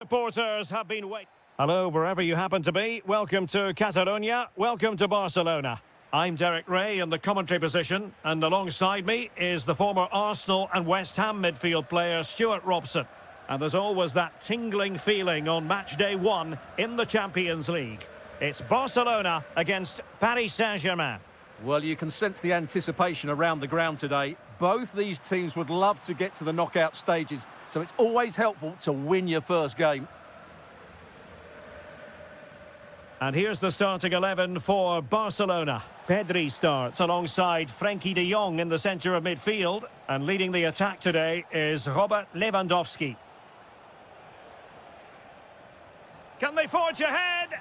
supporters have been waiting. Hello, wherever you happen to be. Welcome to Catalonia. Welcome to Barcelona. I'm Derek Ray in the commentary position, and alongside me is the former Arsenal and West Ham midfield player Stuart Robson. And there's always that tingling feeling on match day one in the Champions League. It's Barcelona against Paris Saint-Germain. Well, you can sense the anticipation around the ground today. Both these teams would love to get to the knockout stages, so it's always helpful to win your first game. And here's the starting 11 for Barcelona. Pedri starts alongside Frenkie de Jong in the centre of midfield. And leading the attack today is Robert Lewandowski. Can they forge ahead?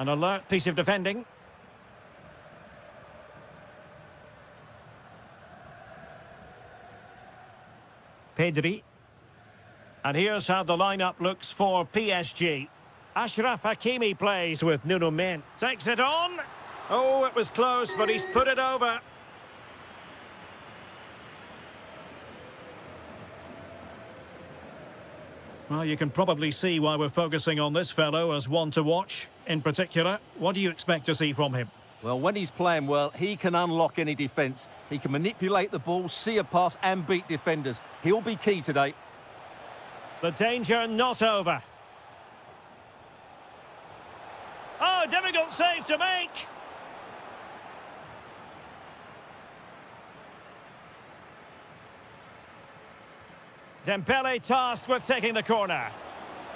An alert piece of defending. Pedri. And here's how the lineup looks for PSG. Achraf Hakimi plays with Nuno Mendes. Takes it on. Oh, it was close, but he's put it over. Well, you can probably see why we're focusing on this fellow as one to watch. In particular, what do you expect to see from him? Well, when he's playing well, he can unlock any defence. He can manipulate the ball, see a pass and beat defenders. He'll be key today. The danger not over. Oh, difficult save to make. Dembele tasked with taking the corner.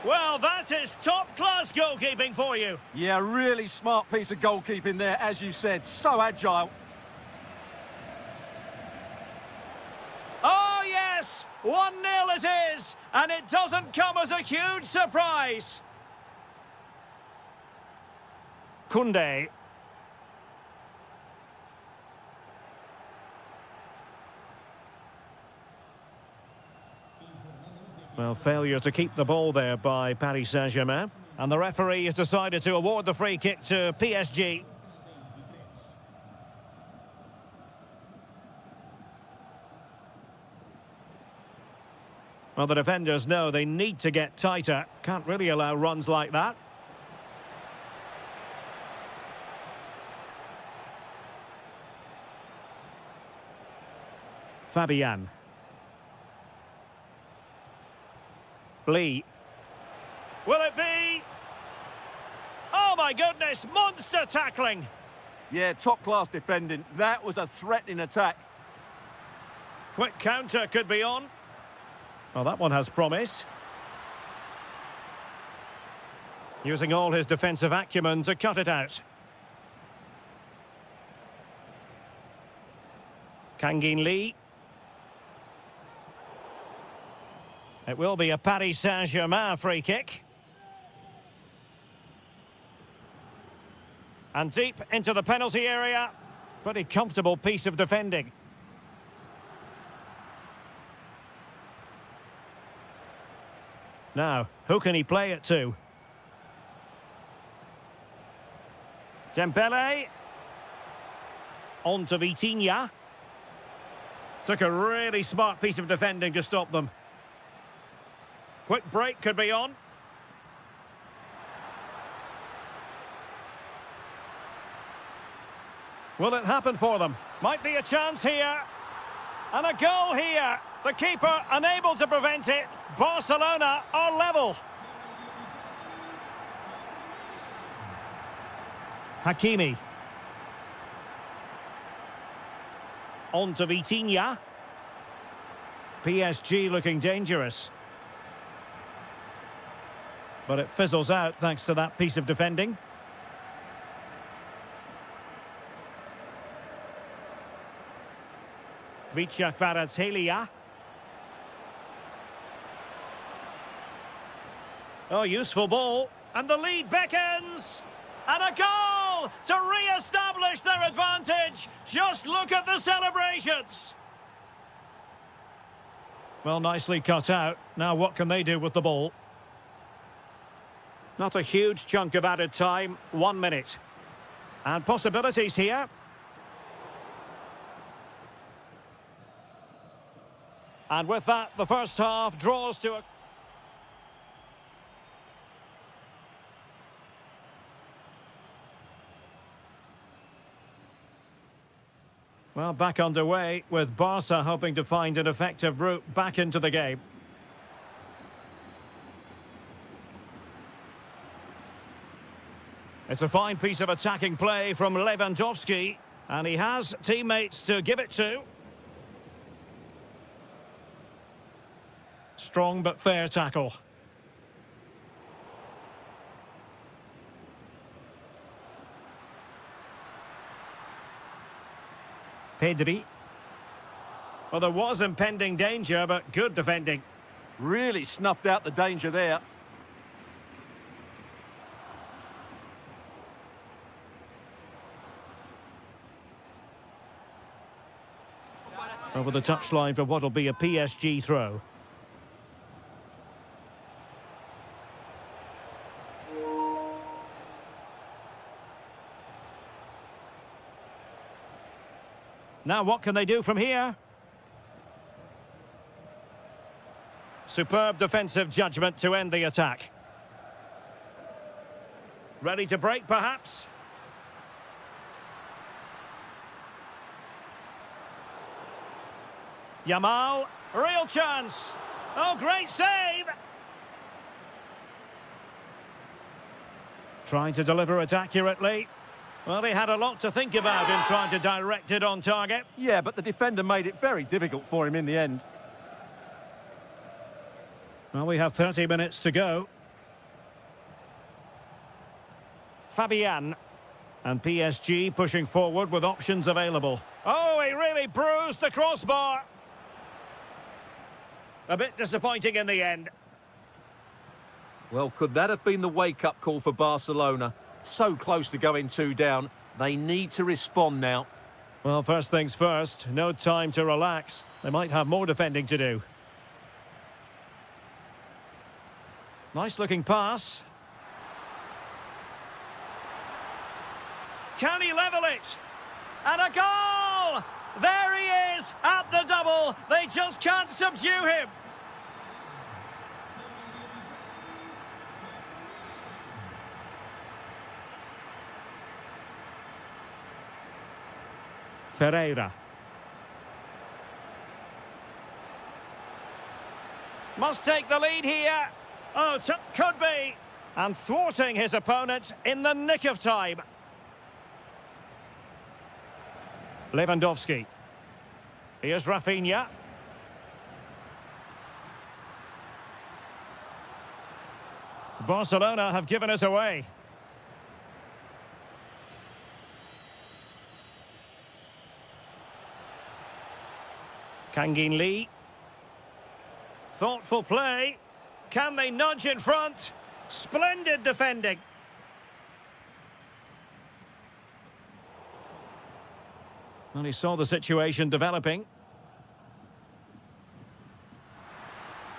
Well, that is top-class goalkeeping for you. Yeah, really smart piece of goalkeeping there, as you said. So agile. Oh, yes! 1-0 it is, and it doesn't come as a huge surprise. Koundé. Well, failure to keep the ball there by Paris Saint-Germain. And the referee has decided to award the free kick to PSG. Well, the defenders know they need to get tighter. Can't really allow runs like that. Fabian. Lee. Will it be? Oh my goodness, monster tackling. Yeah, top-class defending. That was a threatening attack. Quick counter could be on. Well, that one has promise. Using all his defensive acumen to cut it out. Kangin Lee. It will be a Paris Saint-Germain free kick. And deep into the penalty area. Pretty comfortable piece of defending. Now, who can he play it to? Dembele. On to Vitinha. Took a really smart piece of defending to stop them. Quick break could be on. Will it happen for them? Might be a chance here. And a goal here. The keeper unable to prevent it. Barcelona are level. Hakimi. On to Vitinha. PSG looking dangerous. But it fizzles out thanks to that piece of defending. Vicha Kvaratskhelia. Oh, useful ball. And the lead beckons. And a goal to re-establish their advantage. Just look at the celebrations. Well, nicely cut out. Now what can they do with the ball? Not a huge chunk of added time. 1 minute. And possibilities here. And with that, the first half draws to a... Well, back underway with Barca hoping to find an effective route back into the game. It's a fine piece of attacking play from Lewandowski, and he has teammates to give it to. Strong but fair tackle. Pedri. Well, there was impending danger, but good defending. Really snuffed out the danger there. Over the touchline for what will be a PSG throw. Now what can they do from here? Superb defensive judgment to end the attack. Ready to break, perhaps? Yamal, real chance. Oh, great save! Trying to deliver it accurately. Well, he had a lot to think about in trying to direct it on target. Yeah, but the defender made it very difficult for him in the end. Well, we have 30 minutes to go. Fabian. And PSG pushing forward with options available. Oh, he really bruised the crossbar. A bit disappointing in the end. Well, could that have been the wake-up call for Barcelona? So close to going 2 down. They need to respond now. Well, first things first, no time to relax. They might have more defending to do. Nice-looking pass. Can he level it? And a goal! There he is at the double. They just can't subdue him. Ferreira. Must take the lead here. Oh, could be. And thwarting his opponent in the nick of time. Lewandowski. Here's Rafinha. Barcelona have given it away. Kangin Lee. Thoughtful play. Can they nudge in front? Splendid defending. Well, he saw the situation developing.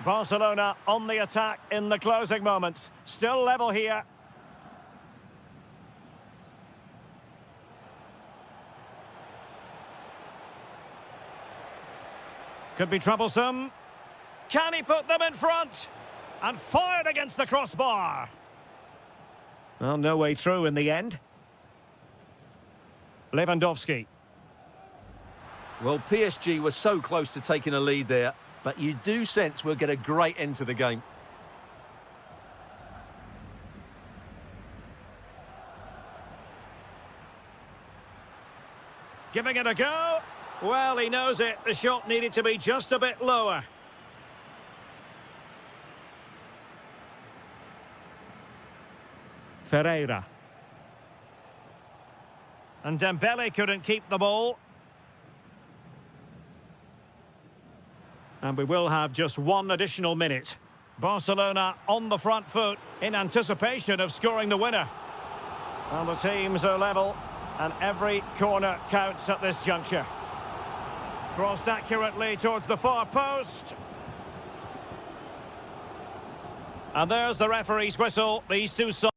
Barcelona on the attack in the closing moments. Still level here. Could be troublesome. Can he put them in front? And fired against the crossbar. Well, no way through in the end. Lewandowski. Well, PSG were so close to taking a lead there, but you do sense we'll get a great end to the game. Giving it a go. Well, he knows it. The shot needed to be just a bit lower. Ferreira. And Dembele couldn't keep the ball. And we will have just one additional minute. Barcelona on the front foot in anticipation of scoring the winner. Well, the teams are level and every corner counts at this juncture. Crossed accurately towards the far post. And there's the referee's whistle. These two sides.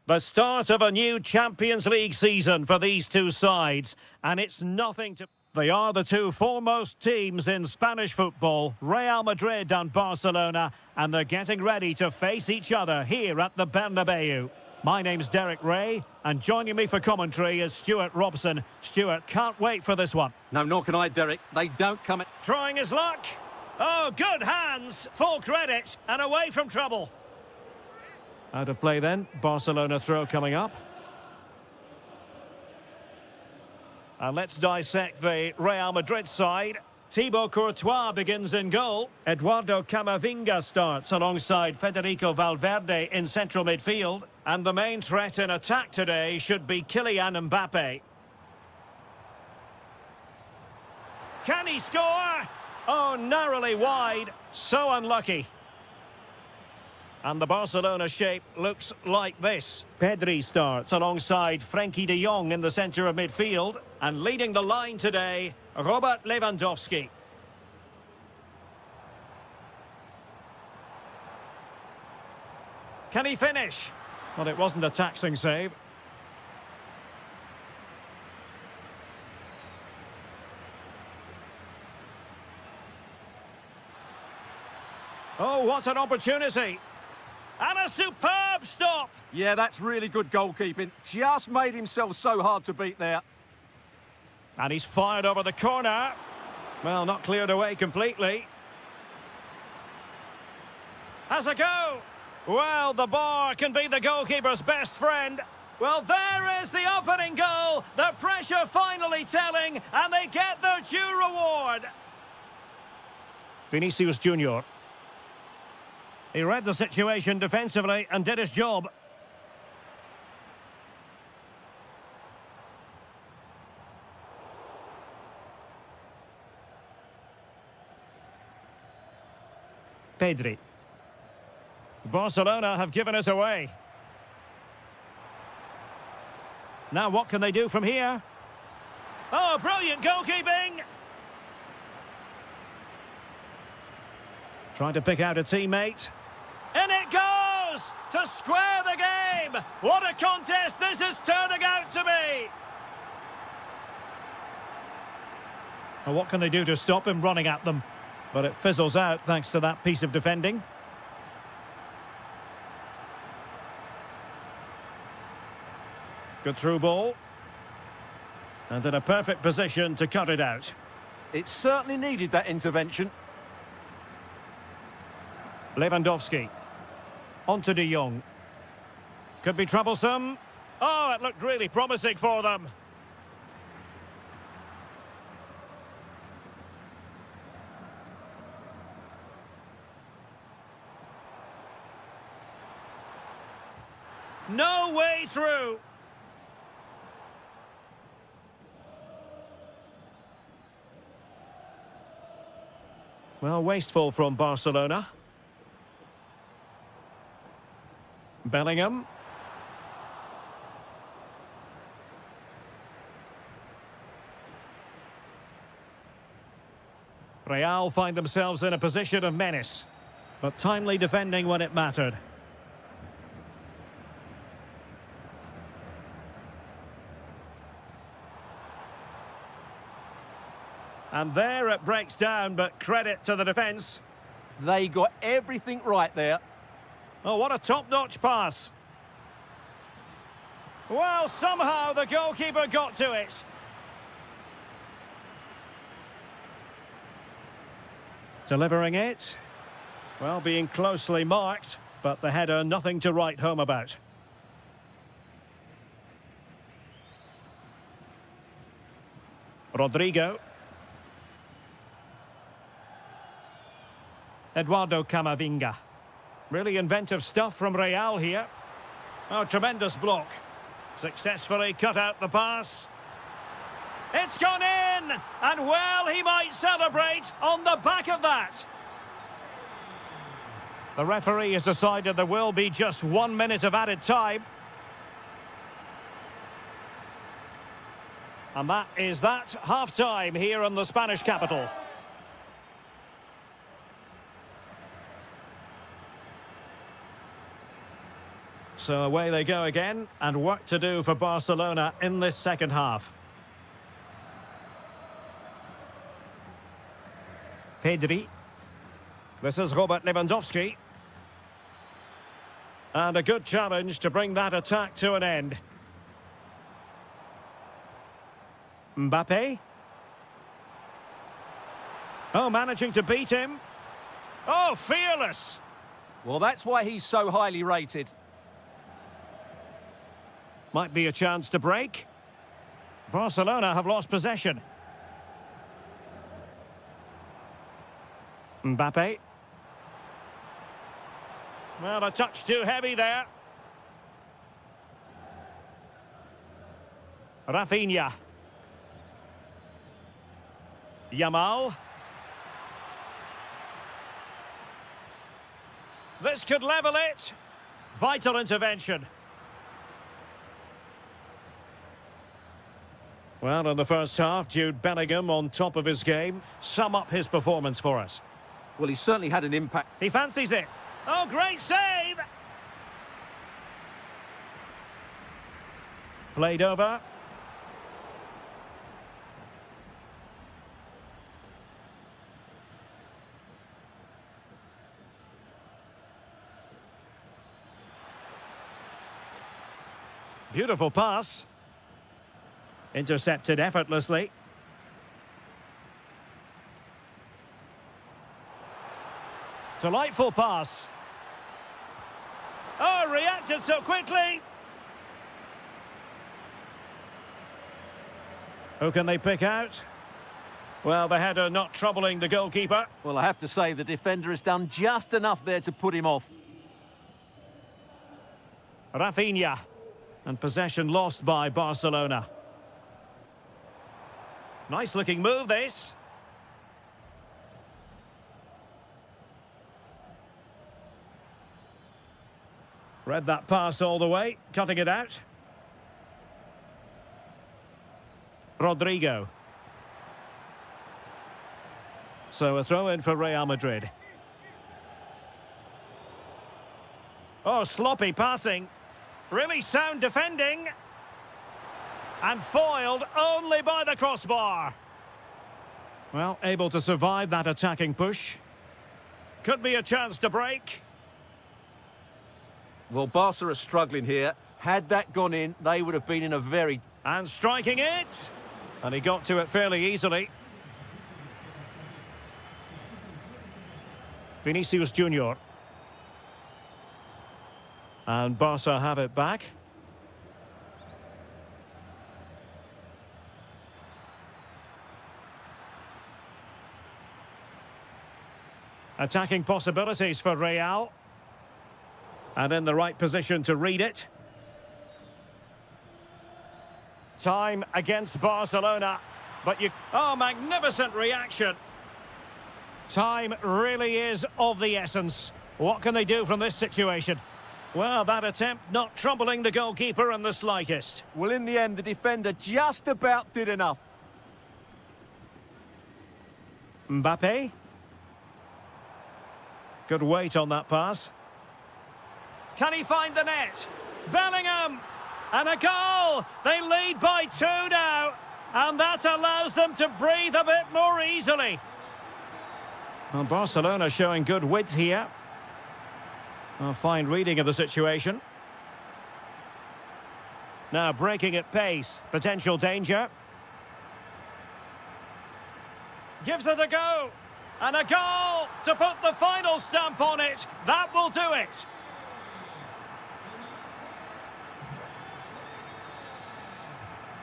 The start of a new Champions League season for these two sides, and it's nothing to... They are the two foremost teams in Spanish football, Real Madrid and Barcelona, and they're getting ready to face each other here at the Bernabeu. My name's Derek Ray, and joining me for commentary is Stuart Robson. Stuart, can't wait for this one. No, nor can I, Derek. They don't come at... Trying his luck. Oh, good hands. Full credit, and away from trouble. Out of play then. Barcelona throw coming up. And let's dissect the Real Madrid side. Thibaut Courtois begins in goal. Eduardo Camavinga starts alongside Federico Valverde in central midfield. And the main threat in attack today should be Kylian Mbappe. Can he score? Oh, narrowly wide. So unlucky. And the Barcelona shape looks like this. Pedri starts alongside Frenkie de Jong in the centre of midfield. And leading the line today, Robert Lewandowski. Can he finish? Well, it wasn't a taxing save. Oh, what an opportunity. And a superb stop. Yeah, that's really good goalkeeping. Just made himself so hard to beat there. And he's fired over the corner. Well, not cleared away completely. Has a go. Well, the bar can be the goalkeeper's best friend. Well, there is the opening goal. The pressure finally telling, and they get their due reward. Vinicius Junior. He read the situation defensively and did his job. Pedri. Barcelona have given us away. Now what can they do from here? Oh, brilliant goalkeeping! Trying to pick out a teammate. In it goes! To square the game! What a contest this is turning out to be! Well, what can they do to stop him running at them? But it fizzles out thanks to that piece of defending. Good through ball. And in a perfect position to cut it out. It certainly needed that intervention. Lewandowski. On to de Jong. Could be troublesome. Oh, it looked really promising for them. No way through. Well, wasteful from Barcelona. Bellingham. Real find themselves in a position of menace, but timely defending when it mattered. And there it breaks down, but credit to the defence. They got everything right there. Oh, what a top-notch pass. Well, somehow the goalkeeper got to it. Delivering it. Well, being closely marked, but the header nothing to write home about. Rodrigo. Eduardo Camavinga. Really inventive stuff from Real here. Oh, tremendous block. Successfully cut out the pass. It's gone in! And well, he might celebrate on the back of that. The referee has decided there will be just 1 minute of added time. And that is that. Half-time here in the Spanish capital. So away they go again, and work to do for Barcelona in this second half. Pedri. This is Robert Lewandowski. And a good challenge to bring that attack to an end. Mbappe. Oh, managing to beat him. Oh, fearless! Well, that's why he's so highly rated. Might be a chance to break. Barcelona have lost possession. Mbappe. Well, a touch too heavy there. Rafinha. Yamal. This could level it. Vital intervention. Well, in the first half, Jude Bellingham on top of his game. Sum up his performance for us. Well, he certainly had an impact. He fancies it. Oh, great save! Played over. Beautiful pass. Intercepted effortlessly. Delightful pass. Oh, reacted so quickly. Who can they pick out? Well, the header not troubling the goalkeeper. Well, I have to say the defender has done just enough there to put him off. Rafinha. And possession lost by Barcelona. Nice looking move, this. Read that pass all the way, cutting it out. Rodrigo. So a throw in for Real Madrid. Oh, sloppy passing. Really sound defending. And foiled only by the crossbar. Well, able to survive that attacking push. Could be a chance to break. Well, Barca are struggling here. Had that gone in, they would have been in a very... And striking it. And he got to it fairly easily. Vinicius Junior. And Barca have it back. Attacking possibilities for Real. And in the right position to read it. Time against Barcelona. But you... Oh, magnificent reaction. Time really is of the essence. What can they do from this situation? Well, that attempt not troubling the goalkeeper in the slightest. Well, in the end, the defender just about did enough. Mbappe. Good weight on that pass. Can he find the net? Bellingham! And a goal! They lead by 2 now. And that allows them to breathe a bit more easily. Well, Barcelona showing good width here. A fine reading of the situation. Now breaking at pace. Potential danger. Gives it a go. And a goal to put the final stamp on it. That will do it.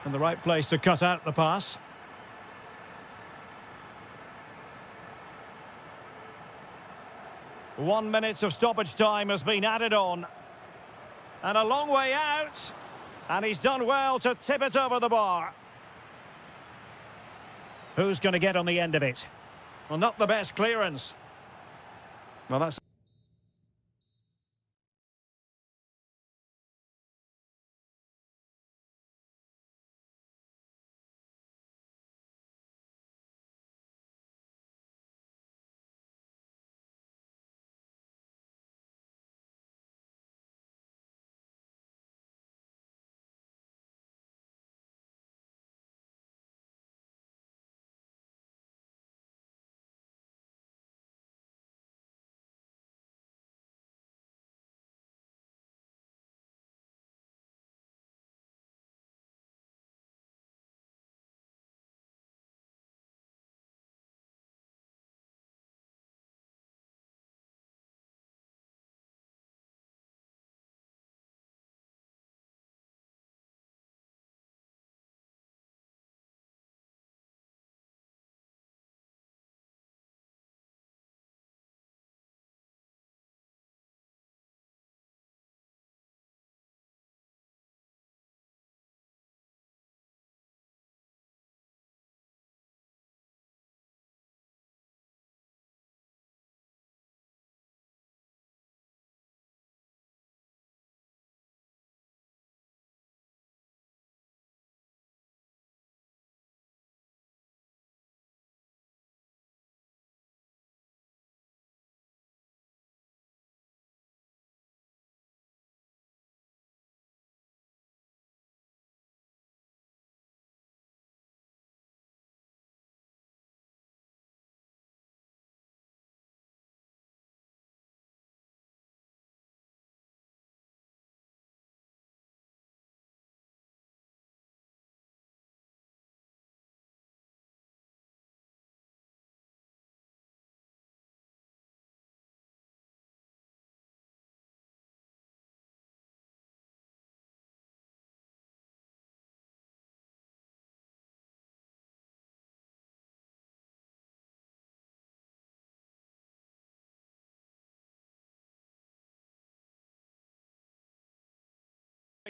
In the right place to cut out the pass. One minute of stoppage time has been added on. And a long way out. And he's done well to tip it over the bar. Who's going to get on the end of it? Well, not the best clearance. Well, that's...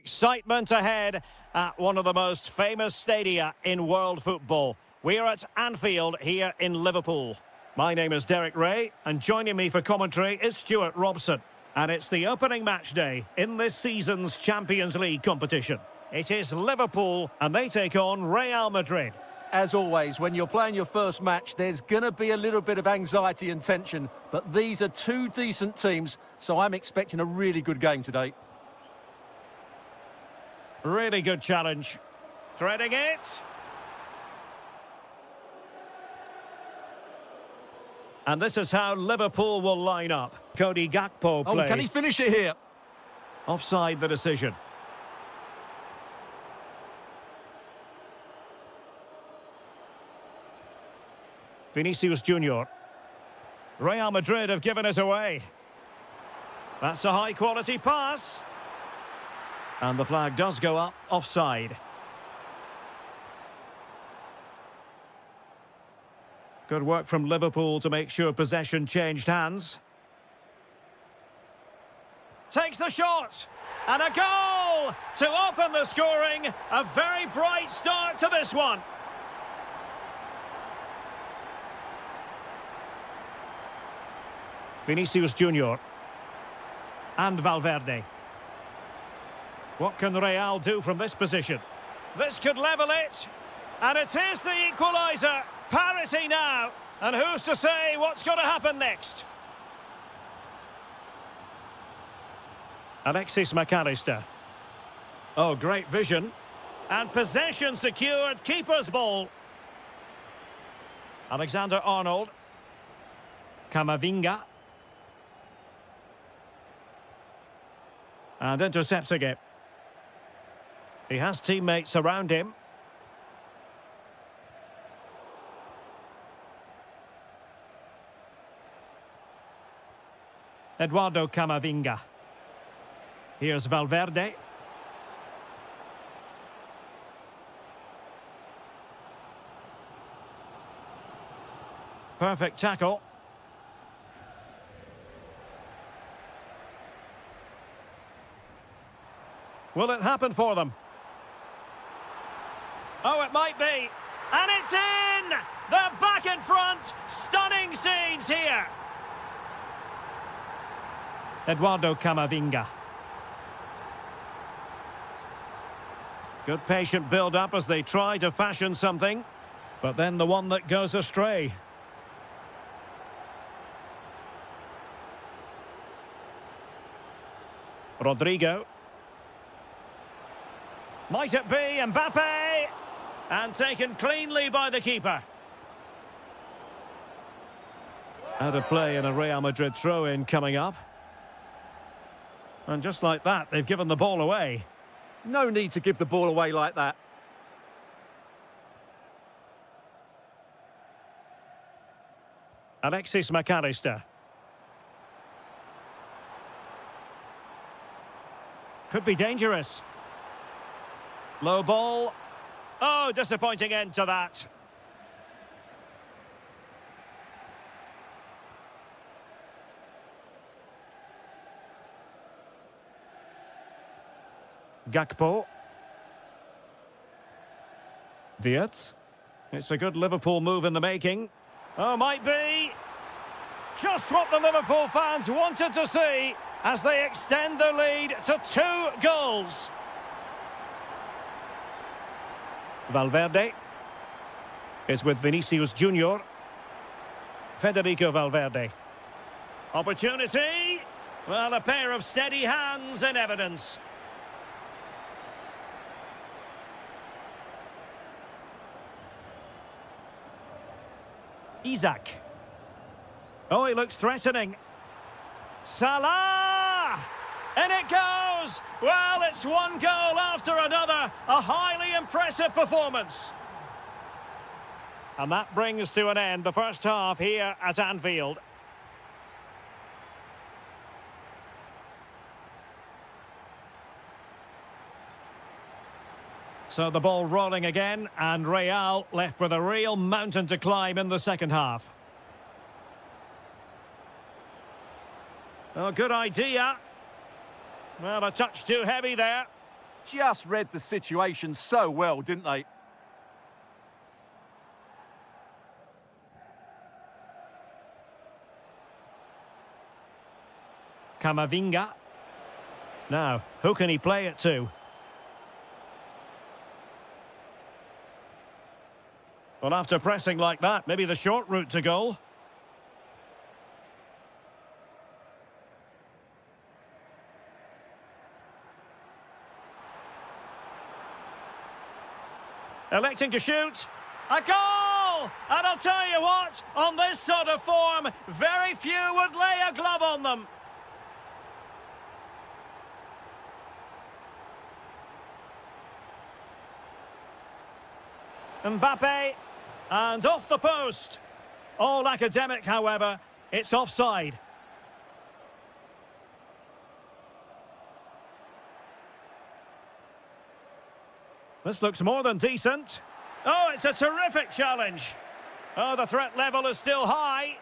excitement ahead at one of the most famous stadia in world football. We're at Anfield here in Liverpool. My name is Derek Ray, and joining me for commentary is Stuart Robson. And it's the opening match day in this season's Champions League competition. It is Liverpool, and they take on Real Madrid. As always, when you're playing your first match, there's going to be a little bit of anxiety and tension, but these are two decent teams, so I'm expecting a really good game today. Really good challenge. Threading it. And this is how Liverpool will line up. Cody Gakpo plays. Oh, can he finish it here? Offside the decision. Vinicius Junior. Real Madrid have given us away. That's a high-quality pass. And the flag does go up, offside. Good work from Liverpool to make sure possession changed hands. Takes the shot. And a goal to open the scoring. A very bright start to this one. Vinicius Junior. And Valverde. What can Real do from this position? This could level it. And it is the equaliser. Parity now. And who's to say what's going to happen next? Alexis McAllister. Oh, great vision. And possession secured. Keeper's ball. Alexander-Arnold. Camavinga. And intercepting it. He has teammates around him. Eduardo Camavinga. Here's Valverde. Perfect tackle. Will it happen for them? Oh, it might be. And it's in! They're back in front. Stunning scenes here. Eduardo Camavinga. Good patient build-up as they try to fashion something. But then the one that goes astray. Rodrigo. Might it be Mbappe? And taken cleanly by the keeper. Out of play and a Real Madrid throw-in coming up. And just like that, they've given the ball away. No need to give the ball away like that. Alexis McAllister. Could be dangerous. Low ball. Oh, disappointing end to that. Gakpo. Wirtz. It's a good Liverpool move in the making. Oh, might be. Just what the Liverpool fans wanted to see as they extend their lead to 2 goals. Valverde is with Vinicius Junior. Federico Valverde. Opportunity. Well, a pair of steady hands in evidence. Isaac. Oh, he looks threatening. Salah! And it goes! Well, it's one goal after another. A highly impressive performance. And that brings to an end the first half here at Anfield. So the ball rolling again, and Real left with a real mountain to climb in the second half. Oh, good idea. Well, a touch too heavy there. just read the situation so well, didn't they? Camavinga. Now, who can he play it to? Well, after pressing like that, maybe the short route to goal. Electing to shoot. A goal! And I'll tell you what, on this sort of form, very few would lay a glove on them. Mbappe, and off the post. All academic, however, it's offside. This looks more than decent. Oh, it's a terrific challenge. Oh, the threat level is still high.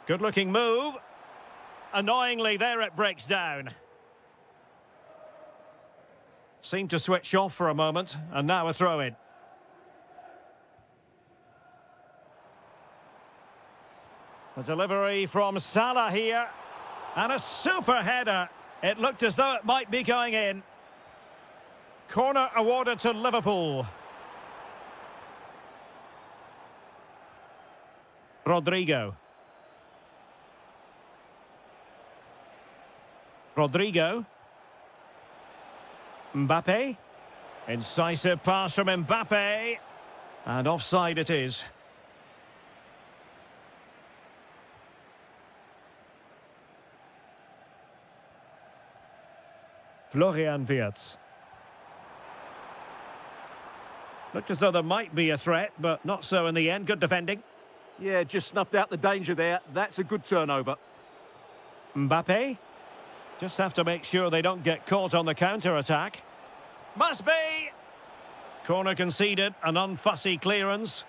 Good-looking move. Annoyingly, there it breaks down. Seemed to switch off for a moment, and now a throw-in. The delivery from Salah here. And a super header. It looked as though it might be going in. Corner awarded to Liverpool. Rodrigo. Mbappe. Incisive pass from Mbappe. And offside it is. Florian Wirtz. Looked as though there might be a threat, but not so in the end. Good defending. Yeah, just snuffed out the danger there. That's a good turnover. Mbappe. Just have to make sure they don't get caught on the counter-attack. Must be! Corner conceded, an unfussy clearance.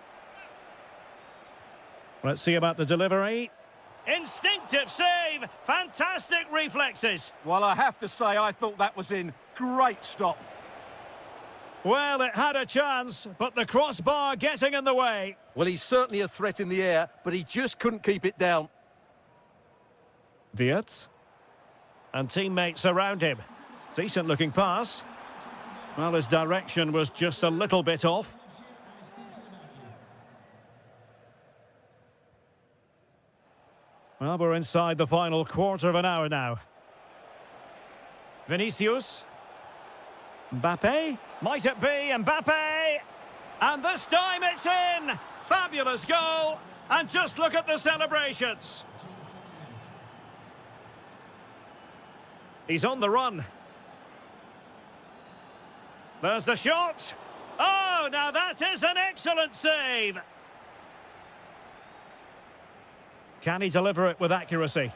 Let's see about the delivery. Instinctive save! Fantastic reflexes! Well, I have to say, I thought that was in. Great stop. Well, it had a chance, but the crossbar getting in the way. Well, he's certainly a threat in the air, but he just couldn't keep it down. Wirtz. And teammates around him. Decent-looking pass. Well, his direction was just a little bit off. Well, we're inside the final quarter of an hour now. Vinicius. Mbappe. Might it be Mbappe? And this time it's in! Fabulous goal! And just look at the celebrations. He's on the run. There's the shot. Oh, now that is an excellent save. Can he deliver it with accuracy?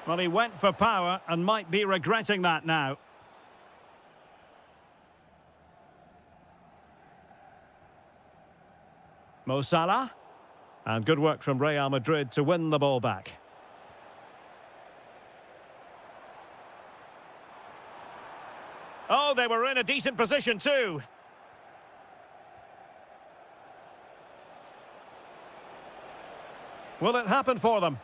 Well, he went for power and might be regretting that now. Mo Salah. And good work from Real Madrid to win the ball back. Oh, they were in a decent position too. Will it happen for them?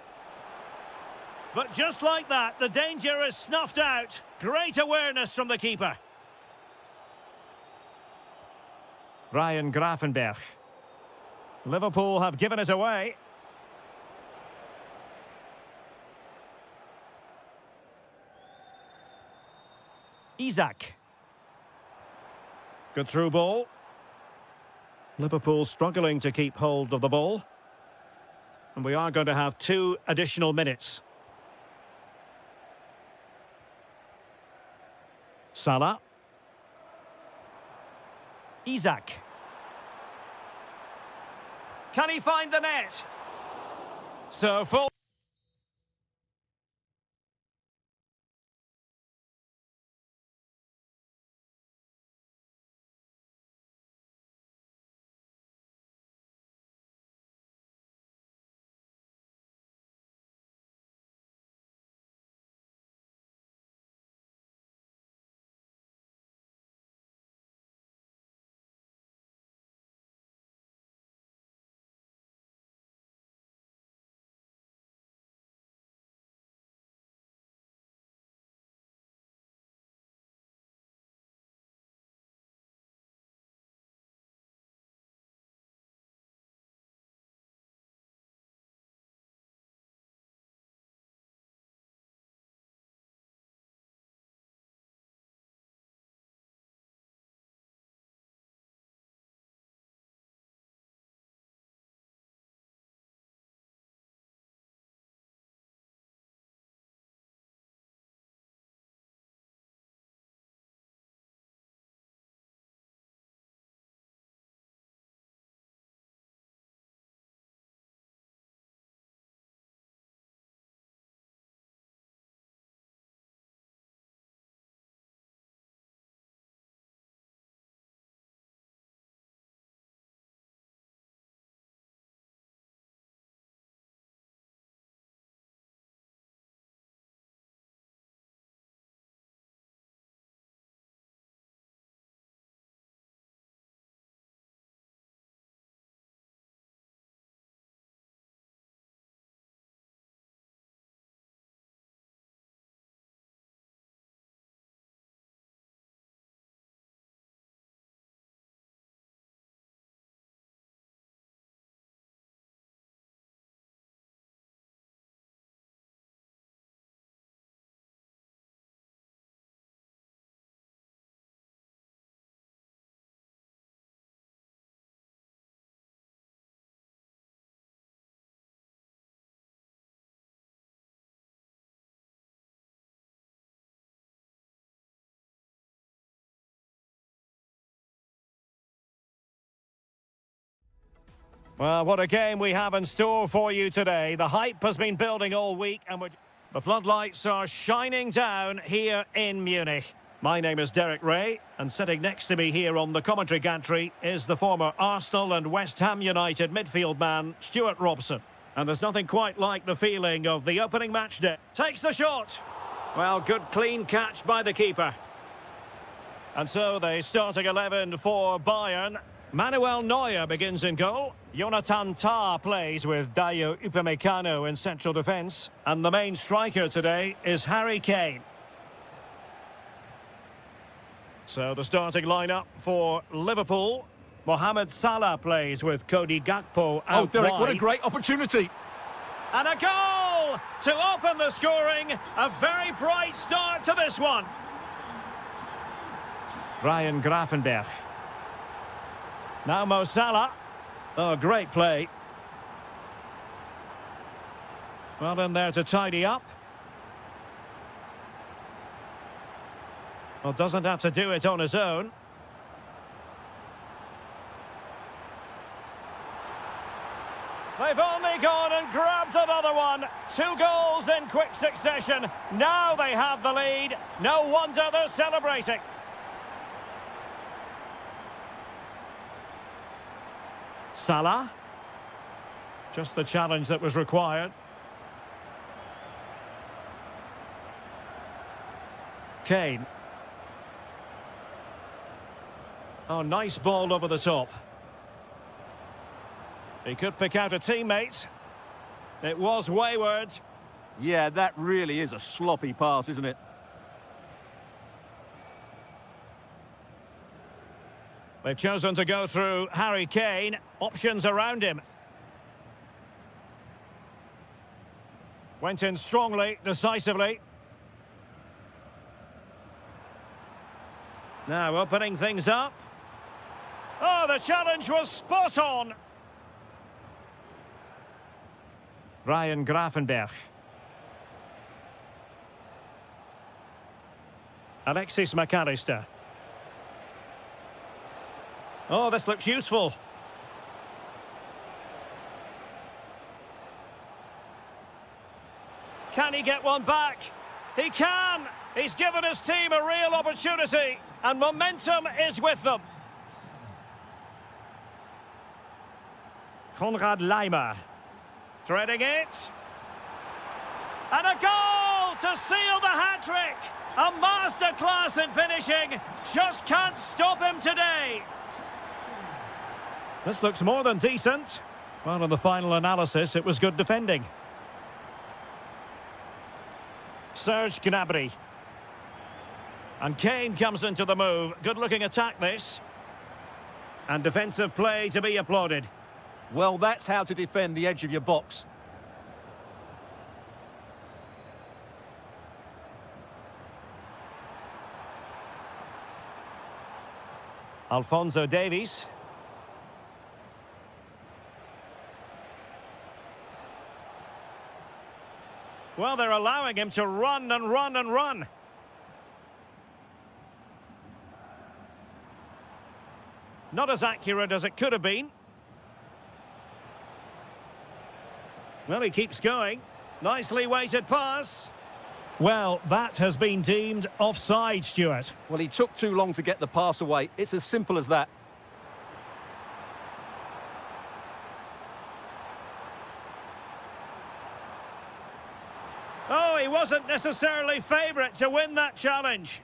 But just like that, the danger is snuffed out. Great awareness from the keeper. Ryan Gravenberch. Liverpool have given it away. Isak. Good through ball. Liverpool struggling to keep hold of the ball. And we are going to have 2 additional minutes. Salah. Isak. Can he find the net? So full. Well, what a game we have in store for you today. The hype has been building all week and the floodlights are shining down here in Munich. My name is Derek Ray, and sitting next to me here on the commentary gantry is the former Arsenal and West Ham United midfield man, Stuart Robson. And there's nothing quite like the feeling of the opening match day. Takes the shot. Well, good clean catch by the keeper. And so the starting 11 for Bayern. Manuel Neuer begins in goal. Jonathan Tah plays with Dayo Upamecano in central defence. And the main striker today is Harry Kane. So the starting lineup for Liverpool. Mohamed Salah plays with Cody Gakpo out Oh, Derek, wide. what a great opportunity. And a goal to open the scoring. A very bright start to this one. Ryan Gravenberch. Now Mo Salah. Oh, great play. Well in there to tidy up. Well, doesn't have to do it on his own. They've only gone and grabbed another one. 2 goals in quick succession. Now they have the lead. No wonder they're celebrating. Salah. Just the challenge that was required. Kane. Oh, nice ball over the top. He could pick out a teammate. It was wayward. Yeah, that really is a sloppy pass, isn't it? They've chosen to go through Harry Kane. Options around him. Went in strongly, decisively. Now opening things up. Oh, the challenge was spot on. Ryan Gravenberch. Alexis McAllister. Oh, this looks useful. Can he get one back? He can! He's given his team a real opportunity, and momentum is with them. Konrad Laimer. Threading it. And a goal to seal the hat-trick! A masterclass in finishing. Just can't stop him today. This looks more than decent. Well, in the final analysis, it was good defending. Serge Gnabry. And Kane comes into the move. Good-looking attack, this. And defensive play to be applauded. Well, that's how to defend the edge of your box. Alphonso Davies. Well, they're allowing him to run and run and run. Not as accurate as it could have been. Well, he keeps going. Nicely weighted pass. Well, that has been deemed offside, Stuart. Well, he took too long to get the pass away. It's as simple as that. Oh, he wasn't necessarily favourite to win that challenge.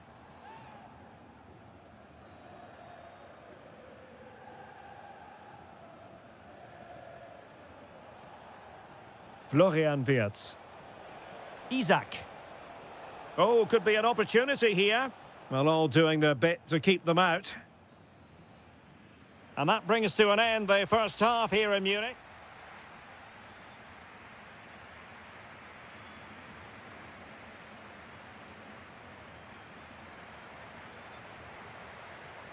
Florian Wirtz. Isaac. Oh, could be an opportunity here. Well, all doing their bit to keep them out. And that brings to an end the first half here in Munich.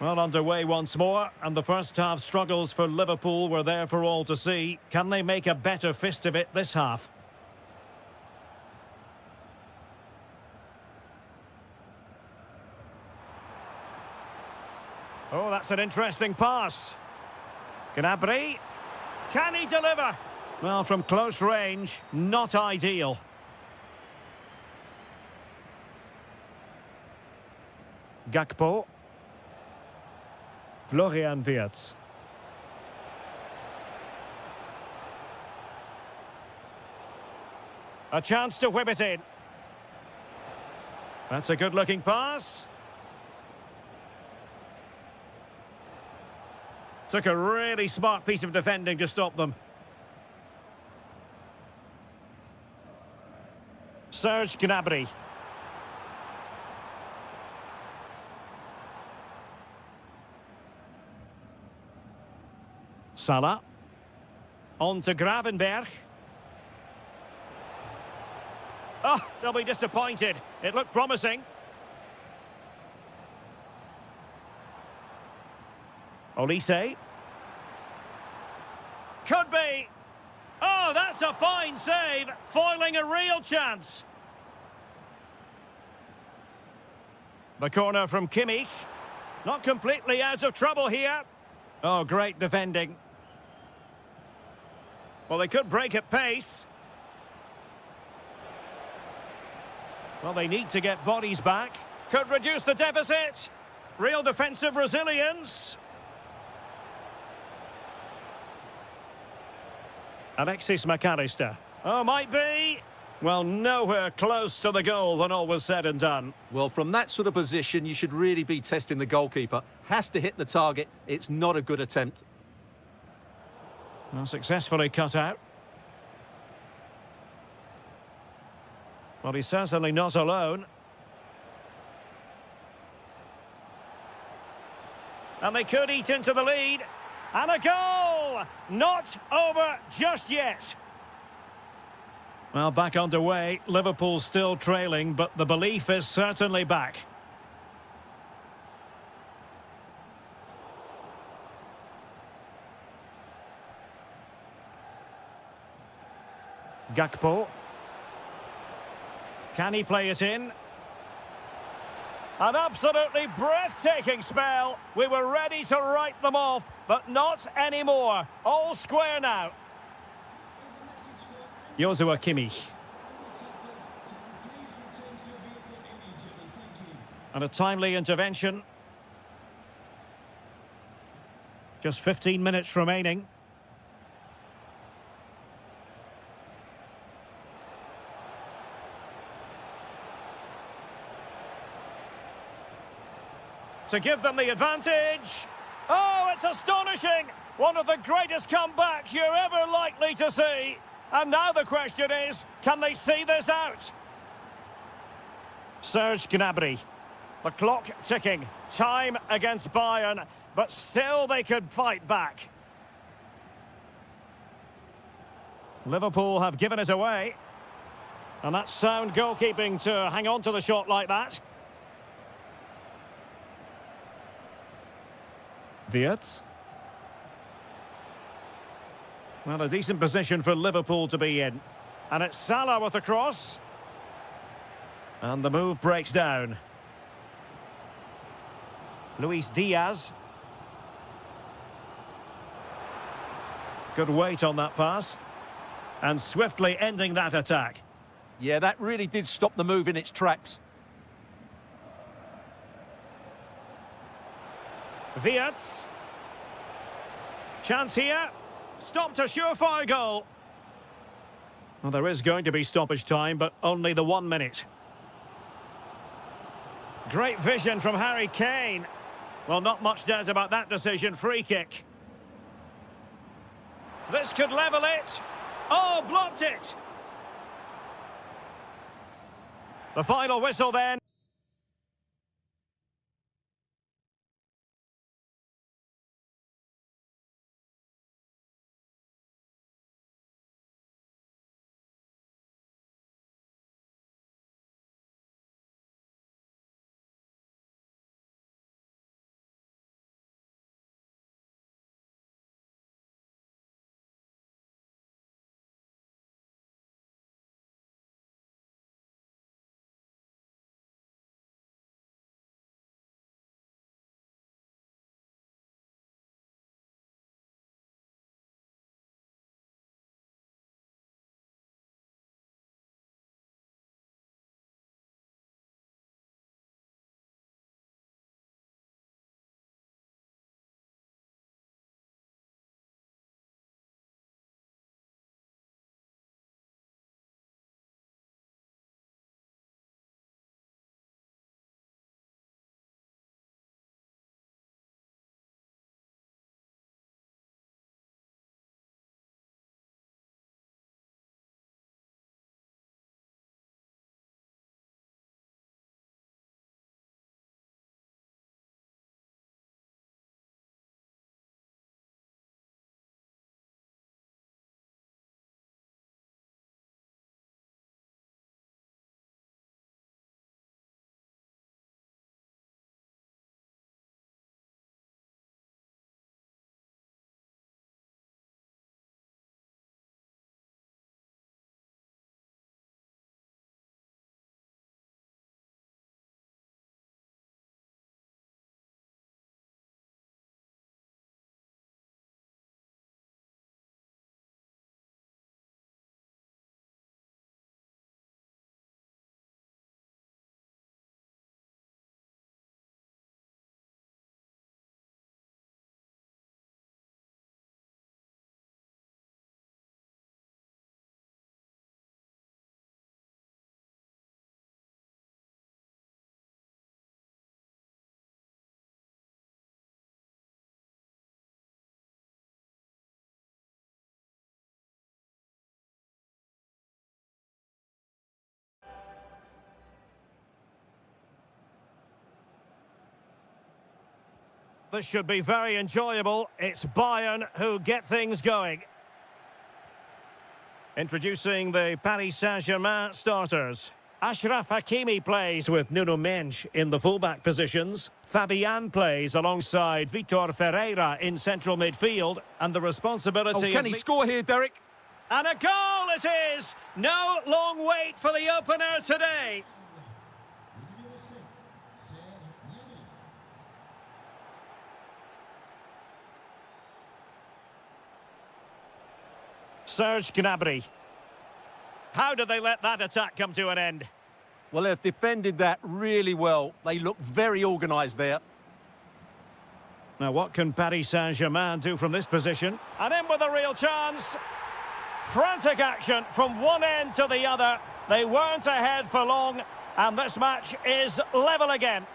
Well, underway once more, and the first half struggles for Liverpool were there for all to see. Can they make a better fist of it this half? Oh, that's an interesting pass. Gnabry. Can he deliver? Well, from close range, not ideal. Gakpo. Florian Wirtz. A chance to whip it in. That's a good-looking pass. Took a really smart piece of defending to stop them. Serge Gnabry. Salah. On to Gravenberg. Oh, they'll be disappointed. It looked promising. Olise. Could be. Oh, that's a fine save. Foiling a real chance. The corner from Kimmich. Not completely out of trouble here. Oh, great defending. Well, they could break at pace. Well, they need to get bodies back. Could reduce the deficit. Real defensive resilience. Alexis McAllister. Oh, might be. Well, nowhere close to the goal when all was said and done. Well, from that sort of position, you should really be testing the goalkeeper. Has to hit the target. It's not a good attempt. Well, successfully cut out. Well, he's certainly not alone. And they could eat into the lead. And a goal! Not over just yet. Well, back underway. Liverpool still trailing, but the belief is certainly back. Gakpo. Can he play it in? An absolutely breathtaking spell. We were ready to write them off, but not anymore. All square now. Joshua Kimmich. And a timely intervention. Just 15 minutes remaining. To give them the advantage. Oh, it's astonishing! One of the greatest comebacks you're ever likely to see. And now the question is, can they see this out? Serge Gnabry. The clock ticking. Time against Bayern, but still they could fight back. Liverpool have given it away. And that's sound goalkeeping to hang on to the shot like that. Wirtz. Well, a decent position for Liverpool to be in. And it's Salah with the cross. And the move breaks down. Luis Diaz. Good weight on that pass. And swiftly ending that attack. Yeah, that really did stop the move in its tracks. Wirtz. Chance here. Stopped a surefire goal. Well, there is going to be stoppage time, but only the 1 minute. Great vision from Harry Kane. Well, not much doubt about that decision. Free kick. This could level it. Oh, blocked it. The final whistle then. this should be very enjoyable. It's Bayern who get things going. Introducing the Paris Saint-Germain starters. Achraf Hakimi plays with Nuno Mendes in the fullback positions. Fabian plays alongside Vitor Ferreira in central midfield. And the responsibility... Oh, can he score here, Derek? And a goal it is! No long wait for the opener today. Serge Gnabry. How did they let that attack come to an end? Well, they've defended that really well. They look very organised there. Now, what can Paris Saint-Germain do from this position? And in with a real chance. Frantic action from one end to the other. They weren't ahead for long, and this match is level again.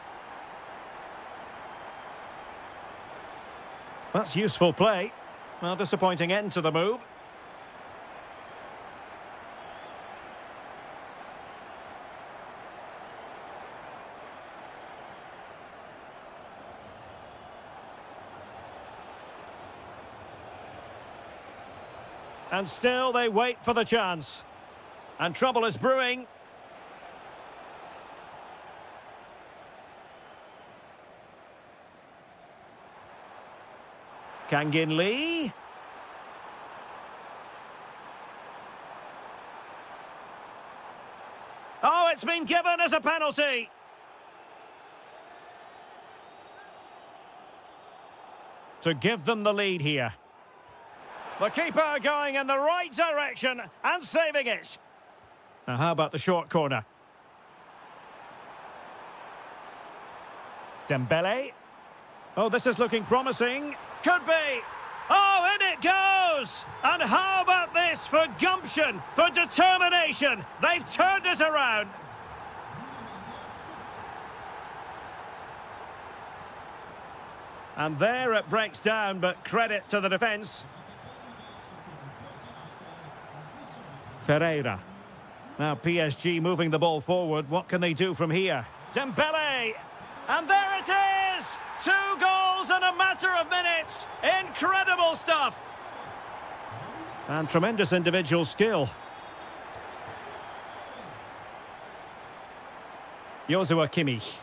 That's useful play. Well, disappointing end to the move. And still they wait for the chance. And trouble is brewing. Kangin Lee. Oh, it's been given as a penalty. To give them the lead here. The keeper going in the right direction and saving it. Now, how about the short corner? Dembele. Oh, this is looking promising. Could be. Oh, in it goes! And how about this for gumption, for determination? They've turned it around. And there it breaks down, but credit to the defence. Ferreira. Now PSG moving the ball forward. What can they do from here? Dembele! And there it is! 2 goals in a matter of minutes. Incredible stuff. And tremendous individual skill. Joshua Kimmich.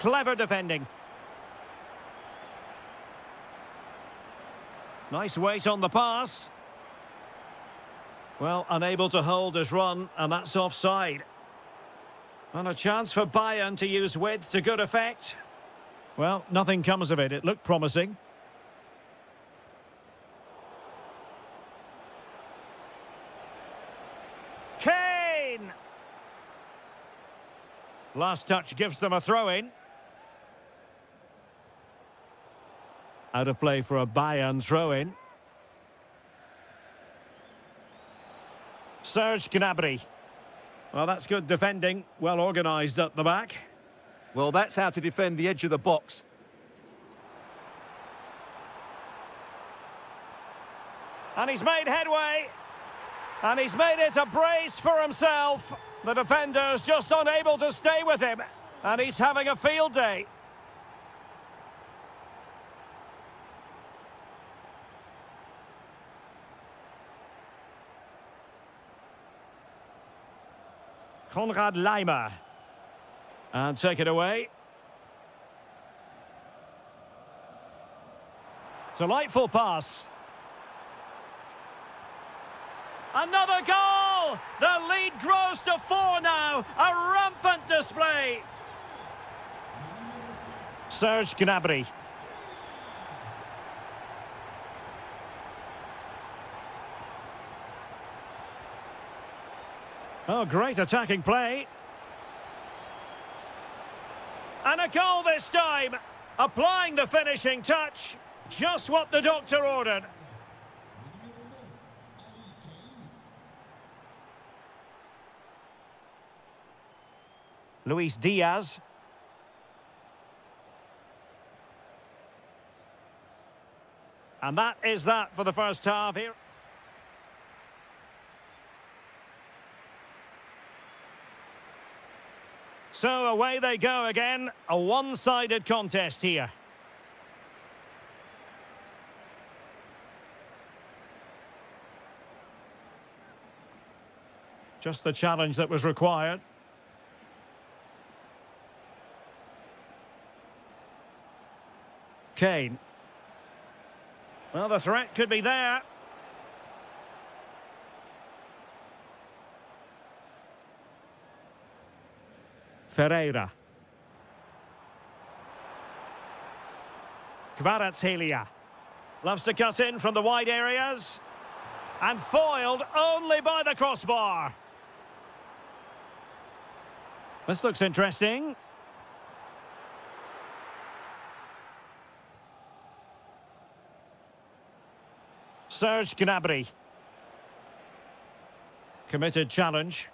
Clever defending. Nice weight on the pass. Well, unable to hold his run, and that's offside. And a chance for Bayern to use width to good effect. Well, nothing comes of it. It looked promising. Kane! Last touch gives them a throw-in. Out of play for a Bayern throw-in. Serge Gnabry. Well, that's good defending. Well organised at the back. Well, that's how to defend the edge of the box. And he's made headway. And he's made it a brace for himself. The defender's just unable to stay with him. And he's having a field day. Konrad Laimer. And take it away. Delightful pass. Another goal! The lead grows to 4 now. A rampant display. Serge Gnabry. Oh, great attacking play. And a goal this time. Applying the finishing touch. Just what the doctor ordered. Luis Diaz. And that is that for the first half here. So away they go again. A one-sided contest here. Just the challenge that was required. Kane. Well, the threat could be there. Ferreira. Kvaratskhelia. Loves to cut in from the wide areas. And foiled only by the crossbar. This looks interesting. Serge Gnabry. Committed challenge.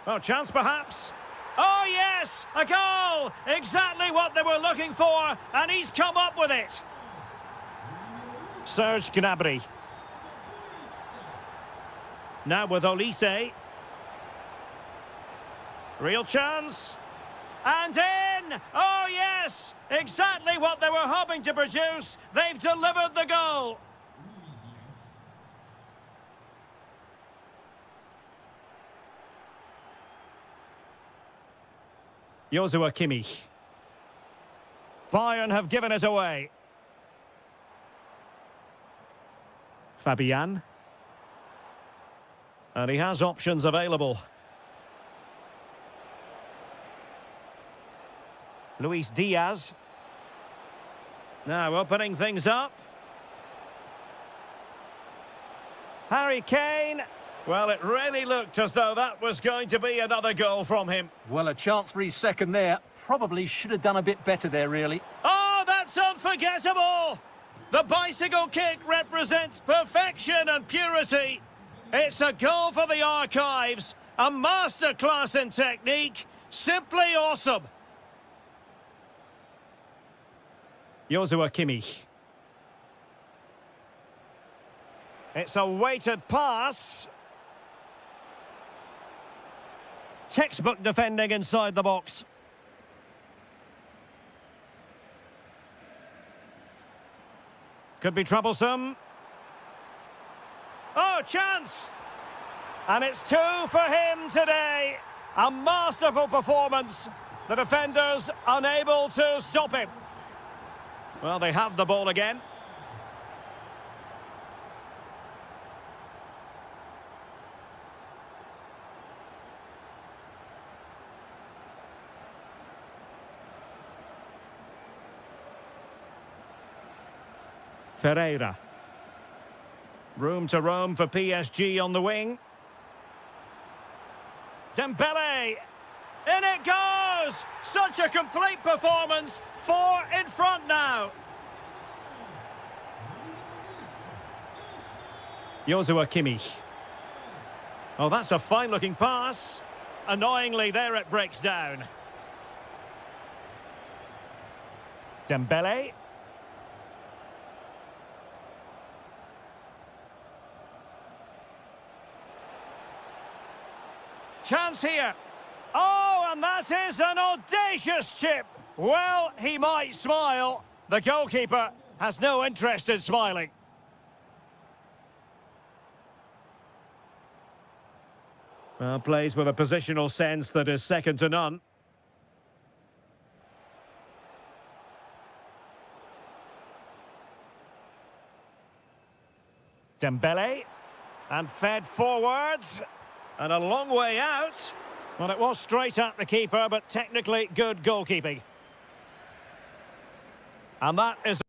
Oh, chance perhaps. Oh, yes! A goal! Exactly what they were looking for, and he's come up with it. Serge Gnabry. Now with Olise. Real chance. And in! Oh, yes! Exactly what they were hoping to produce. They've delivered the goal. Joshua Kimmich. Bayern have given it away. Fabian. And he has options available. Luis Diaz. Now opening things up. Harry Kane. Well, it really looked as though that was going to be another goal from him. Well, a chance for his second there. Probably should have done a bit better there, really. Oh, that's unforgettable! The bicycle kick represents perfection and purity. It's a goal for the archives. A masterclass in technique. Simply awesome. Joshua Kimmich. It's a weighted pass. Textbook defending inside the box. Could be troublesome. Oh, chance! And it's 2 for him today. A masterful performance. The defenders unable to stop him. Well, they have the ball again. Ferreira. Room to roam for PSG on the wing. Dembele. In it goes! Such a complete performance. 4 in front now. Joshua Kimmich. Oh, that's a fine-looking pass. Annoyingly, there it breaks down. Dembele. Chance here. Oh, and that is an audacious chip. Well, he might smile. The goalkeeper has no interest in smiling. Well, plays with a positional sense that is second to none. Dembele. And fed forwards. And a long way out. Well, it was straight at the keeper, but technically good goalkeeping. And that is...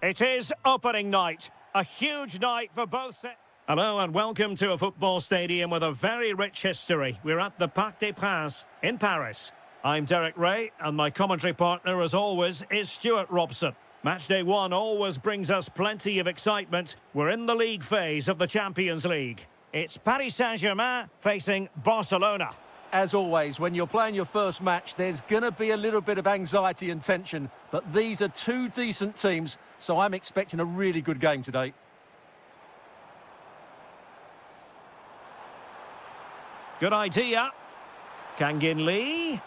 It is opening night. A huge night for both sets. Hello and welcome to a football stadium with a very rich history. We're at the Parc des Princes in Paris. I'm Derek Ray and my commentary partner as always is Stuart Robson. Matchday 1 always brings us plenty of excitement. We're in the league phase of the Champions League. It's Paris Saint-Germain facing Barcelona. As always, when you're playing your first match, there's going to be a little bit of anxiety and tension, but these are two decent teams, so I'm expecting a really good game today. Good idea. Kangin Lee.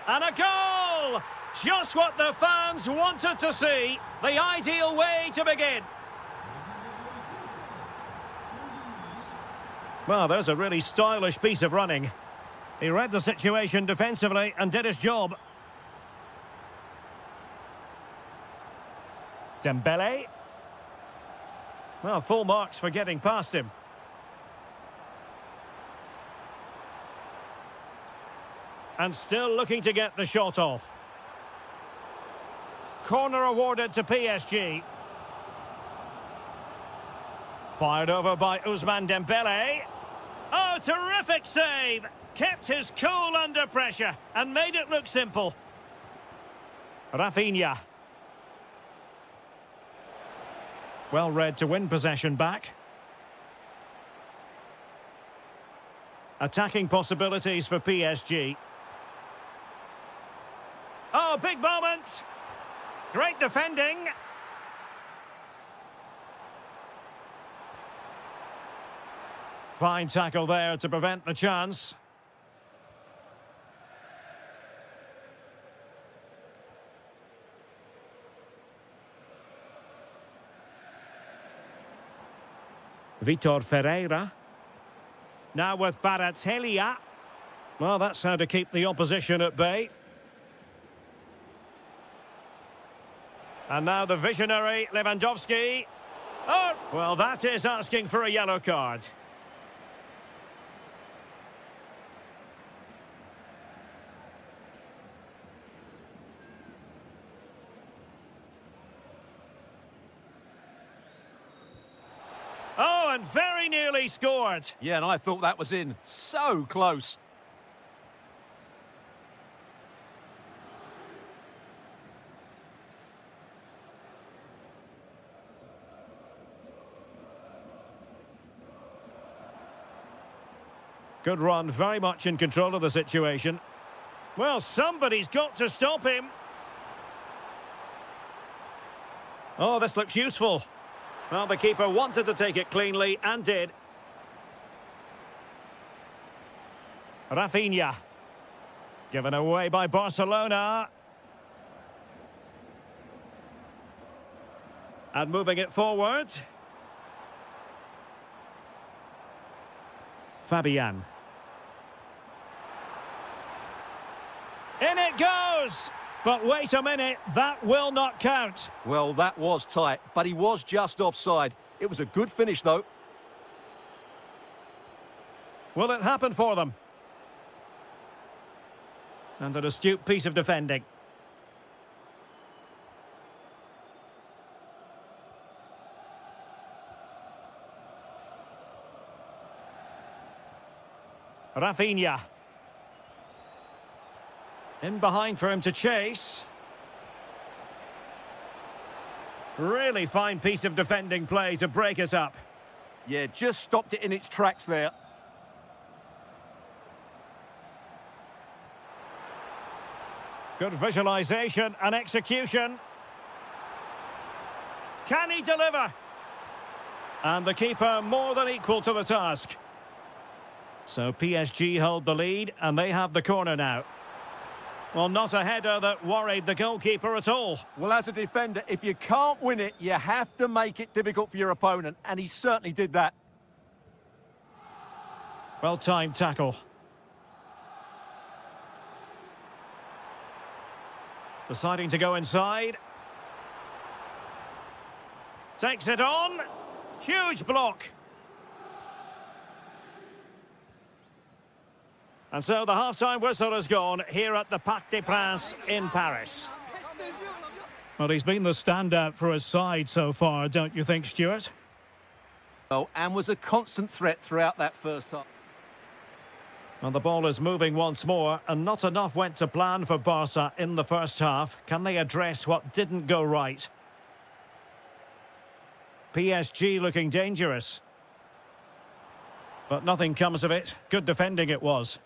And a goal! Just what the fans wanted to see. The ideal way to begin. Well, there's a really stylish piece of running. He read the situation defensively and did his job. Dembele. Well, full marks for getting past him. And still looking to get the shot off. Corner awarded to PSG. Fired over by Ousmane Dembele. Oh, terrific save! Kept his cool under pressure and made it look simple. Rafinha. Well read to win possession back. Attacking possibilities for PSG. Oh, big moment! Great defending. Fine tackle there to prevent the chance. Vitor Ferreira. Now with Kvaratskhelia. Well, that's how to keep the opposition at bay. And now the visionary Lewandowski. Oh, well, that is asking for a yellow card. Oh, and very nearly scored. Yeah, and I thought that was in. So close. Good run, very much in control of the situation. Well, somebody's got to stop him. Oh, this looks useful. Well, the keeper wanted to take it cleanly and did. Rafinha. Given away by Barcelona. And moving it forward. Fabian. In it goes! But wait a minute, that will not count. Well, that was tight, but he was just offside. It was a good finish, though. Will it happen for them? And an astute piece of defending. Rafinha. In behind for him to chase. Really fine piece of defending play to break us up. Yeah, just stopped it in its tracks there. Good visualisation and execution. Can he deliver? And the keeper more than equal to the task. So PSG hold the lead and they have the corner now. Well, not a header that worried the goalkeeper at all. Well, as a defender, if you can't win it, you have to make it difficult for your opponent, and he certainly did that. Well-timed tackle. Deciding to go inside. Takes it on. Huge block. And so the half-time whistle has gone here at the Parc des Princes in Paris. Well, he's been the standout for his side so far, don't you think, Stuart? Oh, and was a constant threat throughout that first half. Well, the ball is moving once more, and not enough went to plan for Barca in the first half. Can they address what didn't go right? PSG looking dangerous. But nothing comes of it. Good defending it was.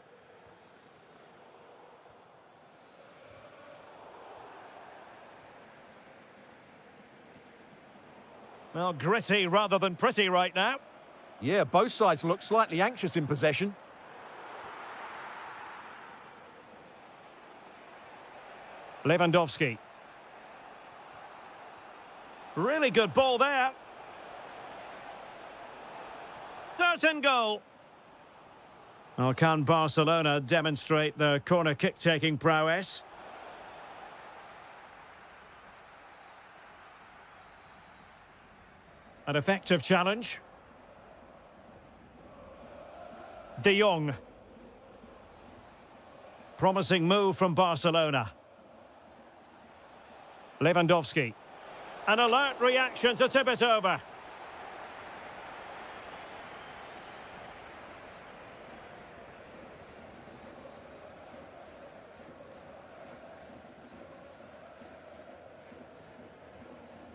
Well, gritty rather than pretty right now. Yeah, both sides look slightly anxious in possession. Lewandowski. Really good ball there. Certain goal. Well, can Barcelona demonstrate their corner kick-taking prowess? An effective challenge. De Jong. Promising move from Barcelona. Lewandowski. An alert reaction to tip it over.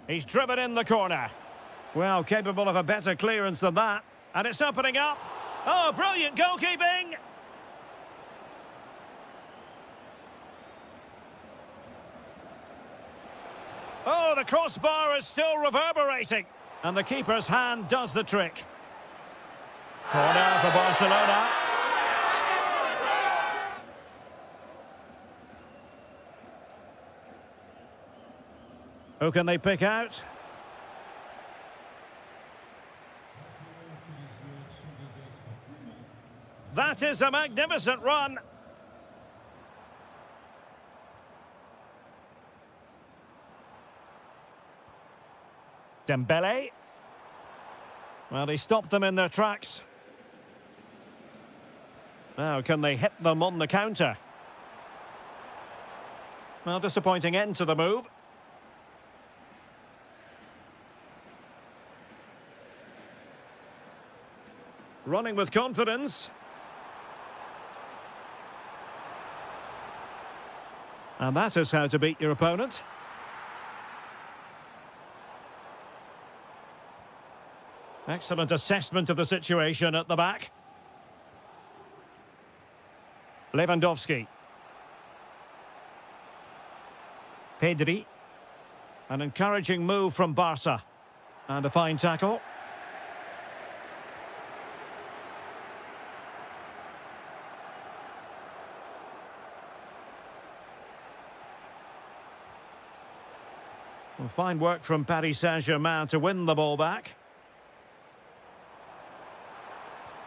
He's driven in the corner. Well, capable of a better clearance than that. And it's opening up. Oh, brilliant goalkeeping! Oh, the crossbar is still reverberating. And the keeper's hand does the trick. Corner for Barcelona. Who can they pick out? That is a magnificent run. Dembele. Well, he stopped them in their tracks. Now, can they hit them on the counter? Well, disappointing end to the move. Running with confidence. And that is how to beat your opponent. Excellent assessment of the situation at the back. Lewandowski. Pedri. An encouraging move from Barca. And a fine tackle. Well, fine work from Paris Saint-Germain to win the ball back.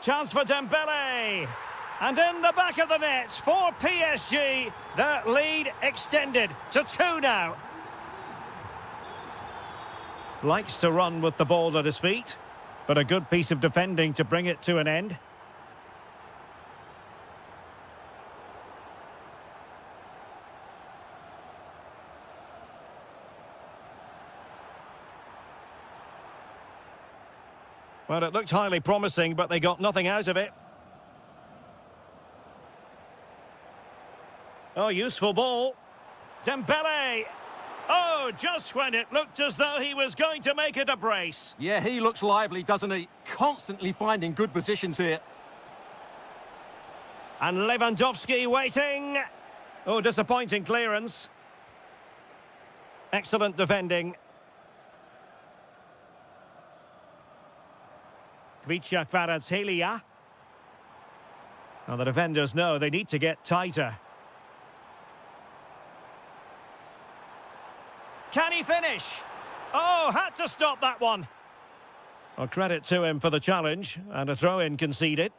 Chance for Dembele. And in the back of the net for PSG. The lead extended to 2 now. Likes to run with the ball at his feet. But a good piece of defending to bring it to an end. Well, it looked highly promising, but they got nothing out of it. Oh, useful ball. Dembele. Oh, just when it looked as though he was going to make it a brace. Yeah, he looks lively, doesn't he? Constantly finding good positions here. And Lewandowski waiting. Oh, disappointing clearance. Excellent defending. Kvaratskhelia. Now the defenders know they need to get tighter. Can he finish? Oh, had to stop that one. Well, credit to him for the challenge and a throw-in conceded.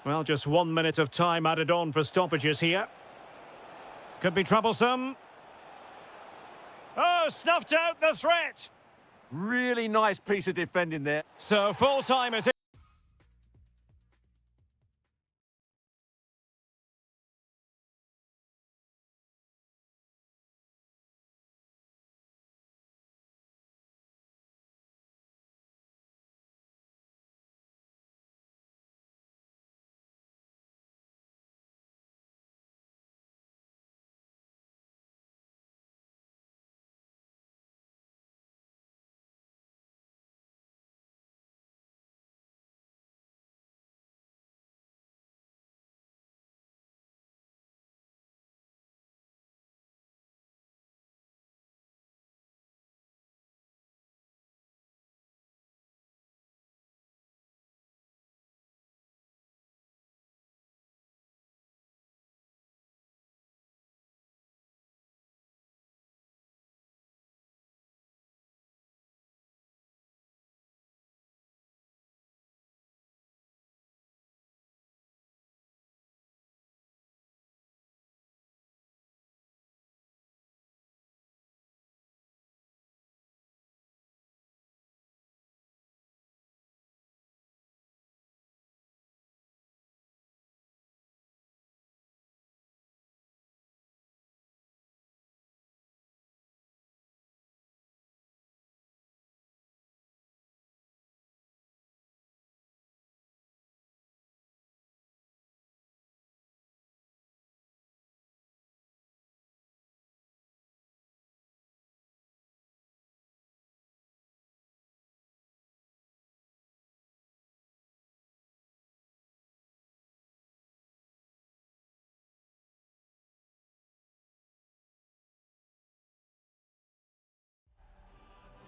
Well, just 1 minute of time added on for stoppages here. Could be troublesome. Oh, snuffed out the threat. Really nice piece of defending there. So full time it is.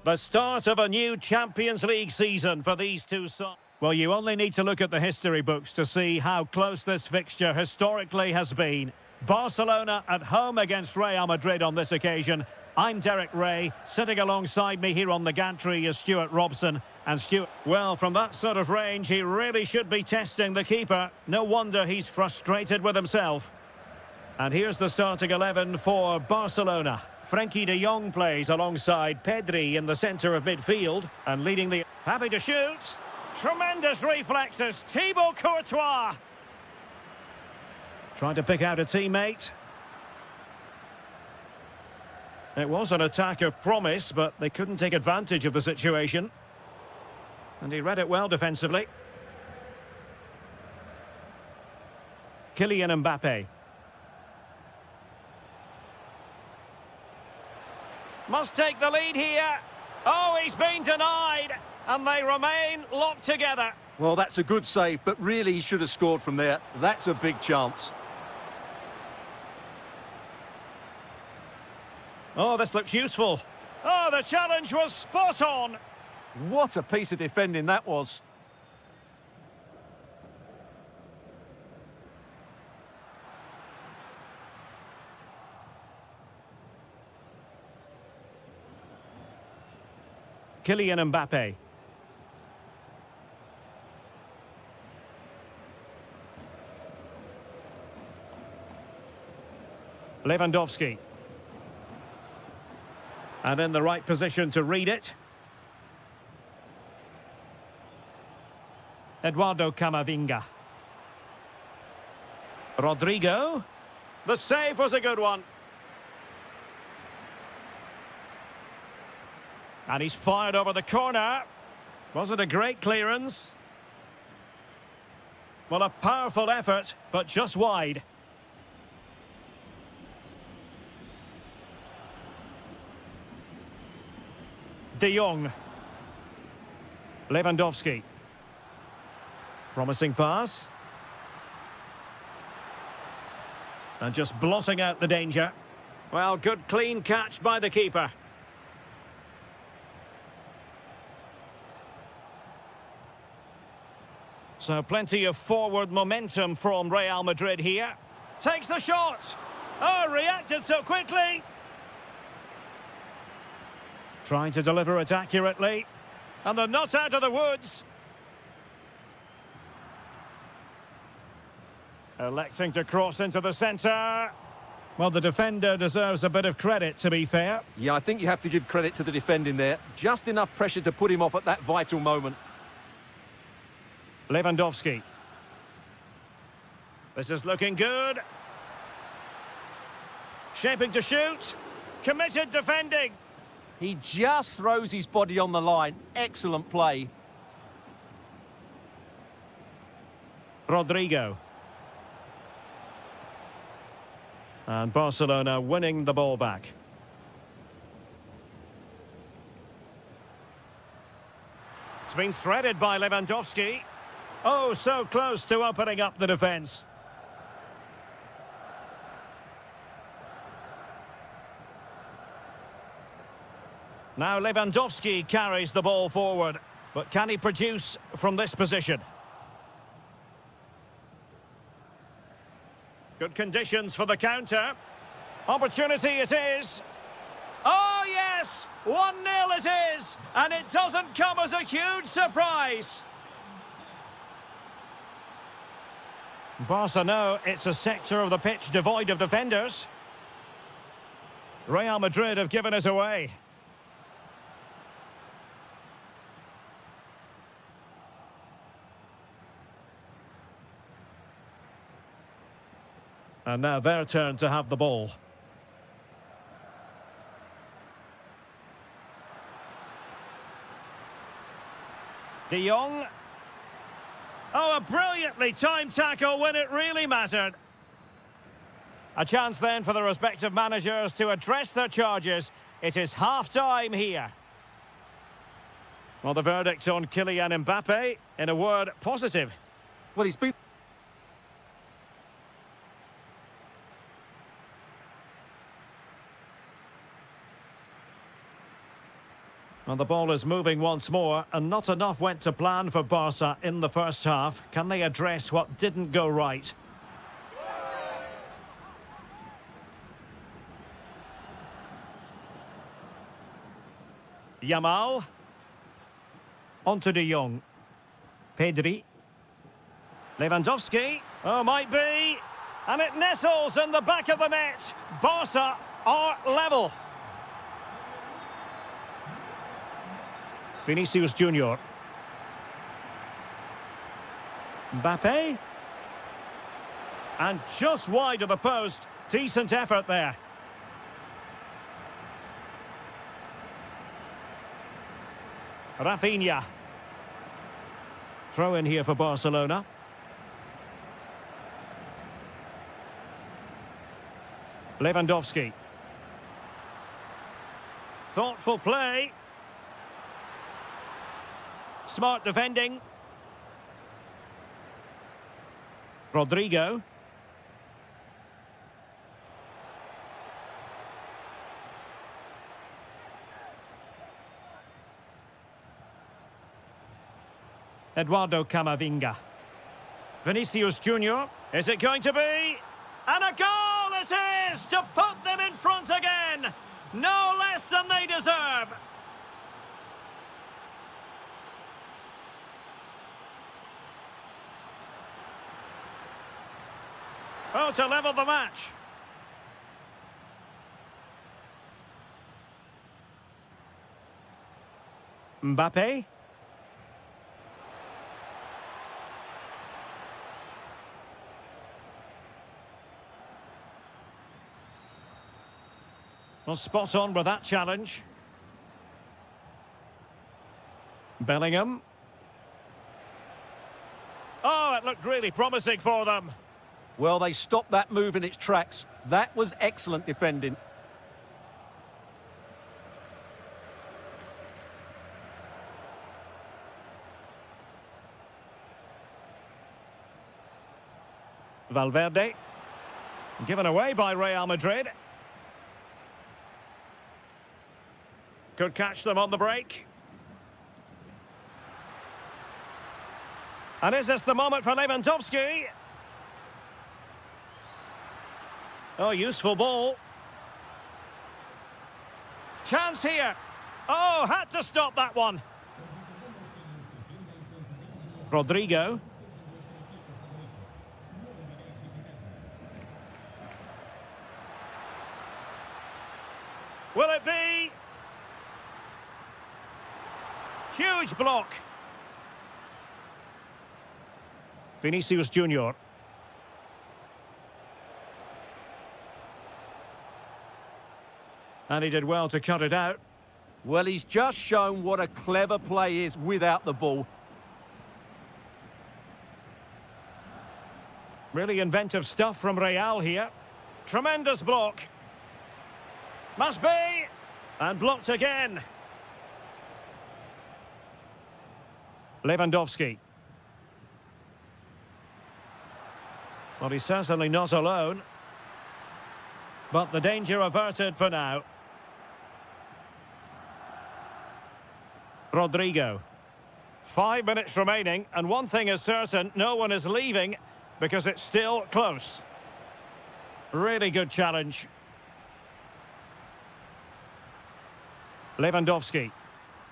The start of a new Champions League season for these two sides. Well, you only need to look at the history books to see how close this fixture historically has been. Barcelona at home against Real Madrid on this occasion. I'm Derek Ray. Sitting alongside me here on the gantry is Stuart Robson. And Stuart, well, from that sort of range, he really should be testing the keeper. No wonder he's frustrated with himself. And here's the starting 11 for Barcelona. Frenkie de Jong plays alongside Pedri in the centre of midfield. And leading the... Happy to shoot. Tremendous reflexes. Thibaut Courtois. Trying to pick out a teammate. It was an attack of promise, but they couldn't take advantage of the situation. And he read it well defensively. Kylian Mbappe. Must take the lead here. Oh, he's been denied. And they remain locked together. Well, that's a good save, but really he should have scored from there. That's a big chance. Oh, this looks useful. Oh, the challenge was spot on. What a piece of defending that was. Kylian Mbappe. Lewandowski. And in the right position to read it. Eduardo Camavinga. Rodrigo. The save was a good one. And he's fired over the corner. Was it a great clearance? Well, a powerful effort, but just wide. De Jong. Lewandowski. Promising pass. And just blotting out the danger. Well, good clean catch by the keeper. So plenty of forward momentum from Real Madrid here. Takes the shot. Oh, reacted so quickly. Trying to deliver it accurately. And they're not out of the woods. Electing to cross into the centre. Well, the defender deserves a bit of credit, to be fair. Yeah, I think you have to give credit to the defending there. Just enough pressure to put him off at that vital moment. Lewandowski. This is looking good. Shaping to shoot. Committed defending. He just throws his body on the line. Excellent play. Rodrigo. And Barcelona winning the ball back. It's been threaded by Lewandowski. Oh, so close to opening up the defence. Now Lewandowski carries the ball forward. But can he produce from this position? Good conditions for the counter. Opportunity it is. Oh, yes! 1-0 it is! And it doesn't come as a huge surprise. Barca know it's a sector of the pitch devoid of defenders. Real Madrid have given it away. And now their turn to have the ball. De Jong. Oh, a brilliantly timed tackle when it really mattered. A chance then for the respective managers to address their charges. It is half-time here. Well, the verdict on Kylian Mbappe, in a word, positive. Well, he's been... Well, the ball is moving once more, and not enough went to plan for Barca in the first half. Can they address what didn't go right? Yamal. On to De Jong. Pedri. Lewandowski. Oh, might be. And it nestles in the back of the net. Barca are level. Vinicius Junior. Mbappe. And just wide of the post. Decent effort there. Rafinha. Throw in here for Barcelona. Lewandowski. Thoughtful play. Smart defending. Rodrigo. Eduardo Camavinga. Vinicius Junior. Is it going to be? And a goal it is to put them in front again. No less than they deserve. Oh, to level the match. Mbappe. Well, spot on with that challenge. Bellingham. Oh, it looked really promising for them. Well, they stopped that move in its tracks. That was excellent defending. Valverde. Given away by Real Madrid. Could catch them on the break. And is this the moment for Lewandowski? Oh, useful ball. Chance here. Oh, had to stop that one. Rodrigo. Will it be? Huge block. Vinicius Junior. And he did well to cut it out. Well, he's just shown what a clever play is without the ball. Really inventive stuff from Real here. Tremendous block. Must be. And blocked again. Lewandowski. Well, he's certainly not alone. But the danger averted for now. Rodrigo. 5 minutes remaining, and one thing is certain, no one is leaving because it's still close. Really good challenge. Lewandowski.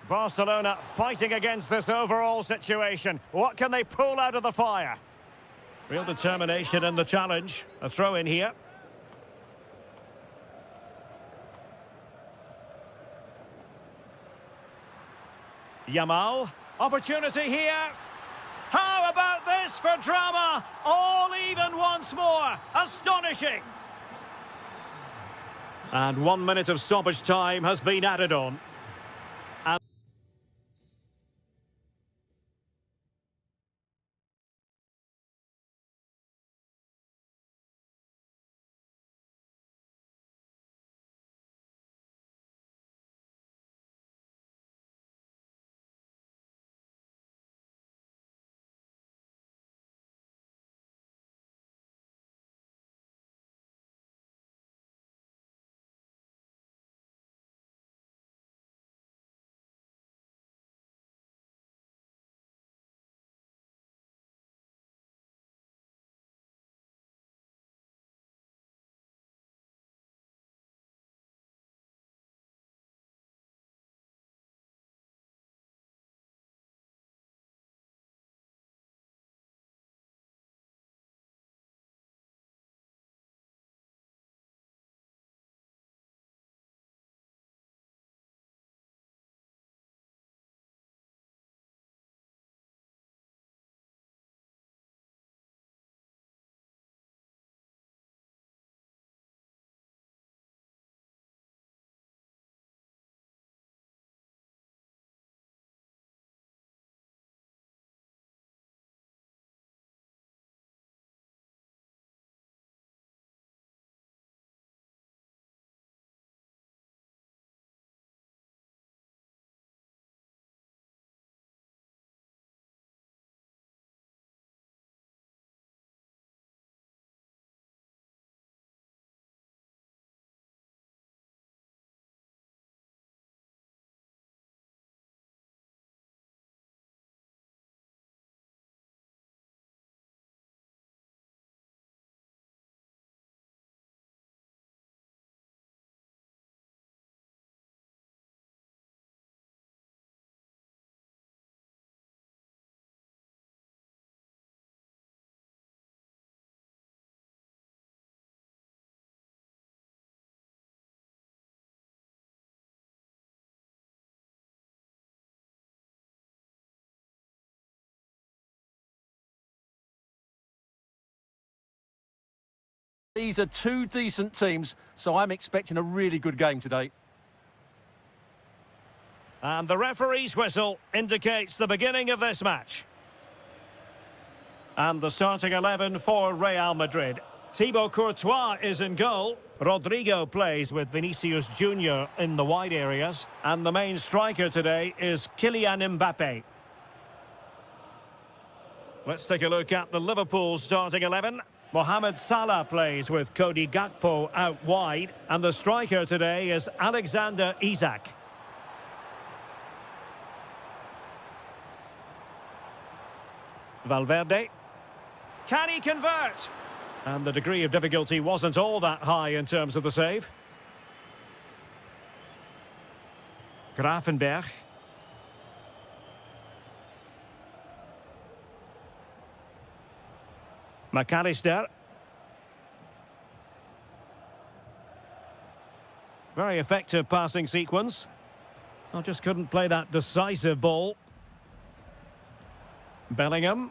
Barcelona fighting against this overall situation. What can they pull out of the fire? Real determination in the challenge. A throw in here. Yamal. Opportunity here. How about this for drama? All even once more. Astonishing. And 1 minute of stoppage time has been added on. These are two decent teams, so I'm expecting a really good game today. And the referee's whistle indicates the beginning of this match. And the starting 11 for Real Madrid. Thibaut Courtois is in goal. Rodrigo plays with Vinicius Junior in the wide areas. And the main striker today is Kylian Mbappe. Let's take a look at the Liverpool starting 11. Mohamed Salah plays with Cody Gakpo out wide. And the striker today is Alexander Isak. Valverde. Can he convert? And the degree of difficulty wasn't all that high in terms of the save. Grafenberg. McAllister. Very effective passing sequence. I just couldn't play that decisive ball. Bellingham.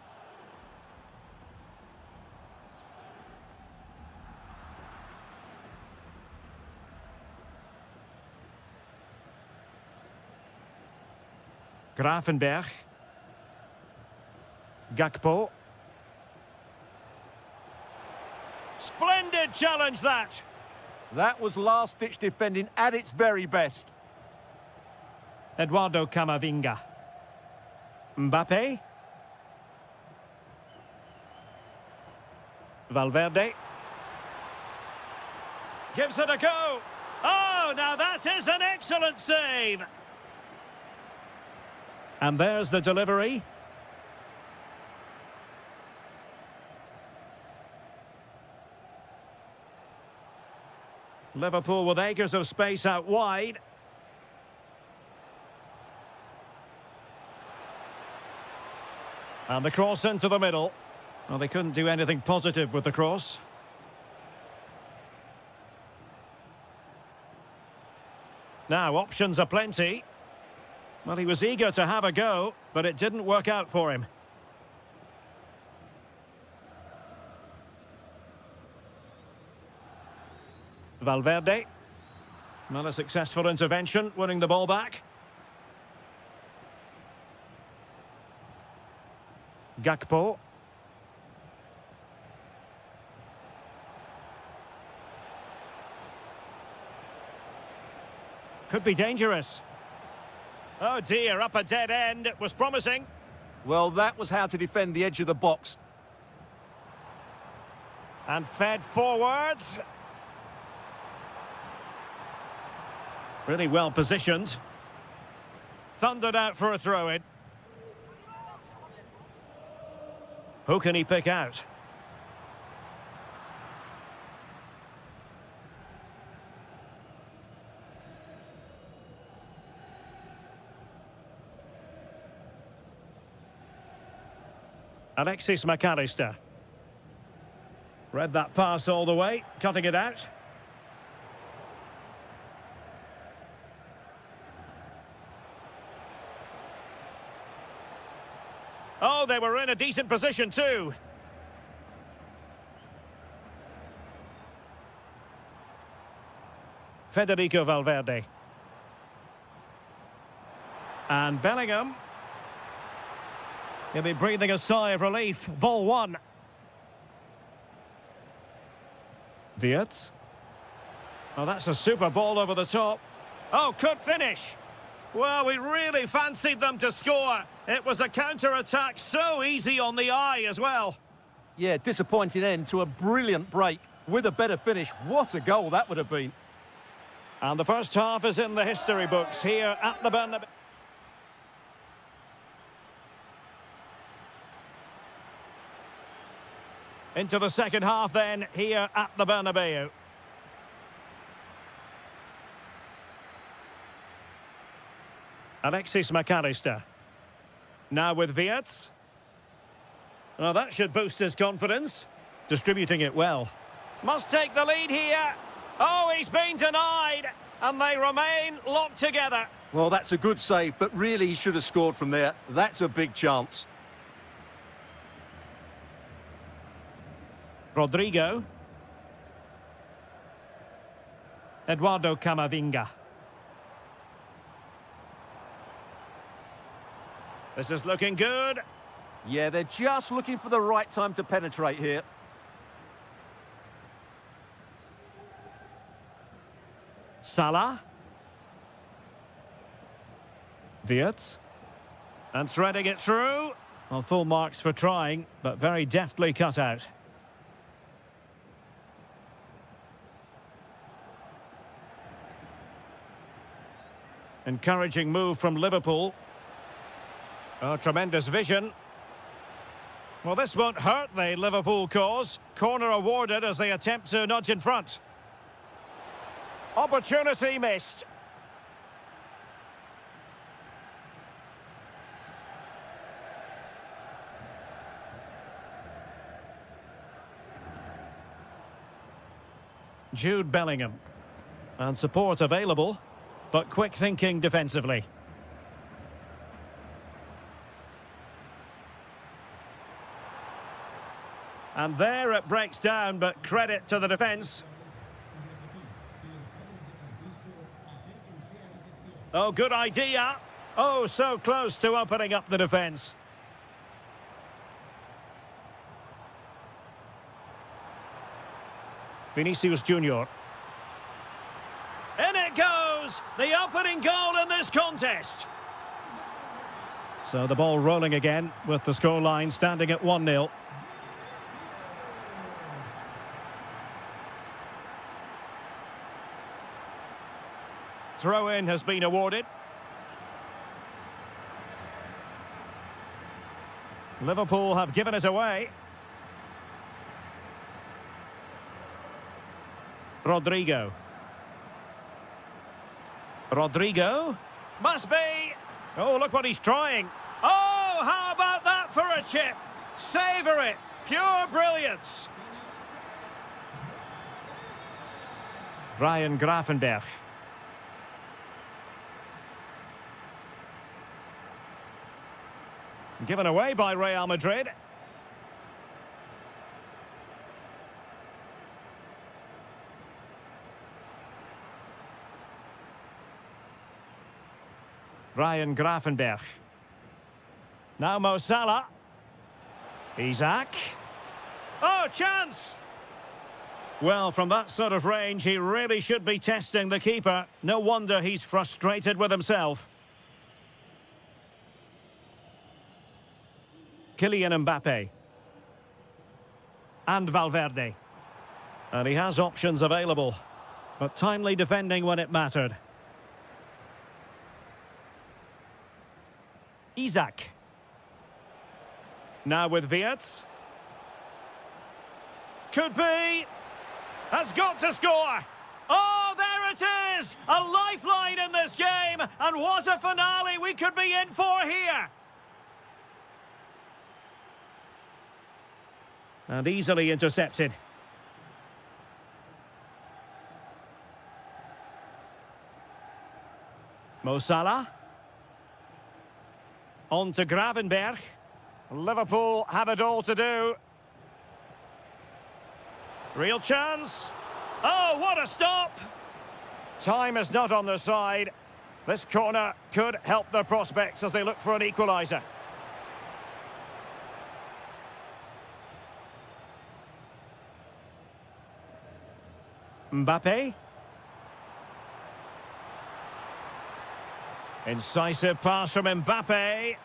Grafenberg. Gakpo. Splendid challenge that. That was last-ditch defending at its very best. Eduardo Camavinga. Mbappe. Valverde. Gives it a go. Oh, now that is an excellent save. And there's the delivery. Liverpool with acres of space out wide. And the cross into the middle. Well, they couldn't do anything positive with the cross. Now, options are plenty. Well, he was eager to have a go, but it didn't work out for him. Valverde. Not a successful intervention, winning the ball back. Gakpo. Could be dangerous. Oh dear, up a dead end. It was promising. Well, that was how to defend the edge of the box. And fed forwards. Really well positioned. Thundered out for a throw-in. Who can he pick out? Alexis McAllister. Read that pass all the way, cutting it out. Oh, they were in a decent position too. Federico Valverde. And Bellingham. He'll be breathing a sigh of relief. Ball one. Wirtz. Oh, that's a super ball over the top. Oh, could finish. Well, we really fancied them to score. It was a counter-attack so easy on the eye as well. Yeah, disappointing end to a brilliant break. With a better finish, what a goal that would have been. And the first half is in the history books here at the Bernabeu. Into the second half then, here at the Bernabeu. Alexis McAllister. Now with Wirtz. Well, that should boost his confidence. Distributing it well. Must take the lead here. Oh, he's been denied. And they remain locked together. Well, that's a good save, but really he should have scored from there. That's a big chance. Rodrigo. Eduardo Camavinga. This is looking good. Yeah, they're just looking for the right time to penetrate here. Salah. Wirtz. And threading it through. Well, full marks for trying, but very deftly cut out. Encouraging move from Liverpool. Oh, tremendous vision. Well, this won't hurt the Liverpool cause. Corner awarded as they attempt to nudge in front. Opportunity missed. Jude Bellingham. And support available, but quick thinking defensively. And there it breaks down, but credit to the defence. Oh, good idea. Oh, so close to opening up the defence. Vinicius Junior. In it goes! The opening goal in this contest. So the ball rolling again with the scoreline standing at 1-0. Throw-in has been awarded. Liverpool have given it away. Rodrigo. Rodrigo. Must be. Oh, look what he's trying. Oh, how about that for a chip? Savour it. Pure brilliance. Ryan Gravenberch. Given away by Real Madrid. Ryan Gravenberch. Now Mo Salah. Isaac. Oh, chance! Well, from that sort of range, he really should be testing the keeper. No wonder he's frustrated with himself. Kylian Mbappe. And Valverde. And he has options available, but timely defending when it mattered. Isaac. Now with Wirtz. Could be. Has got to score. Oh, there it is! A lifeline in this game. And what a finale we could be in for here. And easily intercepted. Mo Salah. On to Gravenberch. Liverpool have it all to do. Real chance. Oh, what a stop! Time is not on their side. This corner could help their prospects as they look for an equaliser. Mbappe. Incisive pass from Mbappe.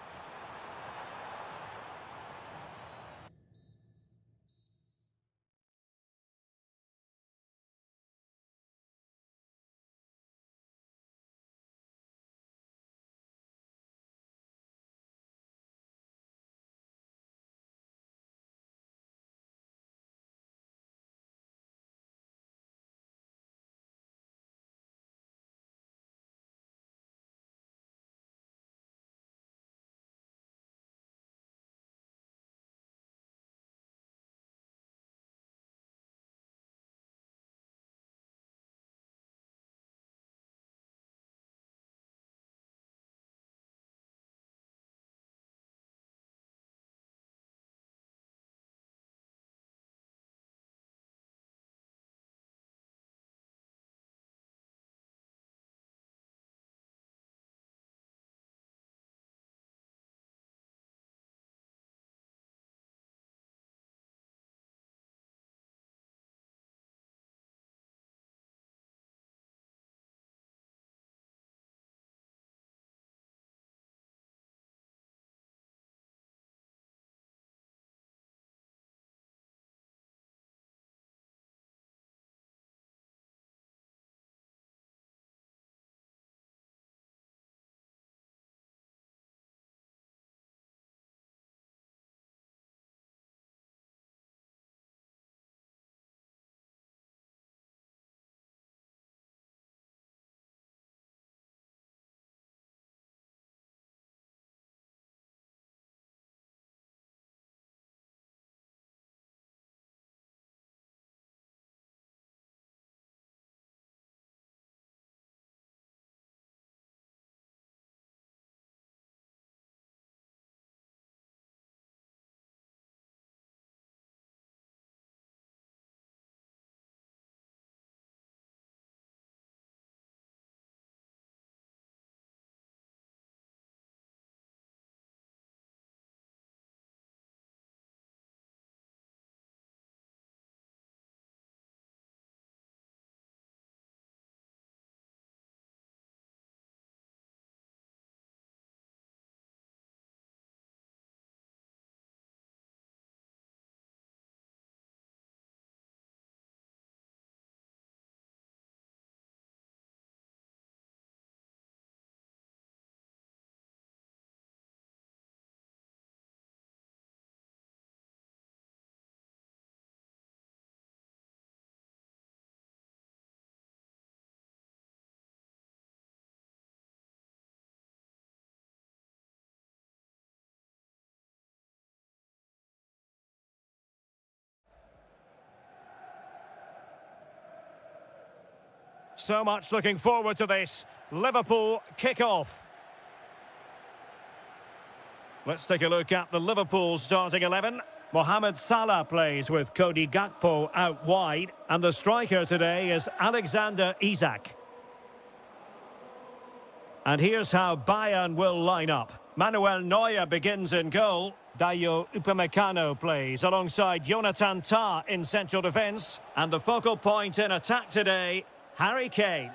So much looking forward to this. Liverpool kick-off. Let's take a look at the Liverpool starting 11. Mohamed Salah plays with Cody Gakpo out wide. And the striker today is Alexander Isak. And here's how Bayern will line up. Manuel Neuer begins in goal. Dayo Upamecano plays alongside Jonathan Tah in central defence. And the focal point in attack today, Harry Kane.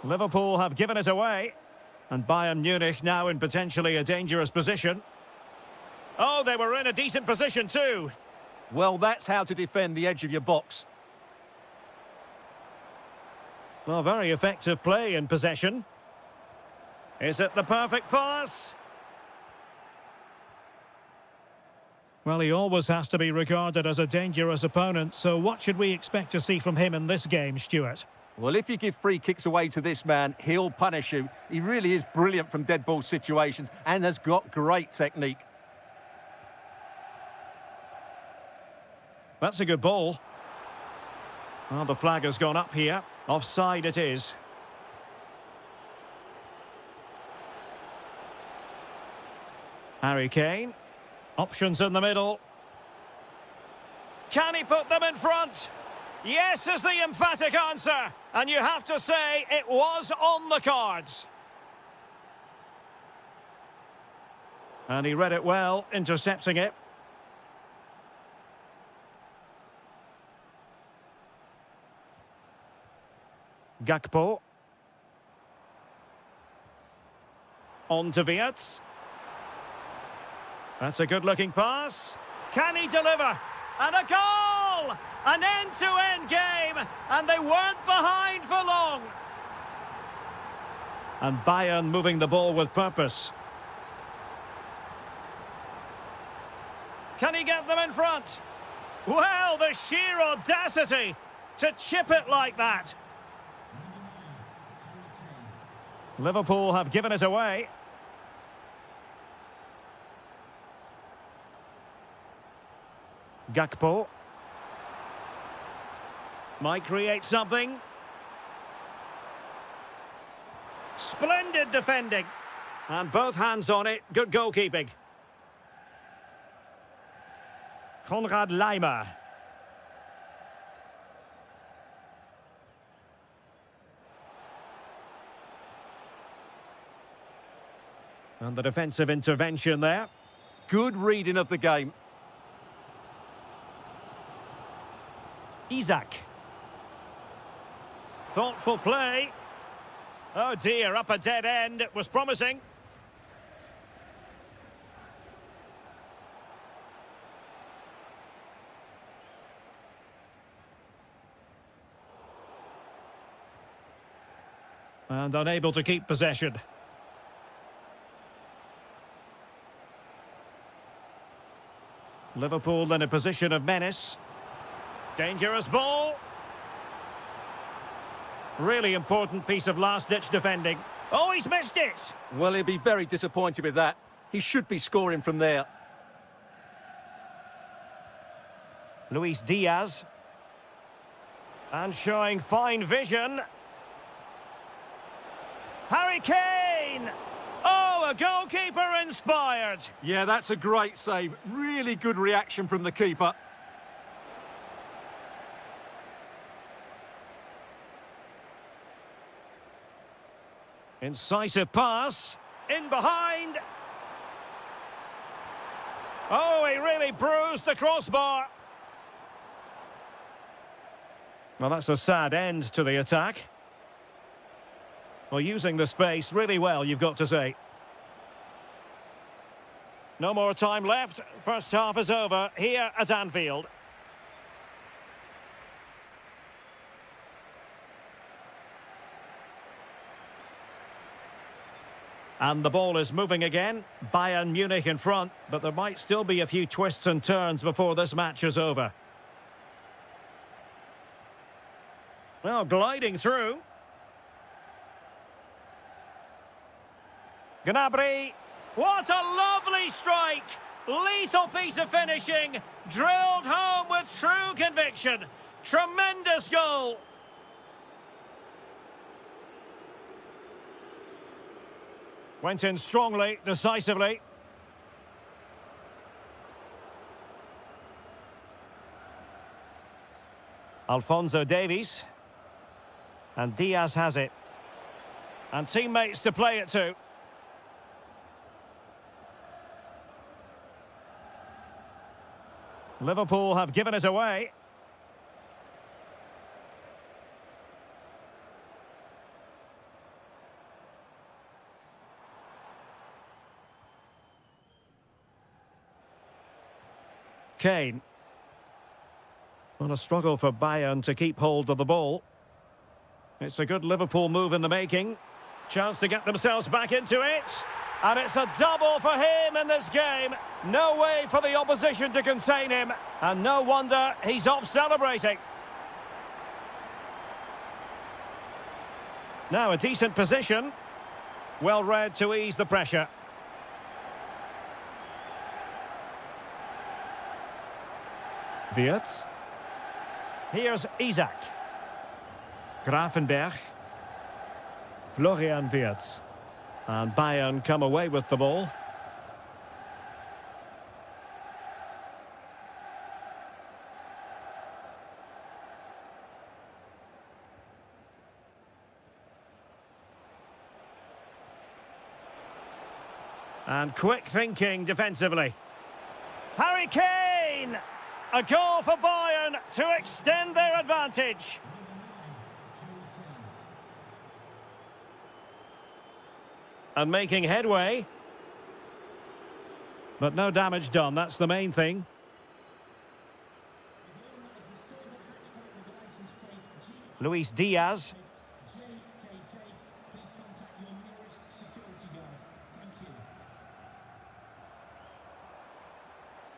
Liverpool have given it away. And Bayern Munich now in potentially a dangerous position. Oh, they were in a decent position too. Well, that's how to defend the edge of your box. Well, very effective play in possession. Is it the perfect pass? Well, he always has to be regarded as a dangerous opponent, so what should we expect to see from him in this game, Stuart? Well, if you give free kicks away to this man, he'll punish you. He really is brilliant from dead ball situations and has got great technique. That's a good ball. Well, the flag has gone up here. Offside it is. Harry Kane. Options in the middle. Can he put them in front? Yes is the emphatic answer. And you have to say it was on the cards. And he read it well, intercepting it. Gakpo. On to Wirtz. That's a good-looking pass. Can he deliver? And a goal! An end-to-end game, and they weren't behind for long. And Bayern moving the ball with purpose. Can he get them in front? Well, the sheer audacity to chip it like that. Liverpool have given it away. Gakpo. Might create something. Splendid defending. And both hands on it. Good goalkeeping. Konrad Laimer. And the defensive intervention there. Good reading of the game. Isak. Thoughtful play. Oh dear, up a dead end. It was promising. And unable to keep possession. Liverpool in a position of menace. Dangerous ball. Really important piece of last-ditch defending. Oh, he's missed it! Well, he'll be very disappointed with that. He should be scoring from there. Luis Diaz. And showing fine vision. Harry Kane! Oh, a goalkeeper inspired. Yeah, that's a great save. Really good reaction from the keeper. Incisive pass. In behind. Oh, he really bruised the crossbar. Well, that's a sad end to the attack. Well, using the space really well, you've got to say. No more time left. First half is over here at Anfield. And the ball is moving again. Bayern Munich in front, but there might still be a few twists and turns before this match is over. Well, gliding through. Gnabry. What a lovely strike! Lethal piece of finishing, drilled home with true conviction. Tremendous goal! Went in strongly, decisively. Alphonso Davies. And Diaz has it. And teammates to play it to. Liverpool have given it away. Kane. Well, a struggle for Bayern to keep hold of the ball. It's a good Liverpool move in the making. Chance to get themselves back into it. And it's a double for him in this game. No way for the opposition to contain him. And no wonder he's off celebrating. Now a decent position. Well read to ease the pressure. Wirtz. Here's Isaac. Grafenberg. Florian Wirtz. And Bayern come away with the ball. And quick thinking defensively. Harry Kane! A goal for Bayern to extend their advantage. And making headway. But no damage done, that's the main thing. Luis Diaz.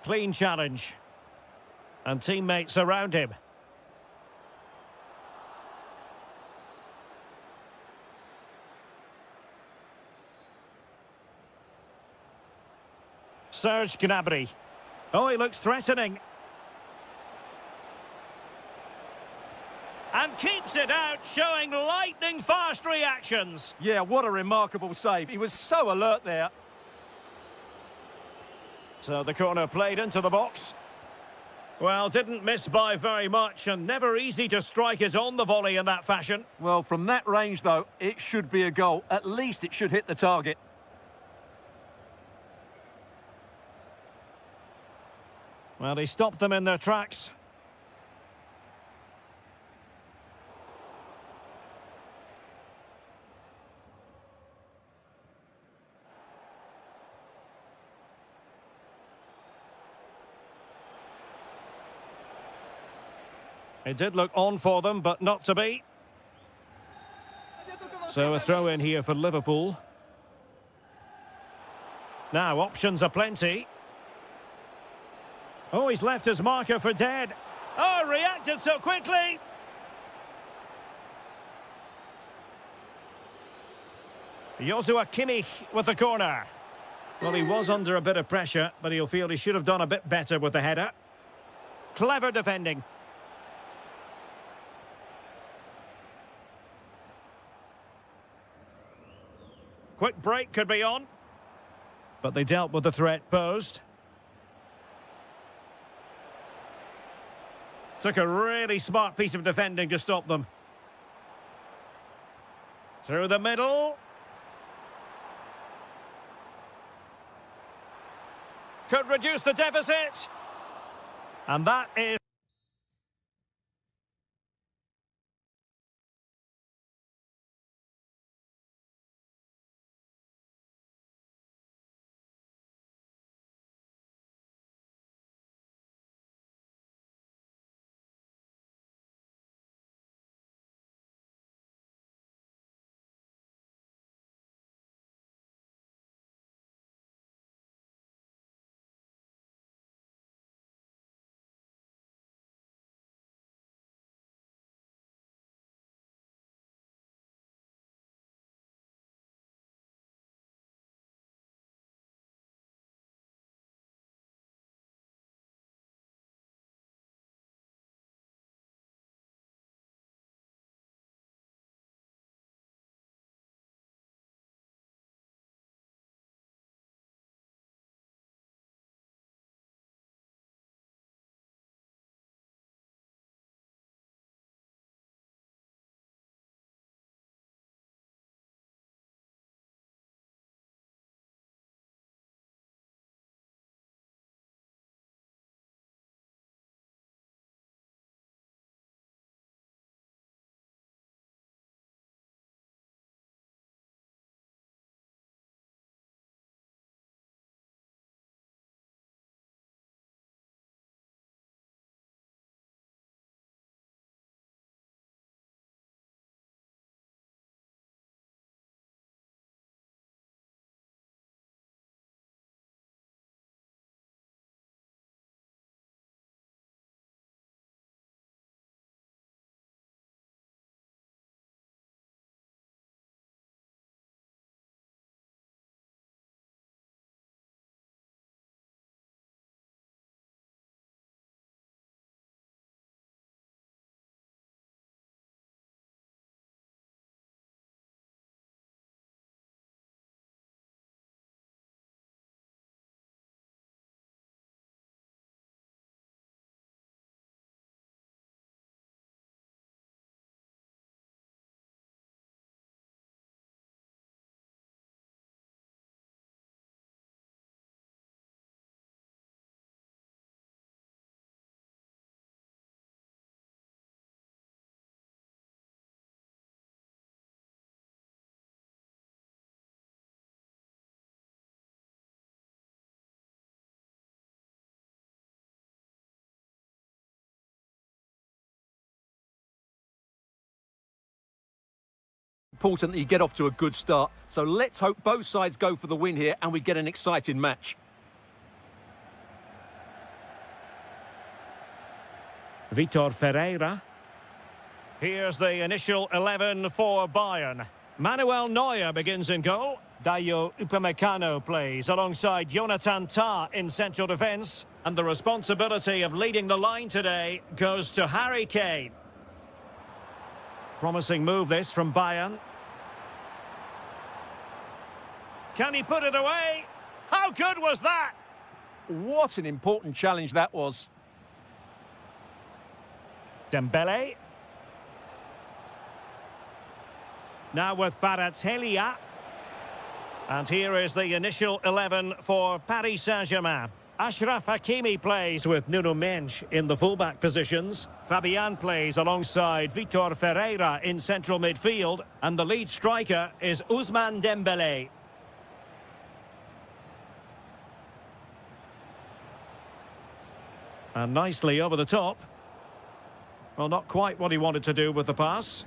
Clean challenge. And teammates around him. Serge Gnabry. Oh, he looks threatening. And keeps it out, showing lightning-fast reactions. Yeah, what a remarkable save. He was so alert there. So the corner played into the box. Well, didn't miss by very much, and never easy to strike it on the volley in that fashion. Well, from that range, though, it should be a goal. At least it should hit the target. Well, he stopped them in their tracks. It did look on for them, but not to be. So a throw in here for Liverpool. Now, options are plenty. Oh, he's left his marker for dead. Oh, reacted so quickly. Joshua Kimmich with the corner. Well, he was under a bit of pressure, but he'll feel he should have done a bit better with the header. Clever defending. Quick break could be on. But they dealt with the threat posed. Took a really smart piece of defending to stop them. Through the middle. Could reduce the deficit. And that is... important that you get off to a good start. So let's hope both sides go for the win here and we get an exciting match. Vitor Ferreira. Here's the initial 11 for Bayern. Manuel Neuer begins in goal. Dayo Upamecano plays alongside Jonathan Tah in central defence. And the responsibility of leading the line today goes to Harry Kane. Promising move this from Bayern. Can he put it away? How good was that? What an important challenge that was. Dembele. Now with Kvaratskhelia. And here is the initial 11 for Paris Saint-Germain. Achraf Hakimi plays with Nuno Mendes in the fullback positions. Fabian plays alongside Vitor Ferreira in central midfield. And the lead striker is Ousmane Dembele. And nicely over the top. Well, not quite what he wanted to do with the pass.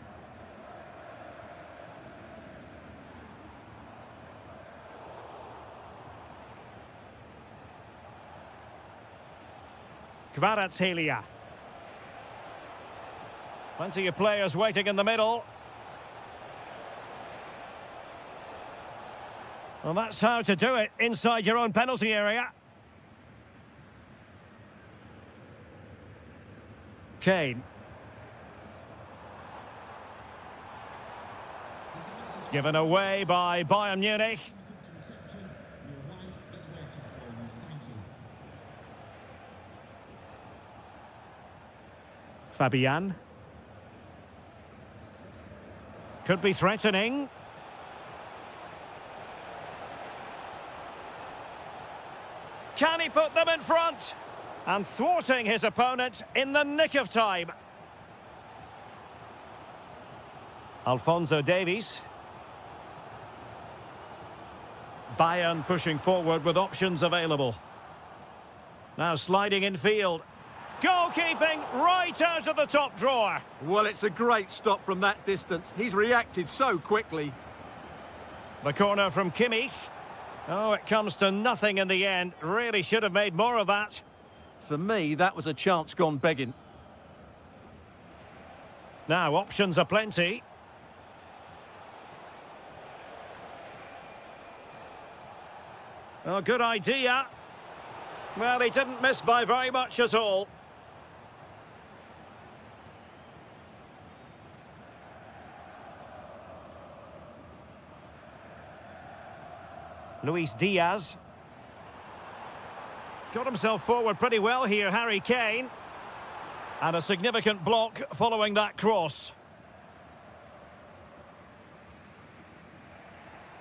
Kvaratskhelia. Plenty of players waiting in the middle. Well, that's how to do it inside your own penalty area. Kane. Given away by Bayern Munich. Fabian. Could be threatening. Can he put them in front? And thwarting his opponent in the nick of time. Alphonso Davies. Bayern pushing forward with options available. Now sliding in field. Goalkeeping right out of the top drawer. Well, it's a great stop from that distance. He's reacted so quickly. The corner from Kimmich. Oh, it comes to nothing in the end. Really should have made more of that. For me, that was a chance gone begging. Now, options are plenty. Oh, good idea. Well, he didn't miss by very much at all. Luis Diaz. Got himself forward pretty well here, Harry Kane. And a significant block following that cross.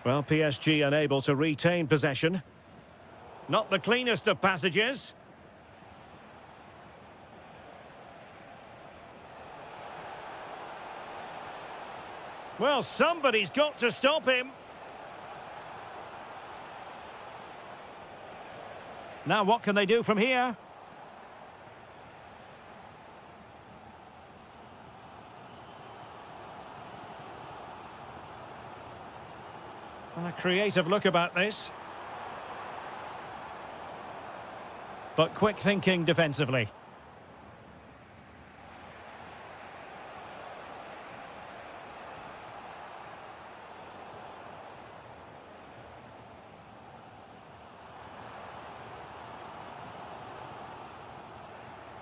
Well, PSG unable to retain possession. Not the cleanest of passages. Well, somebody's got to stop him. Now what can they do from here? And a creative look about this. But quick thinking defensively.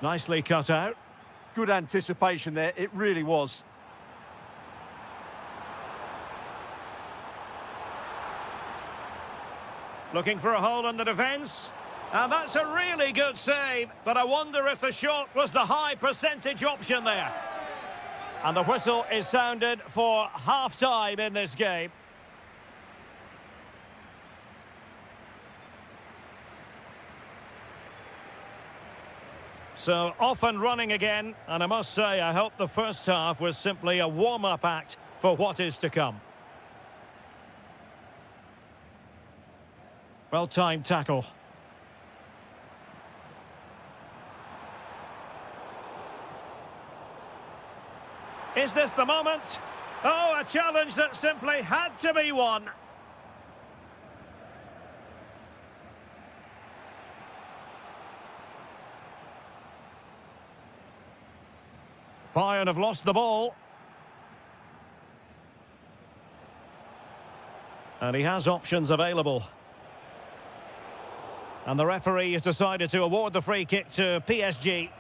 Nicely cut out. Good anticipation there, it really was. Looking for a hole in the defence. And that's a really good save, but I wonder if the shot was the high percentage option there. And the whistle is sounded for half-time in this game. So off and running again, and I must say I hope the first half was simply a warm-up act for what is to come. Well-timed tackle. Is this the moment? Oh, a challenge that simply had to be won. Bayern have lost the ball. And he has options available. And the referee has decided to award the free kick to PSG.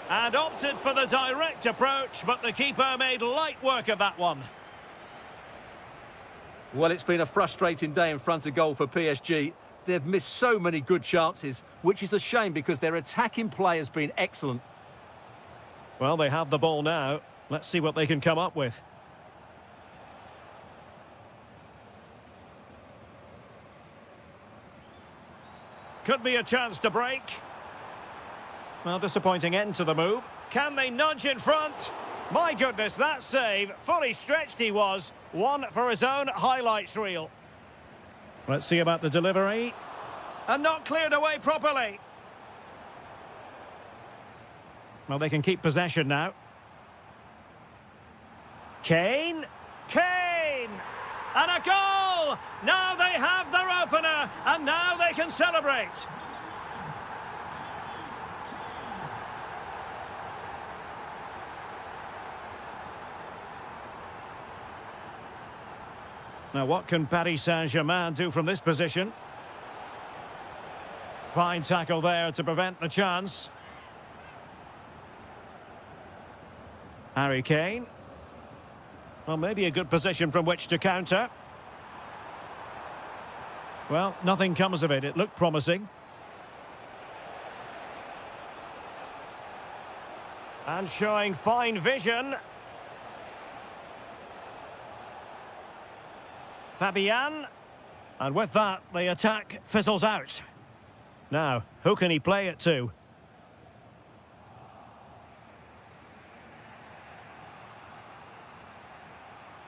And opted for the direct approach, but the keeper made light work of that one. Well, it's been a frustrating day in front of goal for PSG. They've missed so many good chances, which is a shame because their attacking play has been excellent. Well, they have the ball now. Let's see what they can come up with. Could be a chance to break. Well, disappointing end to the move. Can they nudge in front? My goodness, that save. Fully stretched he was. One for his own highlights reel. Let's see about the delivery. And not cleared away properly. Well, they can keep possession now. Kane. Kane! And a goal! Now they have their opener, and now they can celebrate. Now, what can Paris Saint-Germain do from this position? Fine tackle there to prevent the chance. Harry Kane. Well, maybe a good position from which to counter. Well, nothing comes of it. It looked promising. And showing fine vision. Fabian. And with that, the attack fizzles out. Now, who can he play it to?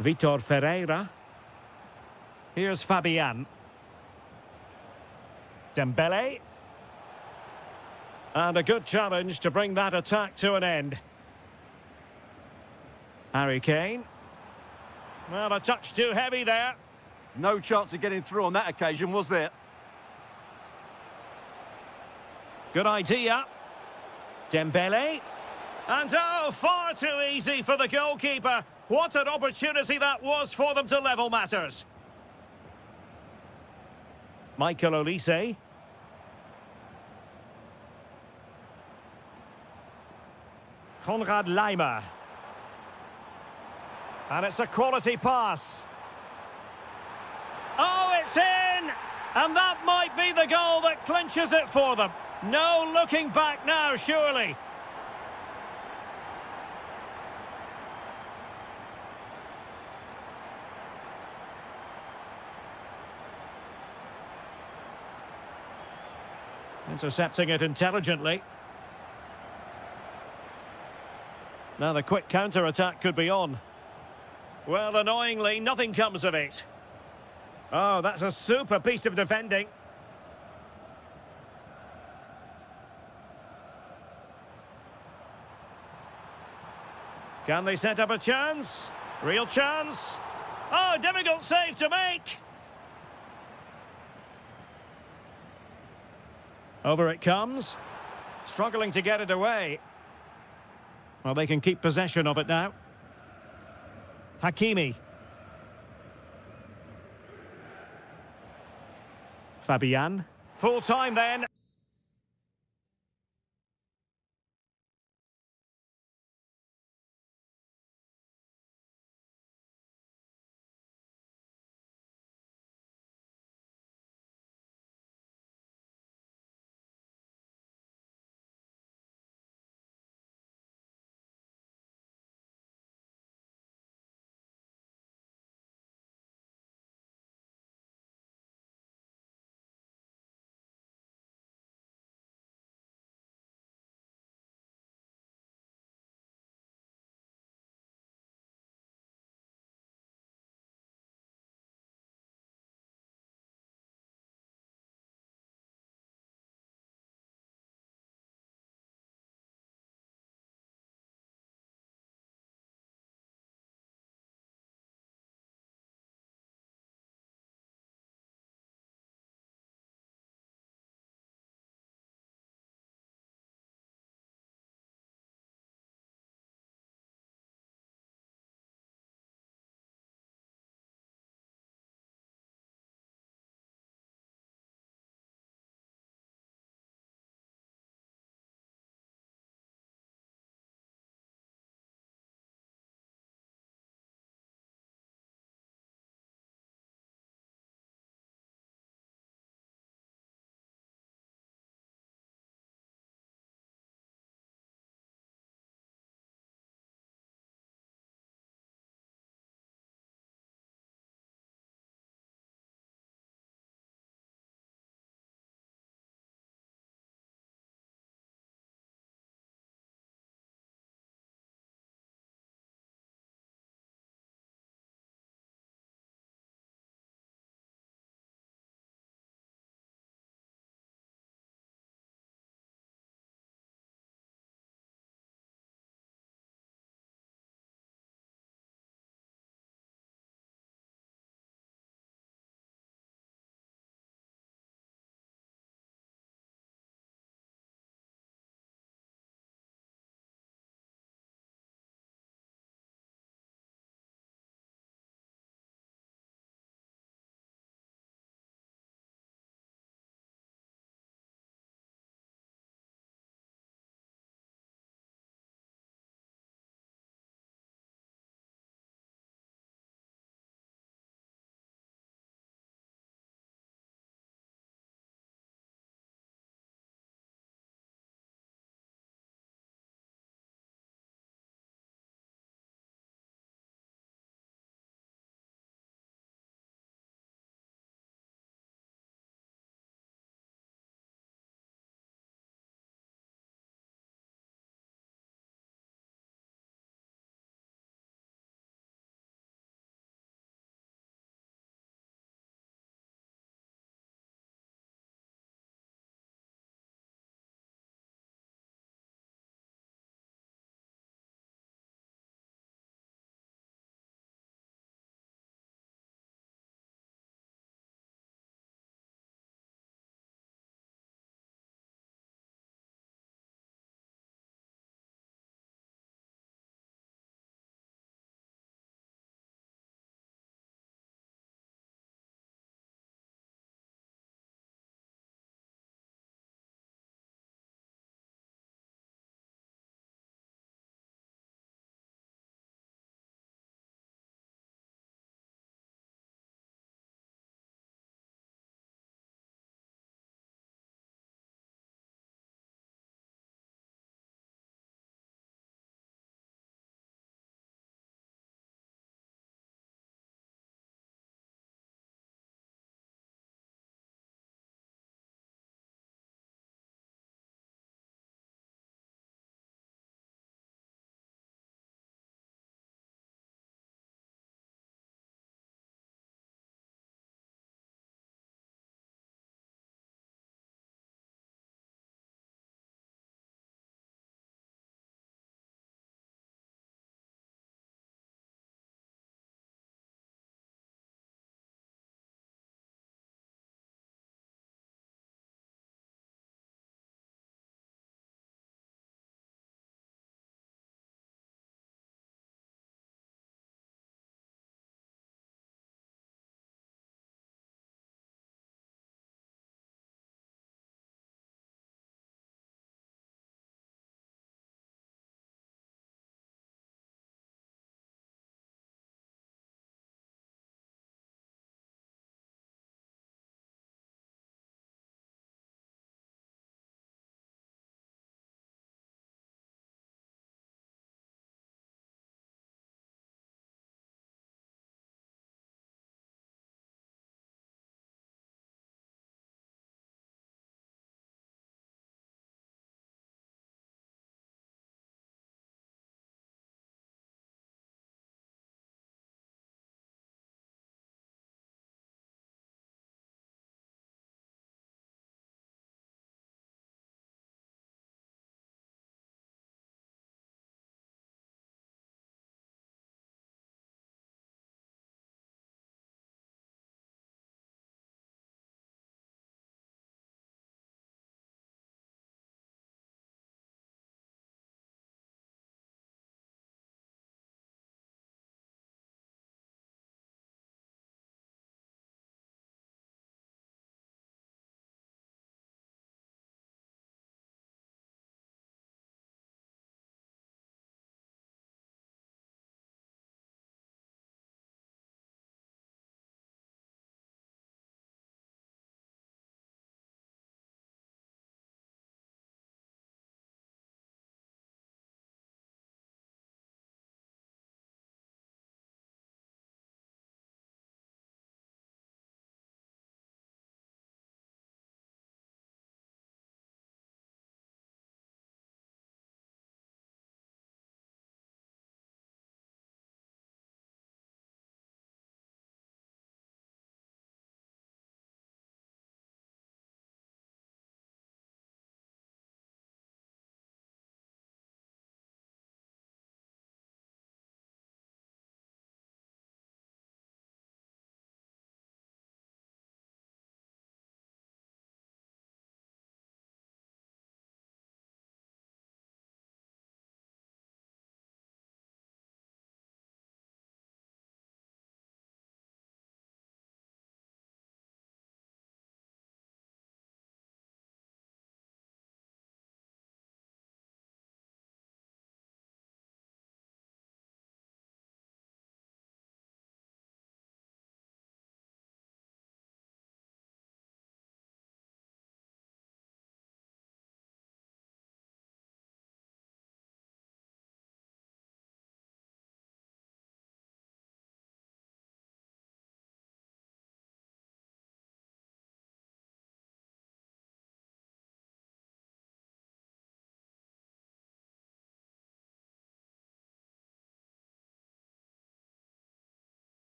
Vitor Ferreira. Here's Fabian. Dembele. And a good challenge to bring that attack to an end. Harry Kane. Well, a touch too heavy there. No chance of getting through on that occasion, was there? Good idea. Dembele. And oh, far too easy for the goalkeeper. What an opportunity that was for them to level matters. Michael Olise. Konrad Laimer. And it's a quality pass. Oh, it's in! And that might be the goal that clinches it for them. No looking back now, surely. Intercepting it intelligently. Now the quick counter-attack could be on. Well, annoyingly, nothing comes of it. Oh, that's a super piece of defending. Can they set up a chance? Real chance? Oh, difficult save to make. Over it comes. Struggling to get it away. Well, they can keep possession of it now. Hakimi. Fabian. Full time then.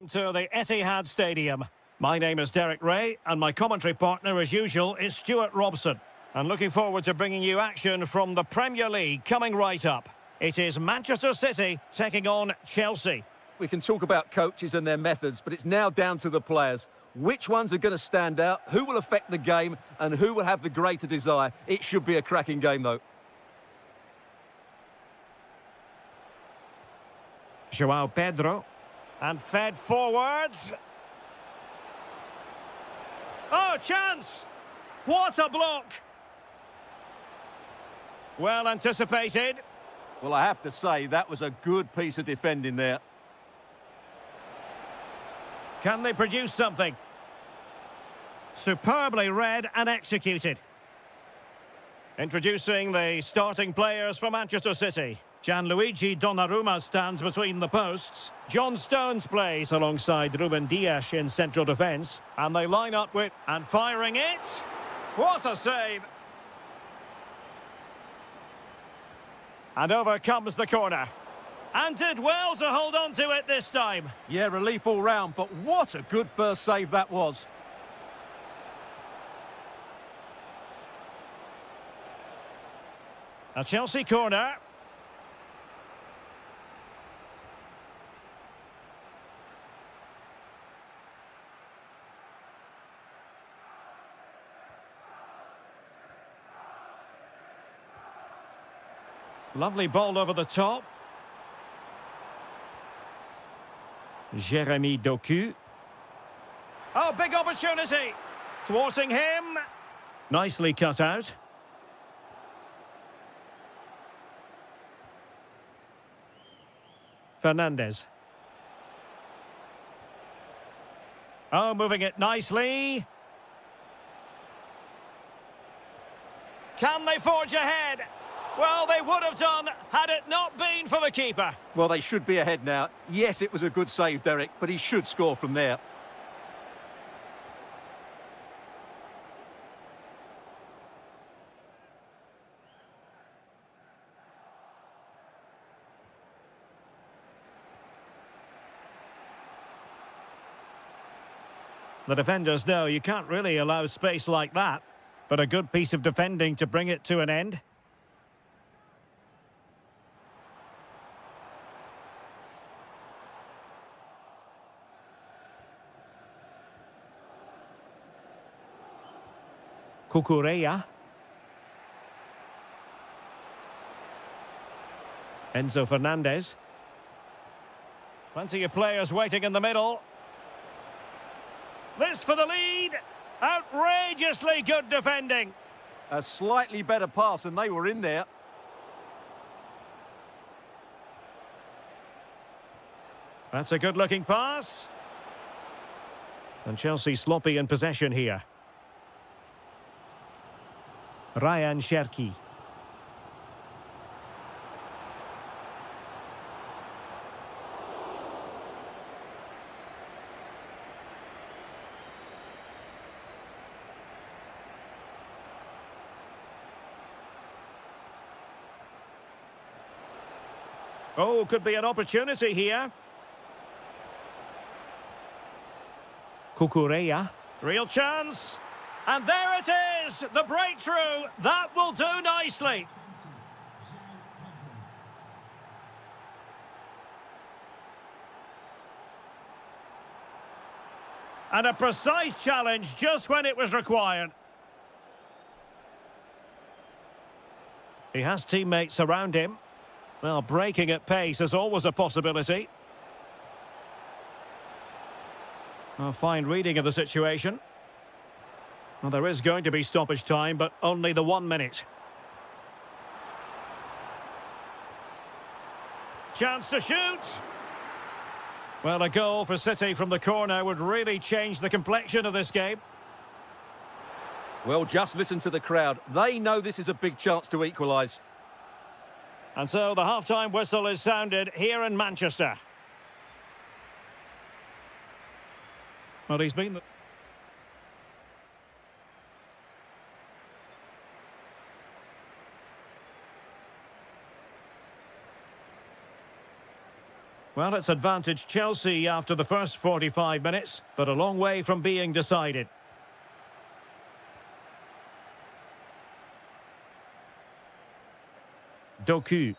To the Etihad Stadium. My name is Derek Ray, and my commentary partner, as usual, is Stuart Robson. And looking forward to bringing you action from the Premier League coming right up. It is Manchester City taking on Chelsea. We can talk about coaches and their methods, but it's now down to the players. Which ones are going to stand out, who will affect the game, and who will have the greater desire? It should be a cracking game, though. Joao Pedro. And fed forwards. Oh, chance! What a block! Well anticipated. Well, I have to say, that was a good piece of defending there. Can they produce something? Superbly read and executed. Introducing the starting players for Manchester City. Gianluigi Donnarumma stands between the posts. John Stones plays alongside Ruben Dias in central defence. And they line up with... And firing it. What a save. And over comes the corner. And did well to hold on to it this time. Yeah, relief all round, but what a good first save that was. A Chelsea corner. Lovely ball over the top. Jeremy Doku. Oh, big opportunity. Thwarting him. Nicely cut out. Fernandez. Oh, moving it nicely. Can they forge ahead? Well, they would have done had it not been for the keeper. Well, they should be ahead now. Yes, it was a good save, Derek, but he should score from there. The defenders know you can't really allow space like that, but a good piece of defending to bring it to an end. Cucurella. Enzo Fernandez. Plenty of players waiting in the middle. This for the lead. Outrageously good defending. A slightly better pass and they were in there. That's a good-looking pass. And Chelsea sloppy in possession here. Ryan Cherki. Oh, could be an opportunity here. Cucurella. Real chance. And there it is, the breakthrough. That will do nicely. And a precise challenge just when it was required. He has teammates around him. Well, breaking at pace is always a possibility. A fine reading of the situation. Well, there is going to be stoppage time, but only the 1 minute. Chance to shoot. Well, a goal for City from the corner would really change the complexion of this game. Well, just listen to the crowd. They know this is a big chance to equalise. And so the half-time whistle is sounded here in Manchester. Well, he's been... Well, it's advantage Chelsea after the first 45 minutes, but a long way from being decided. Doku.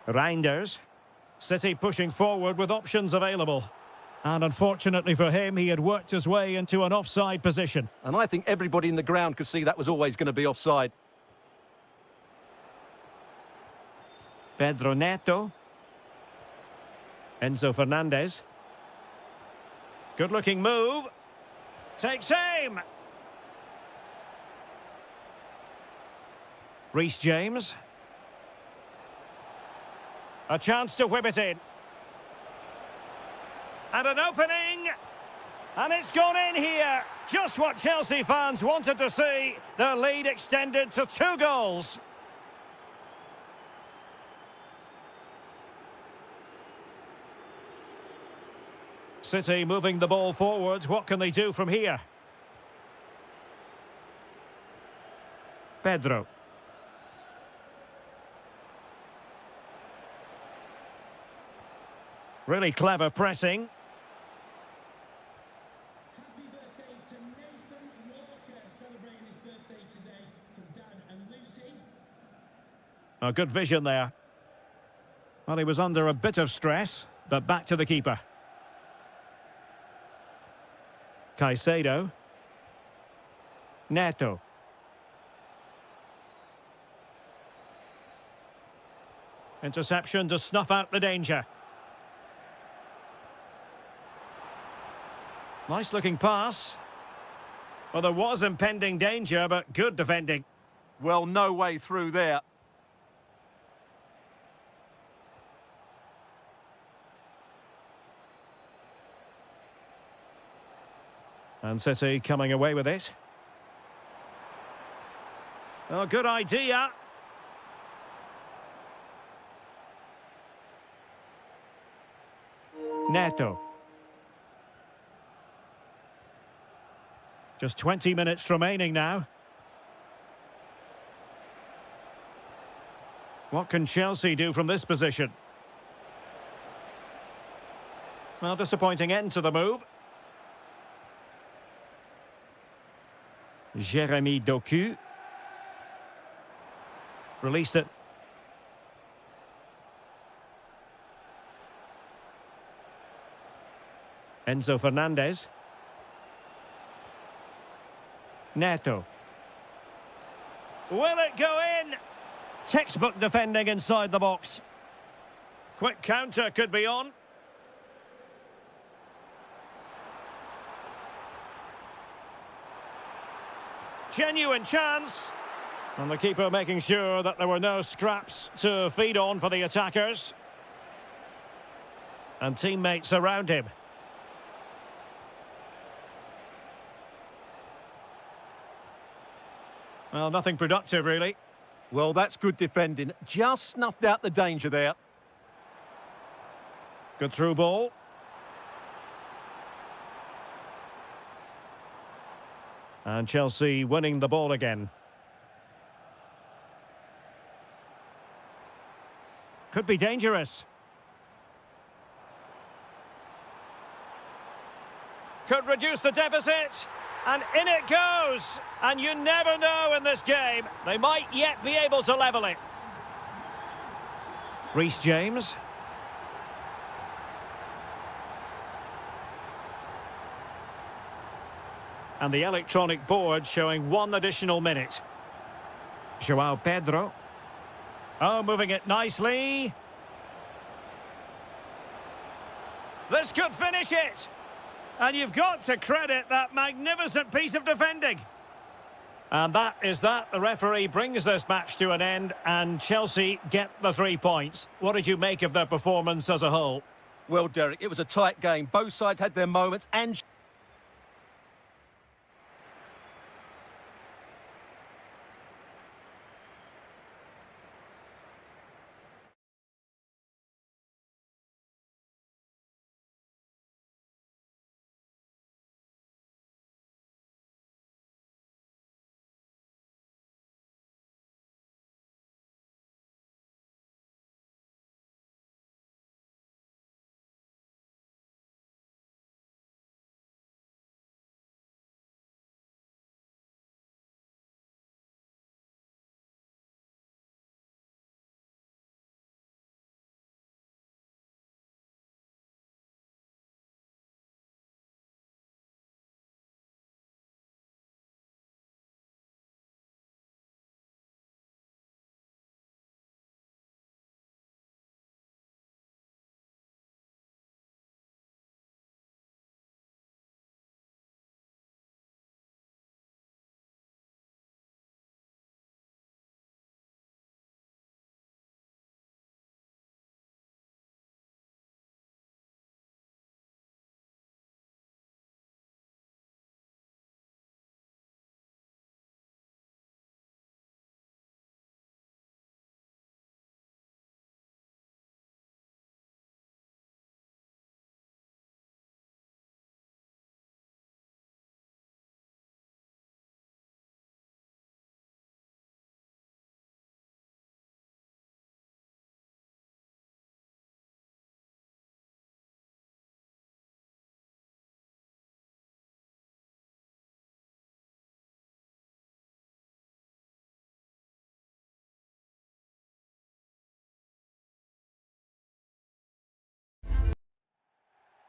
Reinders. City pushing forward with options available. And unfortunately for him, he had worked his way into an offside position. And I think everybody in the ground could see that was always going to be offside. Pedro Neto. Enzo Fernandez. Good-looking move. Takes aim. Reece James. A chance to whip it in. And an opening. And it's gone in here. Just what Chelsea fans wanted to see. Their lead extended to 2 goals. City moving the ball forwards. What can they do from here? Pedro. Really clever pressing. Happy birthday to Nathan Walker, celebrating his birthday today from Dad and Lucy. A good vision there. Well, he was under a bit of stress, but back to the keeper. Caicedo. Neto. Interception to snuff out the danger. Nice looking pass. Well, there was impending danger, but good defending. Well, no way through there. And City coming away with it. Oh, good idea. Neto. Just 20 minutes remaining now. What can Chelsea do from this position? Well, disappointing end to the move. Jeremy Doku. Released it. Enzo Fernandez. Neto. Will it go in? Textbook defending inside the box. Quick counter could be on. Genuine chance. And the keeper making sure that there were no scraps to feed on for the attackers. And teammates around him. Well, nothing productive, really. Well, that's good defending. Just snuffed out the danger there. Good through ball. And Chelsea winning the ball again. Could be dangerous. Could reduce the deficit. And in it goes. And you never know in this game. They might yet be able to level it. Reece James. And the electronic board showing 1 additional minute. João Pedro. Oh, moving it nicely. This could finish it. And you've got to credit that magnificent piece of defending. And that is that. The referee brings this match to an end and Chelsea get the 3 points. What did you make of their performance as a whole? Well, Derek, it was a tight game. Both sides had their moments and...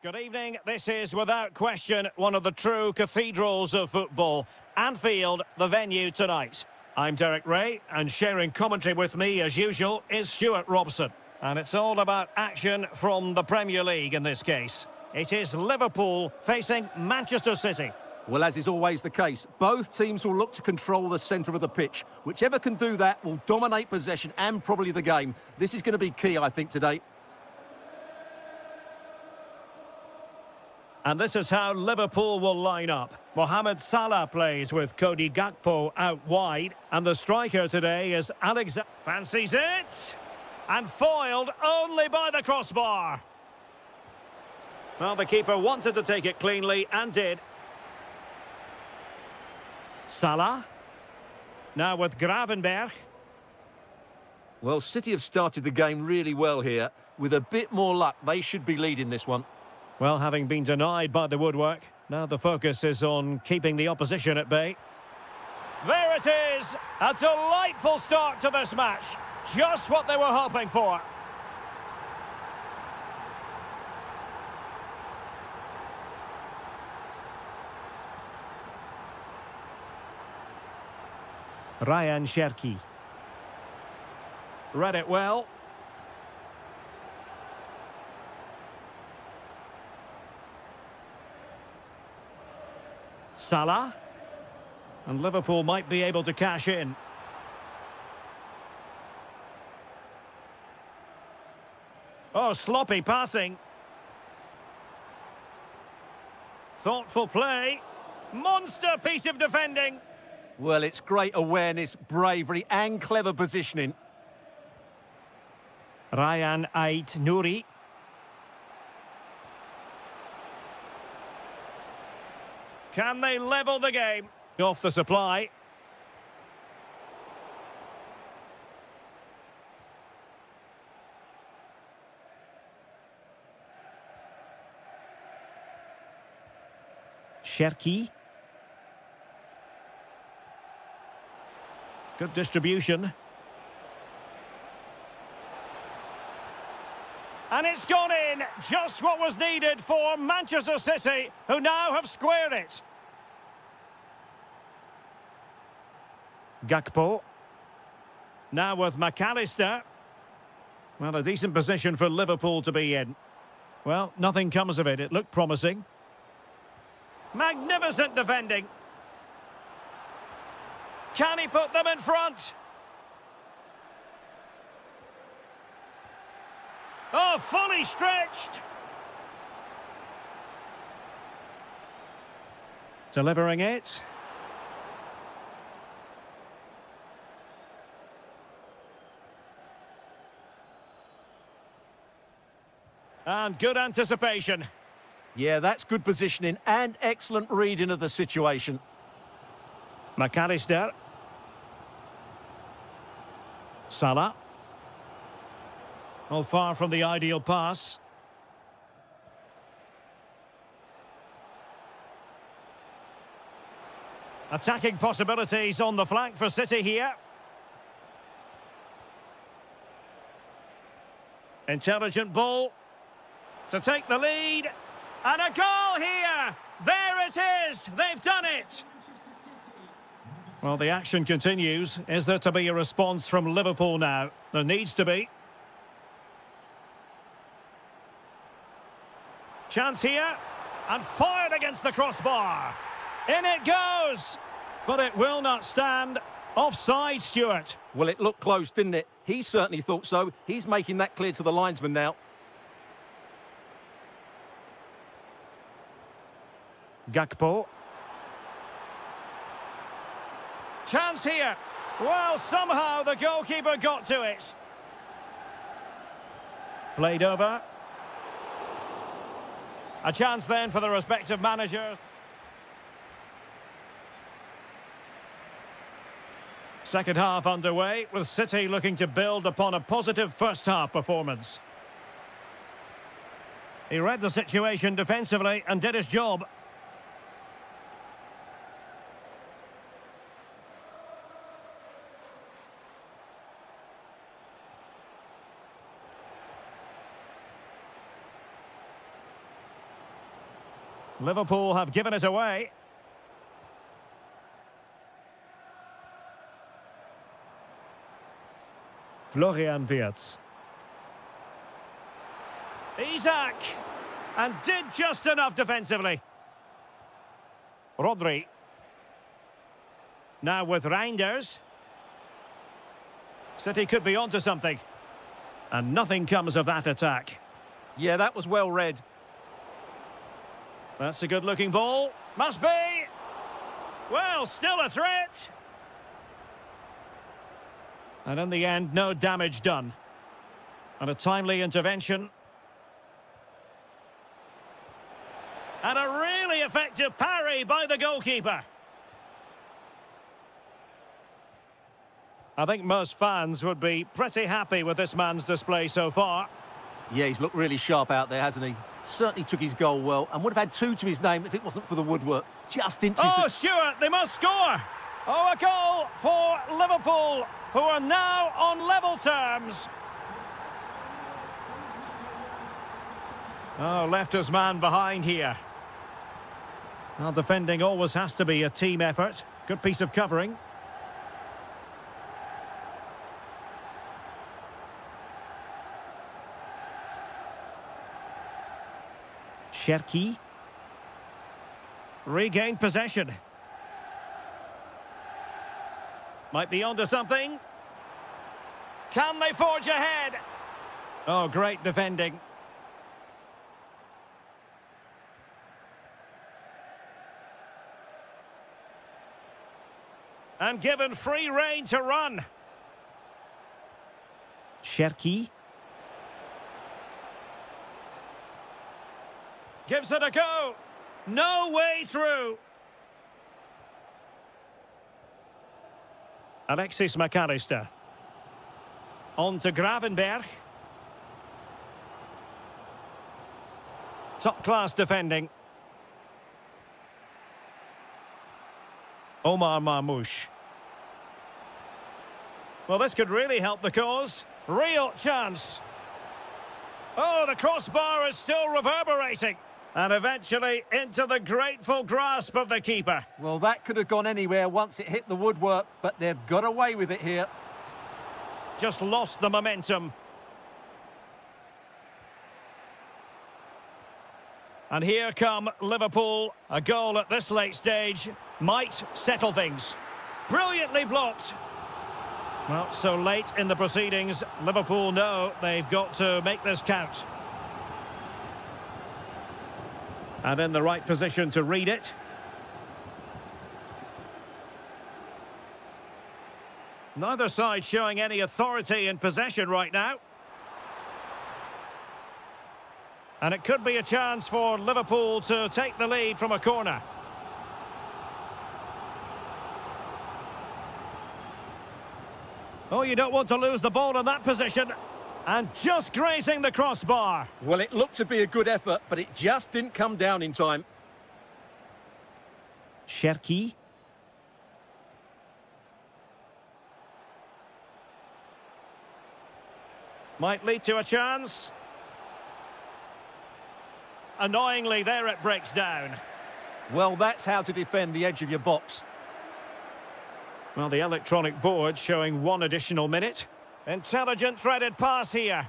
Good evening. This is, without question, one of the true cathedrals of football. Anfield, the venue tonight. I'm Derek Ray, and sharing commentary with me, as usual, is Stuart Robson. And it's all about action from the Premier League in this case. It is Liverpool facing Manchester City. Well, as is always the case, both teams will look to control the centre of the pitch. Whichever can do that will dominate possession and probably the game. This is going to be key, I think, today. And this is how Liverpool will line up. Mohamed Salah plays with Cody Gakpo out wide. And the striker today is Alexander. Fancies it! And foiled only by the crossbar. Well, the keeper wanted to take it cleanly and did. Salah. Now with Gravenberch. Well, City have started the game really well here. With a bit more luck, they should be leading this one. Well, having been denied by the woodwork, now the focus is on keeping the opposition at bay. There it is! A delightful start to this match. Just what they were hoping for. Ryan Cherki. Read it well. Salah. And Liverpool might be able to cash in. Oh, sloppy passing. Thoughtful play. Monster piece of defending. Well, it's great awareness, bravery and clever positioning. Ryan Ait Nouri. Can they level the game? Off the supply. Cherki. Good distribution. And it's gone in, just what was needed for Manchester City, who now have squared it. Gakpo. Now with McAllister. Well, a decent position for Liverpool to be in. Well, nothing comes of it. It looked promising. Magnificent defending. Can he put them in front? Oh, fully stretched. Delivering it. And good anticipation. Yeah, that's good positioning and excellent reading of the situation. McAllister. Salah. Oh, far from the ideal pass. Attacking possibilities on the flank for City here. Intelligent ball to take the lead. And a goal here! There it is! They've done it! Well, the action continues. Is there to be a response from Liverpool now? There needs to be. Chance here. And fired against the crossbar. In it goes! But it will not stand. Offside, Stuart. Well, it looked close, didn't it? He certainly thought so. He's making that clear to the linesman now. Gakpo. Chance here. Well, somehow the goalkeeper got to it. Played over. A chance then for the respective managers. Second half underway, with City looking to build upon a positive first half performance. He read the situation defensively and did his job. Liverpool have given it away. Florian Wirtz. Isaac! And did just enough defensively. Rodri. Now with Reinders. City could be onto something. And nothing comes of that attack. Yeah, that was well read. That's a good-looking ball. Must be! Well, still a threat. And in the end, no damage done. And a timely intervention. And a really effective parry by the goalkeeper. I think most fans would be pretty happy with this man's display so far. Yeah, he's looked really sharp out there, hasn't he? Certainly took his goal well and would have had 2 to his name if it wasn't for the woodwork. Just inches. Oh, Stuart, they must score. Oh, a goal for Liverpool, who are now on level terms. Oh, left his man behind here. Well, defending always has to be a team effort. Good piece of covering. Cherki. Regained possession. Might be onto something. Can they forge ahead? Oh, great defending. And given free rein to run. Cherki. Gives it a go. No way through. Alexis McAllister. On to Gravenberg. Top-class defending. Omar Marmoush. Well, this could really help the cause. Real chance. Oh, the crossbar is still reverberating. And eventually into the grateful grasp of the keeper. Well, that could have gone anywhere once it hit the woodwork, but they've got away with it here. Just lost the momentum. And here come Liverpool. A goal at this late stage might settle things. Brilliantly blocked. Well, so late in the proceedings, Liverpool know they've got to make this count. And in the right position to read it. Neither side showing any authority in possession right now. And it could be a chance for Liverpool to take the lead from a corner. Oh, you don't want to lose the ball in that position. And just grazing the crossbar. Well, it looked to be a good effort, but it just didn't come down in time. Cherki. Might lead to a chance. Annoyingly, there it breaks down. Well, that's how to defend the edge of your box. Well, the electronic board showing 1 additional minute. Intelligent threaded pass here.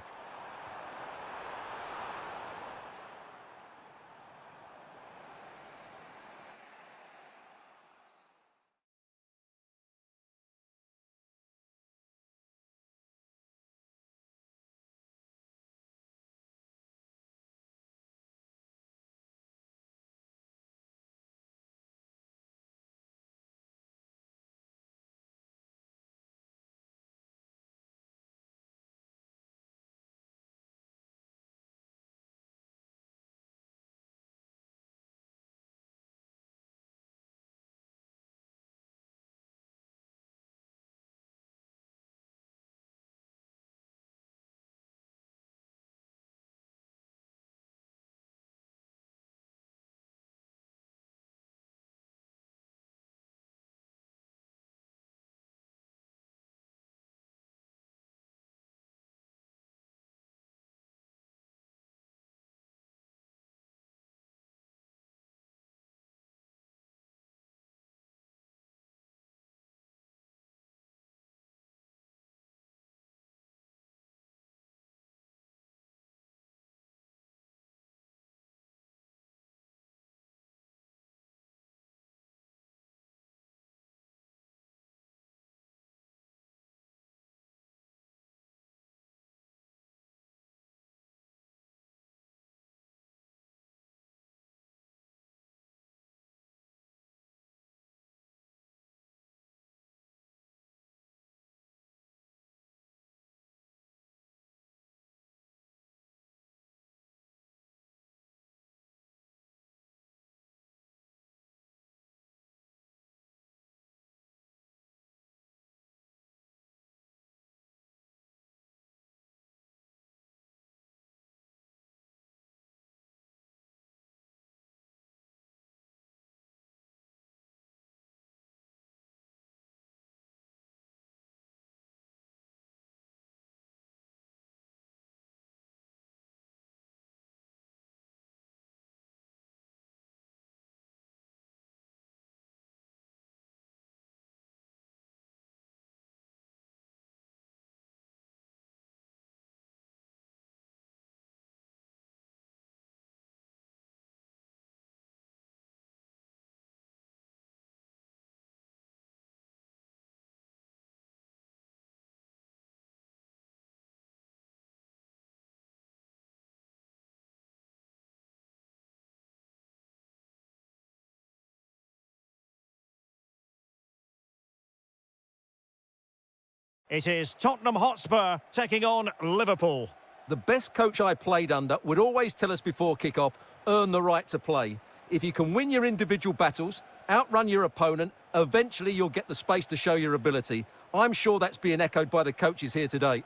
It is Tottenham Hotspur taking on Liverpool. The best coach I played under would always tell us before kick-off, earn the right to play. If you can win your individual battles, outrun your opponent, eventually you'll get the space to show your ability. I'm sure that's being echoed by the coaches here today.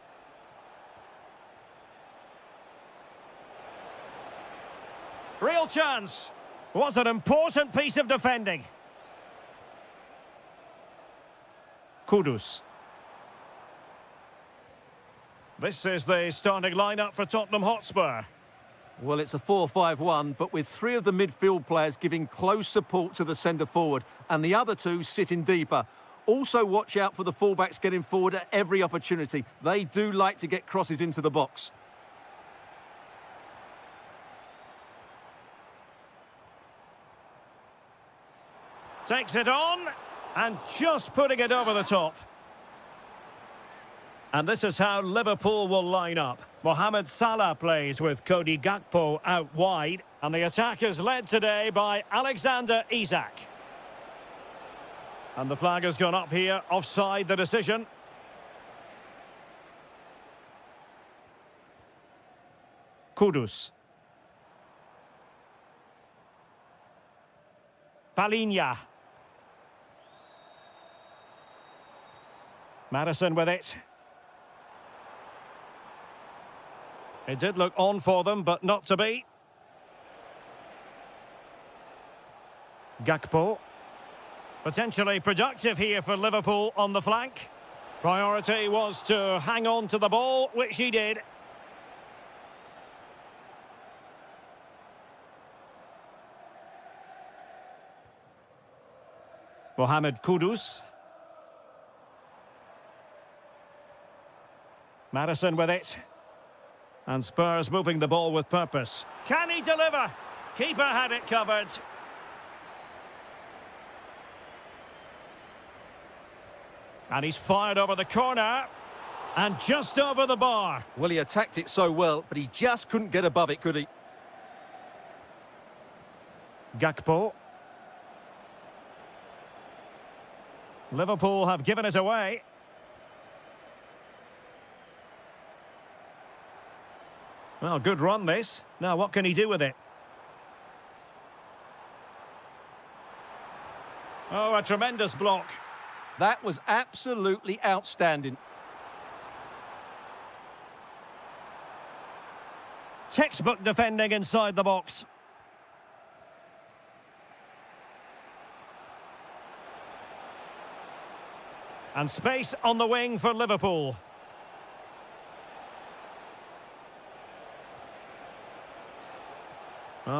Real chance. Was an important piece of defending. Kudus. This is the starting lineup for Tottenham Hotspur. Well, it's a 4-5-1, but with three of the midfield players giving close support to the centre-forward and the other two sitting deeper. Also watch out for the fullbacks getting forward at every opportunity. They do like to get crosses into the box. Takes it on and just putting it over the top. And this is how Liverpool will line up. Mohamed Salah plays with Cody Gakpo out wide. And the attack is led today by Alexander Isak. And the flag has gone up here, offside the decision. Kudus. Palinha. Madison with it. It did look on for them, but not to be. Gakpo. Potentially productive here for Liverpool on the flank. Priority was to hang on to the ball, which he did. Mohamed Kudus. Madison with it. And Spurs moving the ball with purpose. Can he deliver? Keeper had it covered. And he's fired over the corner. And just over the bar. Well, he attacked it so well, but he just couldn't get above it, could he? Gakpo. Liverpool have given it away. Well, good run this. Now, what can he do with it? Oh, a tremendous block. That was absolutely outstanding. Textbook defending inside the box. And space on the wing for Liverpool.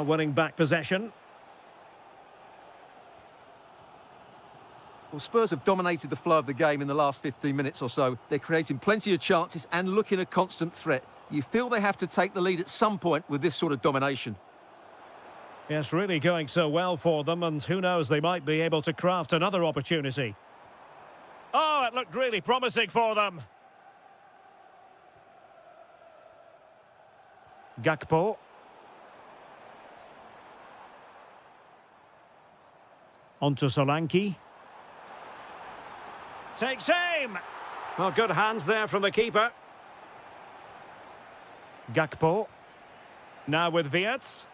Winning back possession. Well, Spurs have dominated the flow of the game in the last 15 minutes or so. They're creating plenty of chances and looking a constant threat. You feel they have to take the lead at some point with this sort of domination. Yes, really going so well for them, and who knows, they might be able to craft another opportunity. Oh, it looked really promising for them. Gakpo. Onto Solanke. Takes aim. Well, good hands there from the keeper. Gakpo. Now with Wirtz.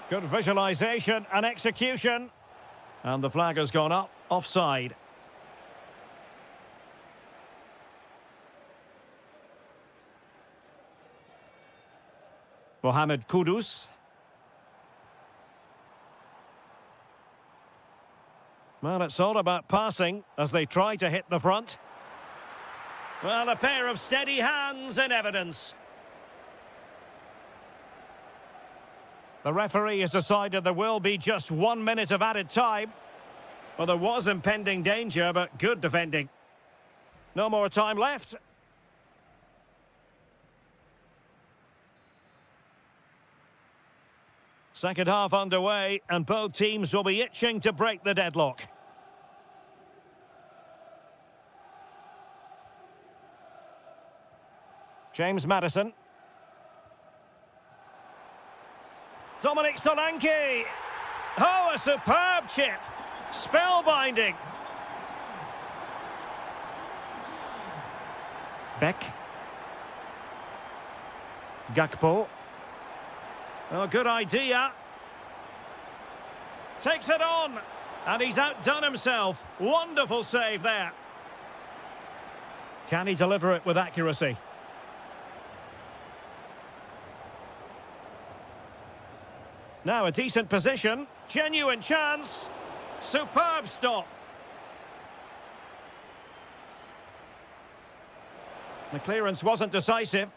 Good visualisation and execution. And the flag has gone up, offside. Mohamed Kudus. Well, it's all about passing as they try to hit the front. Well, a pair of steady hands in evidence. The referee has decided there will be just 1 minute of added time. Well, there was impending danger, but good defending. No more time left. Second half underway, and both teams will be itching to break the deadlock. James Madison. Dominic Solanke. Oh, a superb chip. Spellbinding. Beck. Gakpo. Oh, good idea. Takes it on. And he's outdone himself. Wonderful save there. Can he deliver it with accuracy? Now a decent position. Genuine chance. Superb stop. The clearance wasn't decisive.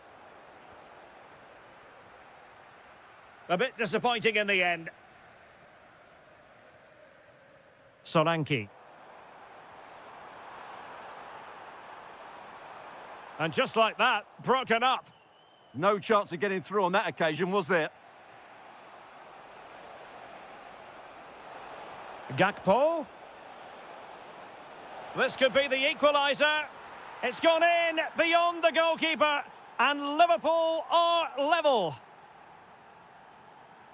A bit disappointing in the end. Solanke. And just like that, broken up. No chance of getting through on that occasion, was there? Gakpo. This could be the equaliser. It's gone in beyond the goalkeeper. And Liverpool are level.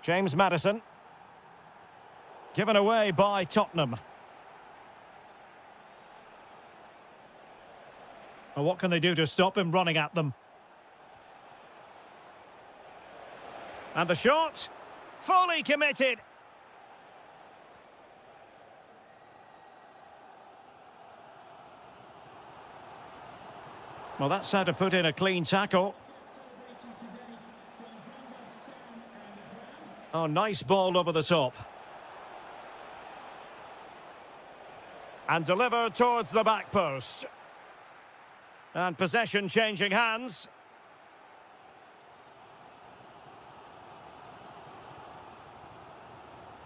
James Maddison. Given away by Tottenham. Well, what can they do to stop him running at them? And the shot. Fully committed. Well, that's how to put in a clean tackle. Oh, nice ball over the top. And delivered towards the back post. And possession changing hands.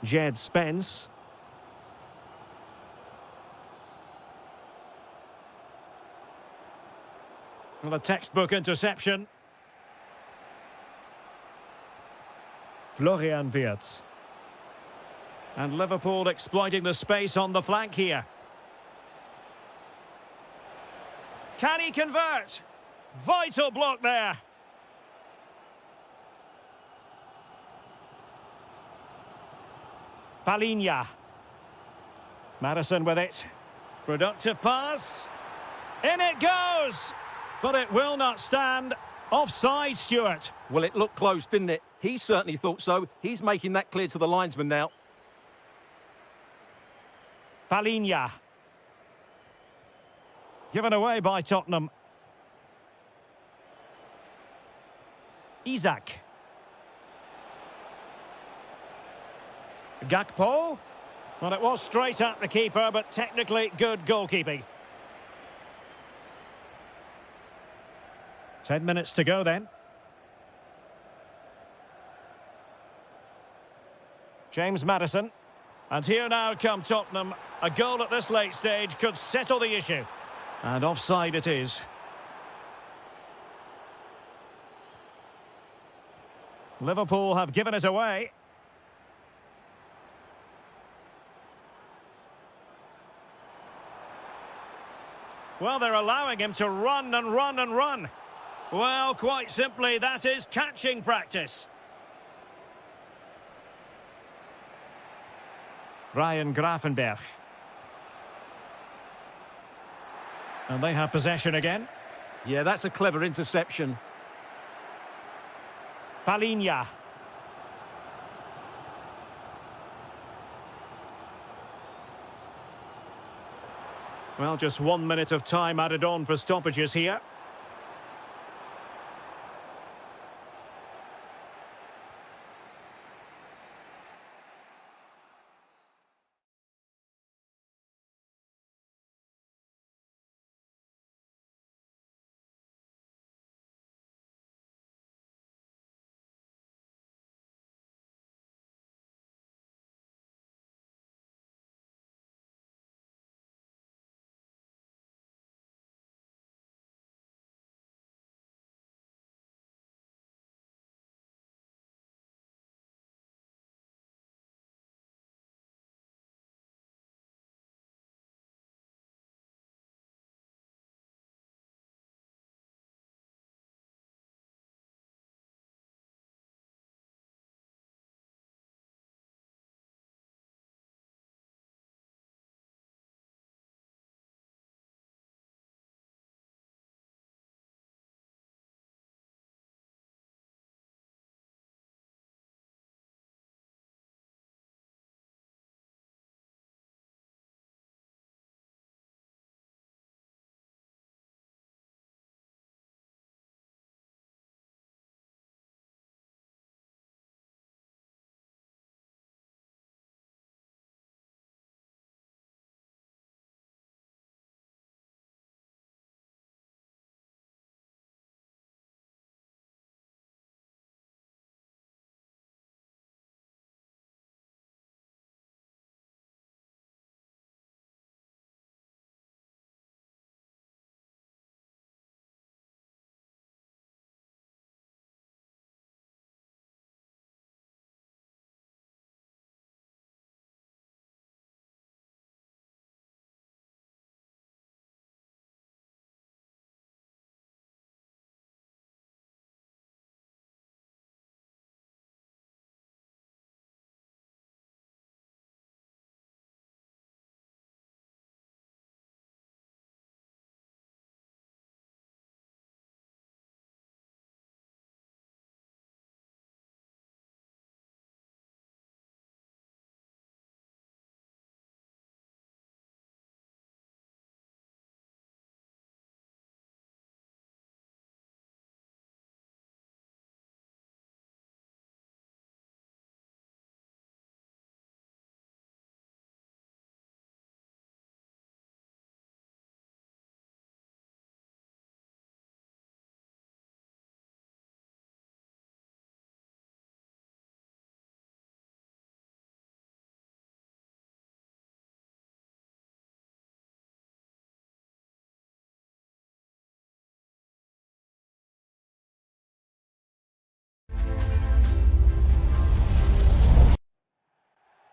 Jed Spence. Well, a textbook interception. Florian Wirtz. And Liverpool exploiting the space on the flank here. Can he convert? Vital block there. Palinha. Madison with it. Productive pass. In it goes! But it will not stand. Offside, Stuart. Well, it looked close, didn't it? He certainly thought so. He's making that clear to the linesman now. Palinha. Given away by Tottenham. Isak. Gakpo. Well, it was straight at the keeper, but technically good goalkeeping. 10 minutes to go then. James Maddison. And here now come Tottenham. A goal at this late stage could settle the issue. And offside it is. Liverpool have given it away. Well, they're allowing him to run and run and run. Well, quite simply, that is catching practice. Ryan Gravenberch. And they have possession again. Yeah, that's a clever interception. Palinha. Well, just 1 minute of time added on for stoppages here.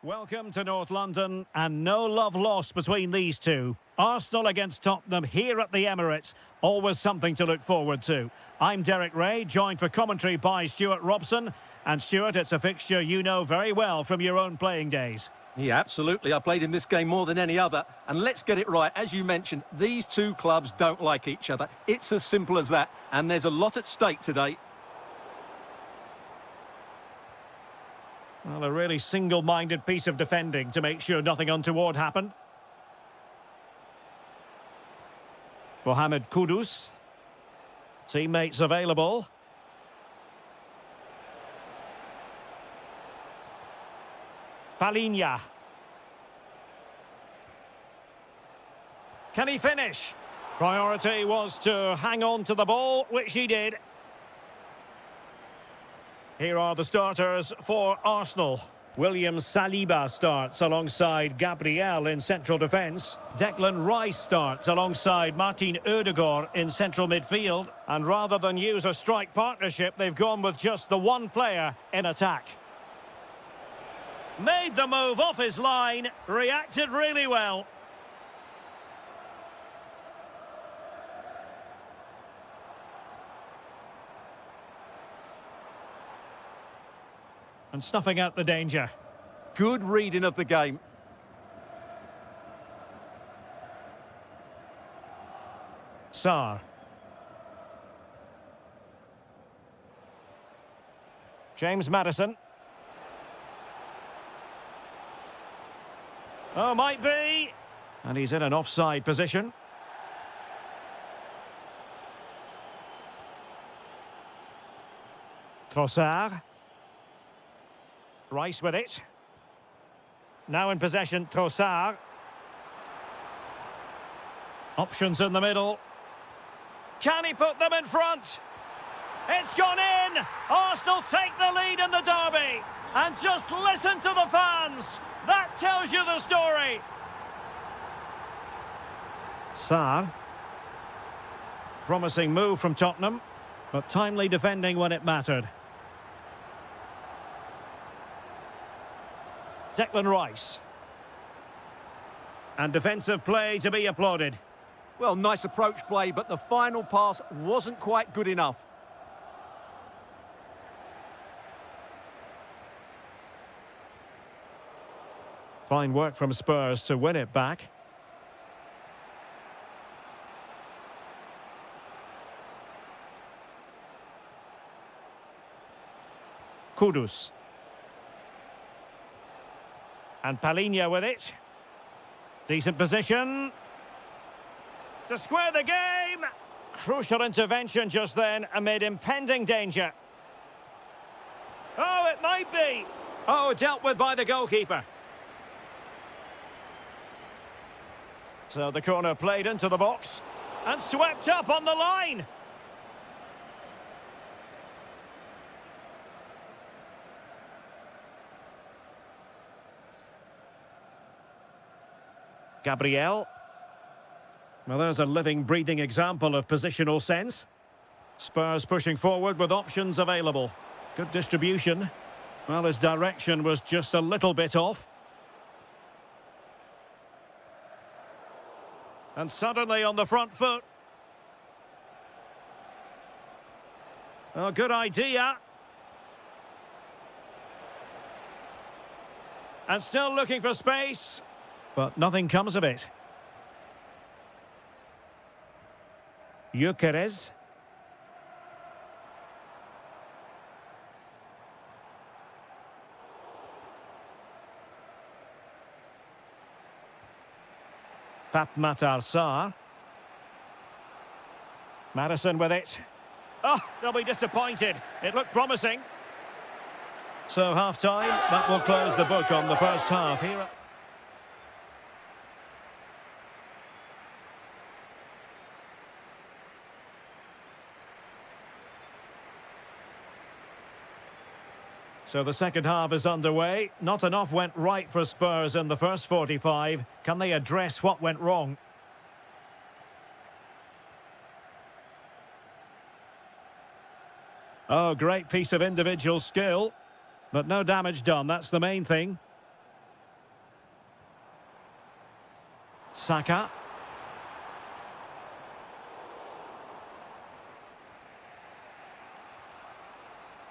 Welcome to North London, and no love lost between these two. Arsenal against Tottenham here at the Emirates. Always something to look forward to. I'm Derek Ray, joined for commentary by Stuart Robson. And Stuart, it's a fixture you know very well from your own playing days. Yeah, absolutely. I played in this game more than any other. And let's get it right. As you mentioned, these two clubs don't like each other. It's as simple as that. And there's a lot at stake today. Well, a really single-minded piece of defending to make sure nothing untoward happened. Mohamed Kudus. Teammates available. Palinha. Can he finish? Priority was to hang on to the ball, which he did. Here are the starters for Arsenal. William Saliba starts alongside Gabriel in central defence. Declan Rice starts alongside Martin Ødegaard in central midfield. And rather than use a strike partnership, they've gone with just the one player in attack. Made the move off his line, reacted really well. And snuffing out the danger. Good reading of the game. Sarr. James Maddison. Oh, might be. And he's in an offside position. Trossard. Rice with it. Now in possession, Trossard. Options in the middle. Can he put them in front? It's gone in! Arsenal take the lead in the derby. And just listen to the fans. That tells you the story. Sarr. Promising move from Tottenham, but timely defending when it mattered. Declan Rice. And defensive play to be applauded. Well, nice approach play, but the final pass wasn't quite good enough. Fine work from Spurs to win it back. Kudus. And Palinha with it. Decent position. To square the game. Crucial intervention just then amid impending danger. Oh, it might be. Oh, dealt with by the goalkeeper. So the corner played into the box. And swept up on the line. Gabriel. Well, there's a living, breathing example of positional sense. Spurs pushing forward with options available. Good distribution. Well, his direction was just a little bit off. And suddenly on the front foot. Oh, good idea. And still looking for space. But nothing comes of it. Gyökeres. Matar Sarr. Maddison with it. Oh, they'll be disappointed. It looked promising. So half-time, that will close the book on the first half here. So the second half is underway. Not enough went right for Spurs in the first 45. Can they address what went wrong? Oh, great piece of individual skill. But no damage done, that's the main thing. Saka.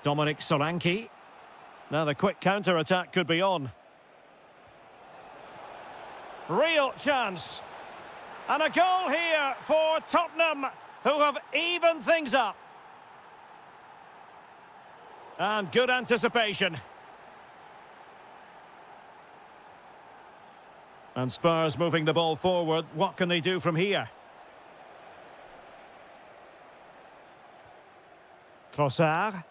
Dominic Solanke. Now the quick counter-attack could be on. Real chance. And a goal here for Tottenham, who have evened things up. And good anticipation. And Spurs moving the ball forward. What can they do from here? Trossard.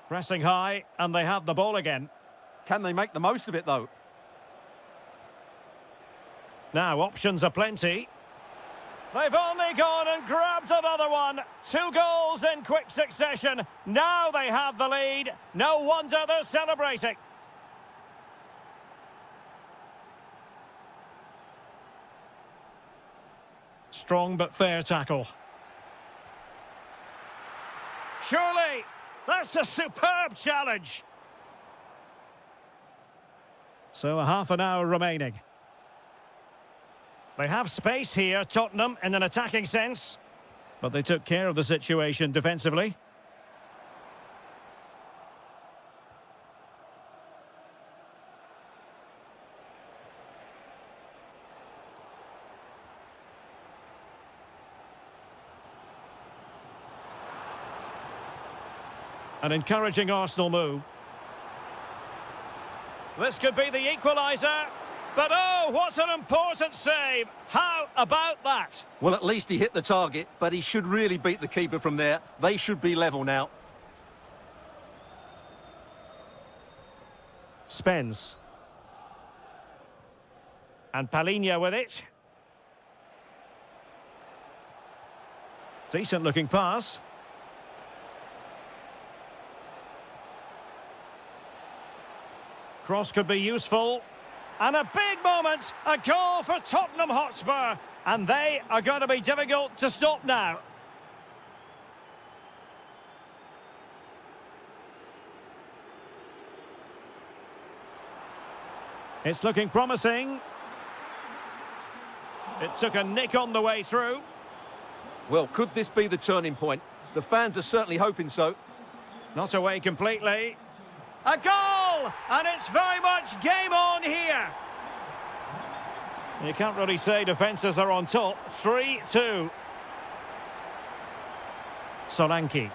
Pressing high, and they have the ball again. Can they make the most of it, though? Now, options are plenty. They've only gone and grabbed another one. 2 goals in quick succession. Now they have the lead. No wonder they're celebrating. Strong but fair tackle. Surely, that's a superb challenge. So a half an hour remaining. They have space here, Tottenham, in an attacking sense. But they took care of the situation defensively. An encouraging Arsenal move. This could be the equaliser. But oh, what an important save. How about that? Well, at least he hit the target, but he should really beat the keeper from there. They should be level now. Spence. And Palhinha with it. Decent looking pass. Cross could be useful. And a big moment, a goal for Tottenham Hotspur. And they are going to be difficult to stop now. It's looking promising. It took a nick on the way through. Well, could this be the turning point? The fans are certainly hoping so. Not away completely. A goal! And it's very much game on here. You can't really say defences are on top. 3-2. Solanke.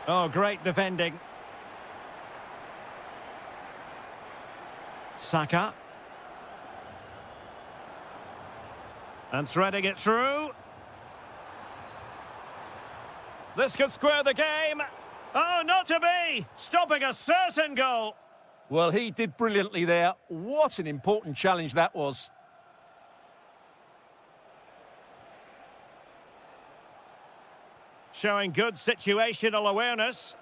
Oh, great defending. Saka. And threading it through. This could square the game. Oh, not to be! Stopping a certain goal. Well, he did brilliantly there. What an important challenge that was. Showing good situational awareness.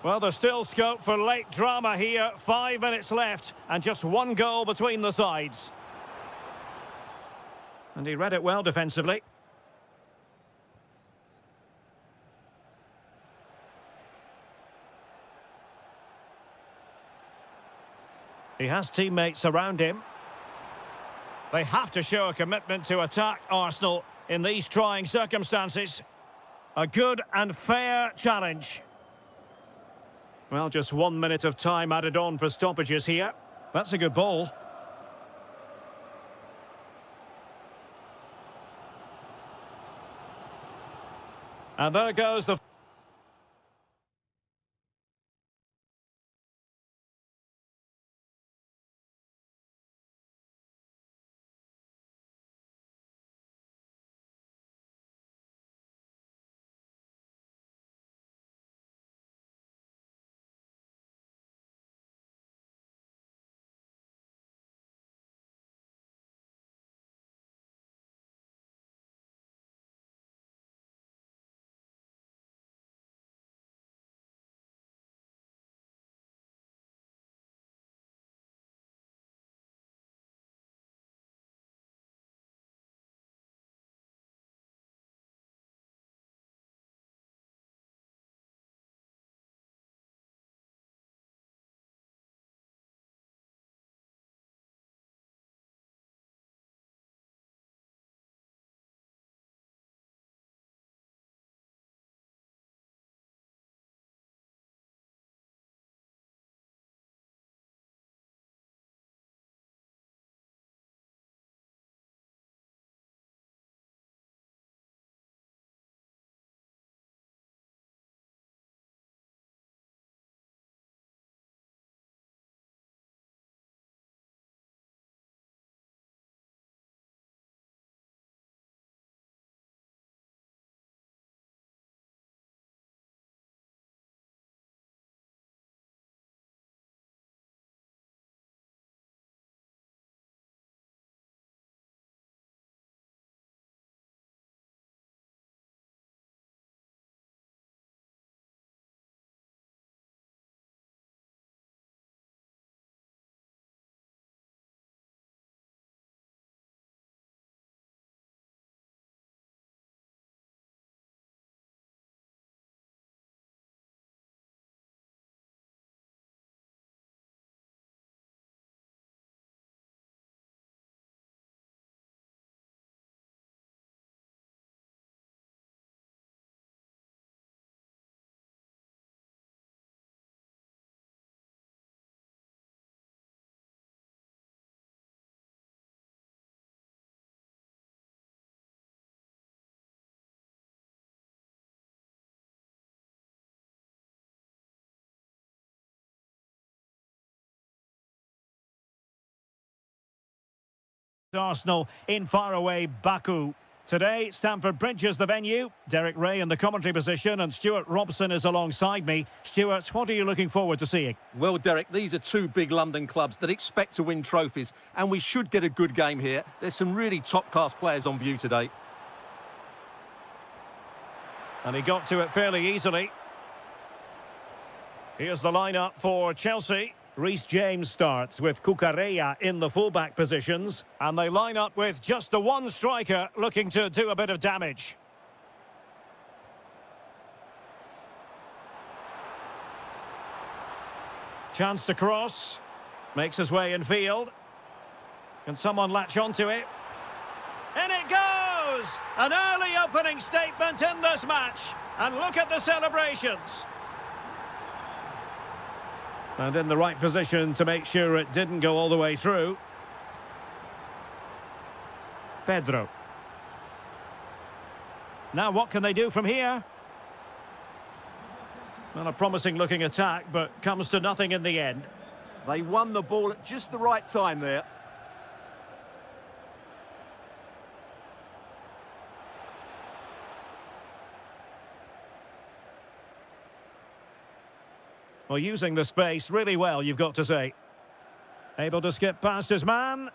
Well, there's still scope for late drama here. 5 minutes left and just 1 goal between the sides. And he read it well defensively. He has teammates around him. They have to show a commitment to attack Arsenal in these trying circumstances. A good and fair challenge. Well, just 1 minute of time added on for stoppages here. That's a good ball. And there goes the... Arsenal in faraway Baku. Today, Stamford Bridge is the venue. Derek Ray in the commentary position and Stuart Robson is alongside me. Stuart, what are you looking forward to seeing? Well, Derek, these are two big London clubs that expect to win trophies, and we should get a good game here. There's some really top-class players on view today. And he got to it fairly easily. Here's the lineup for Chelsea. Reece James starts with Cucurella in the fullback positions. And they line up with just the one striker looking to do a bit of damage. Chance to cross. Makes his way in field. Can someone latch onto it? In it goes! An early opening statement in this match. And look at the celebrations. And in the right position to make sure it didn't go all the way through. Pedro. Now what can they do from here? Well, a promising looking attack, but comes to nothing in the end. They won the ball at just the right time there. Well, using the space really well, you've got to say. Able to skip past his man.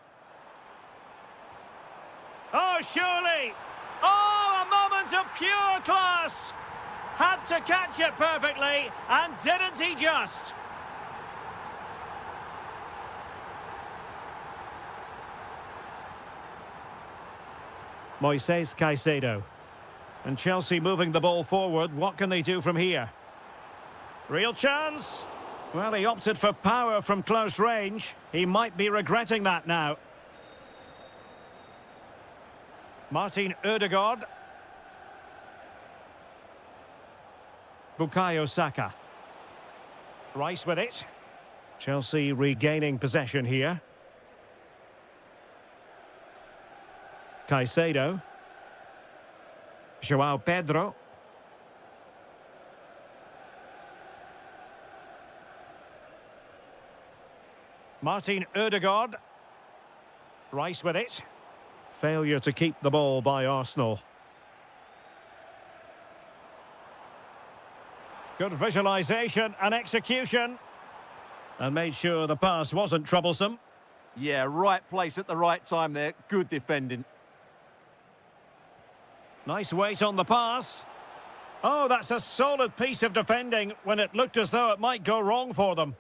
Oh, surely! Oh, a moment of pure class! Had to catch it perfectly, and didn't he just? Moises Caicedo. And Chelsea moving the ball forward. What can they do from here? Real chance. Well, he opted for power from close range. He might be regretting that now. Martin Ødegaard. Bukayo Saka. Rice with it. Chelsea regaining possession here. Caicedo. João Pedro. Martin Ødegaard. Rice with it. Failure to keep the ball by Arsenal. Good visualisation and execution. And made sure the pass wasn't troublesome. Yeah, right place at the right time there. Good defending. Nice weight on the pass. Oh, that's a solid piece of defending when it looked as though it might go wrong for them.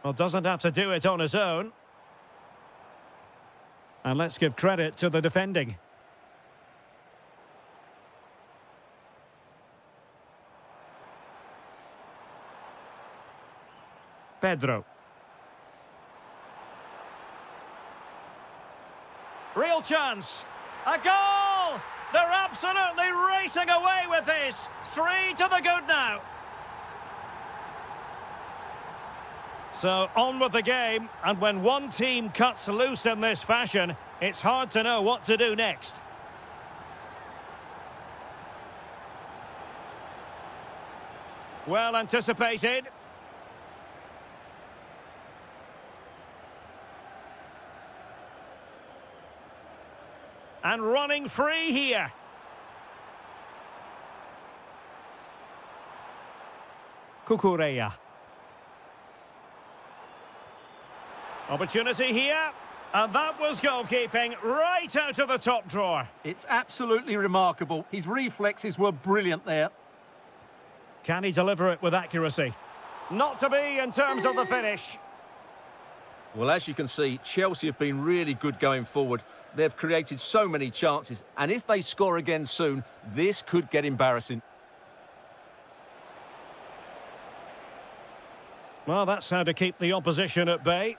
Well, doesn't have to do it on his own. And let's give credit to the defending. Pedro. Real chance. A goal! They're absolutely racing away with this. 3 to the good now. So, on with the game, and when one team cuts loose in this fashion, it's hard to know what to do next. Well anticipated. And running free here. Cucurella. Opportunity here, and that was goalkeeping right out of the top drawer. It's absolutely remarkable. His reflexes were brilliant there. Can he deliver it with accuracy? Not to be in terms of the finish. Well, as you can see, Chelsea have been really good going forward. They've created so many chances, and if they score again soon, this could get embarrassing. Well, that's how to keep the opposition at bay.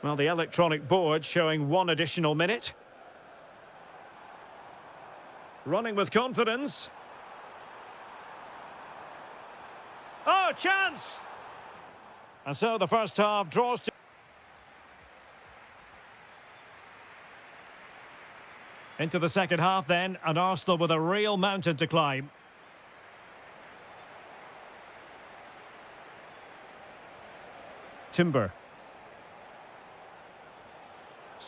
Well, the electronic board showing 1 additional minute. Running with confidence. Oh, chance! And so the first half draws to... Into the second half then, and Arsenal with a real mountain to climb. Timber.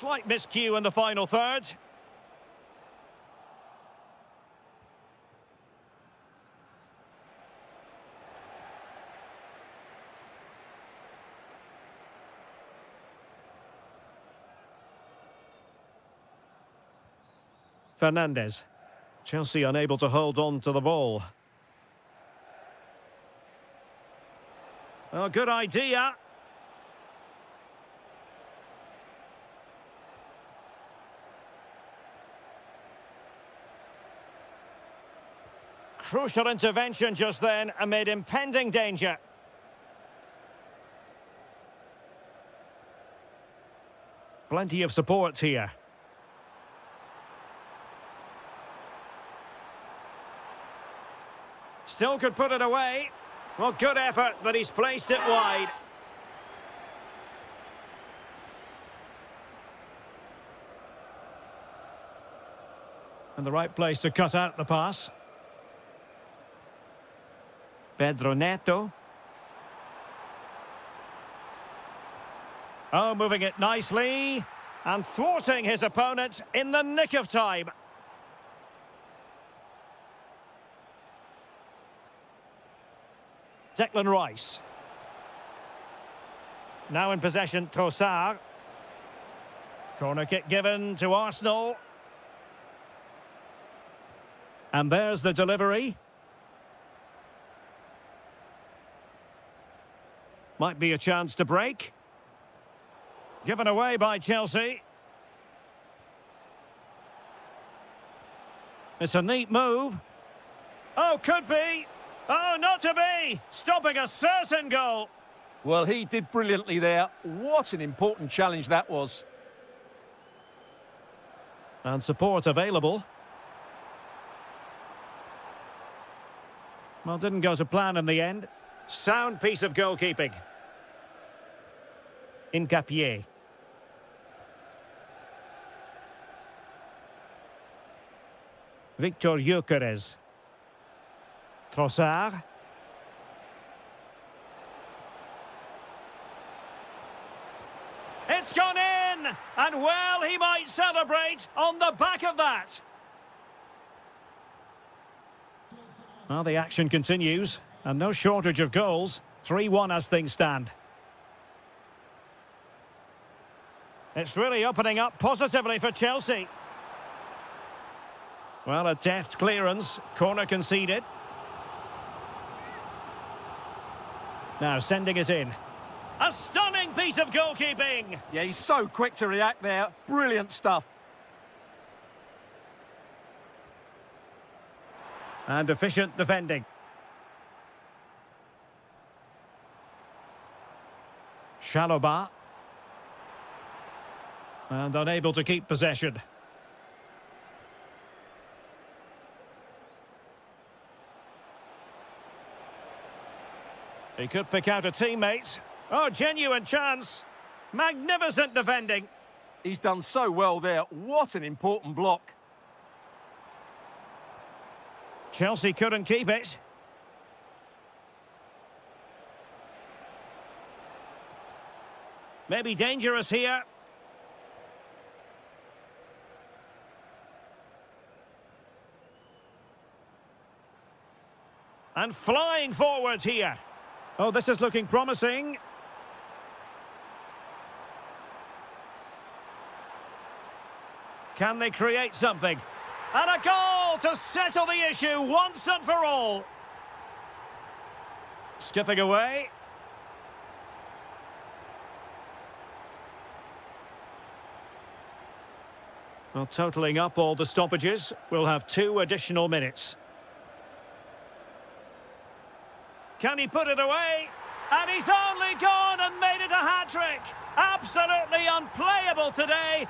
Slight miscue in the final third. Fernandez. Chelsea unable to hold on to the ball. Oh, good idea. Crucial intervention just then amid impending danger. Plenty of support here. Still could put it away. Well, good effort, but he's placed it wide. And the right place to cut out the pass. Pedro Neto. Oh, moving it nicely. And thwarting his opponent in the nick of time. Declan Rice. Now in possession, Trossard. Corner kick given to Arsenal. And there's the delivery. Might be a chance to break. Given away by Chelsea. It's a neat move. Oh, could be. Oh, not to be! Stopping a certain goal. Well, he did brilliantly there. What an important challenge that was. And support available. Well, didn't go to plan in the end. Sound piece of goalkeeping. Incapie. Victor Gyökeres. Trossard. It's gone in! And well, he might celebrate on the back of that. Well, the action continues, and no shortage of goals. 3-1 as things stand. It's really opening up positively for Chelsea. Well, a deft clearance. Corner conceded. Now sending it in. A stunning piece of goalkeeping! Yeah, he's so quick to react there. Brilliant stuff. And efficient defending. Chalobah. And unable to keep possession. He could pick out a teammate. Oh, genuine chance. Magnificent defending. He's done so well there. What an important block. Chelsea couldn't keep it. Maybe dangerous here. And flying forwards here. Oh, this is looking promising. Can they create something? And a goal to settle the issue once and for all. Skipping away. Well, totalling up all the stoppages, we'll have 2 additional minutes. Can he put it away? And he's only gone and made it a hat-trick. Absolutely unplayable today.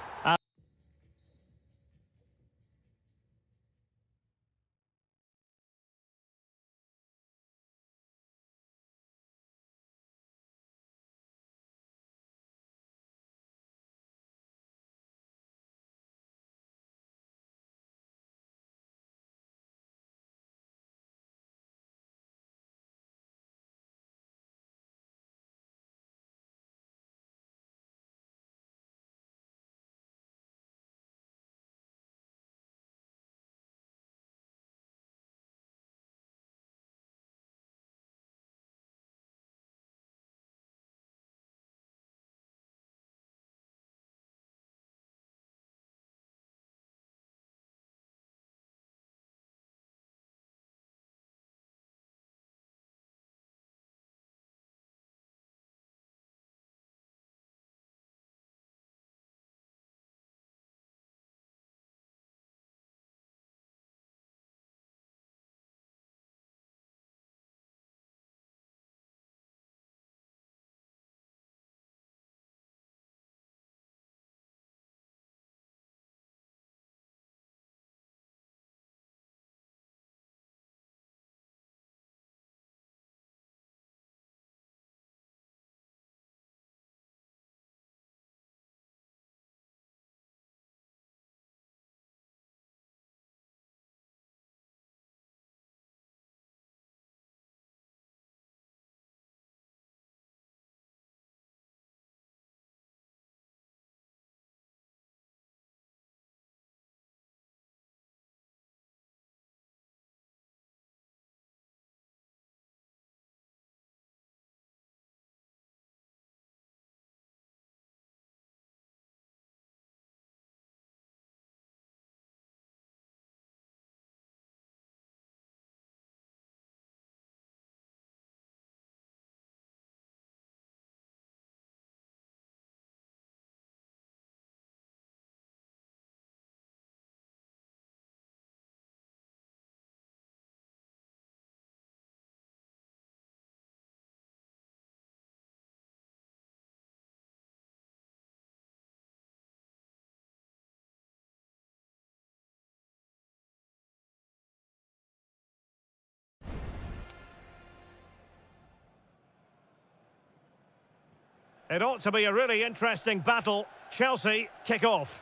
It ought to be a really interesting battle. Chelsea kick off.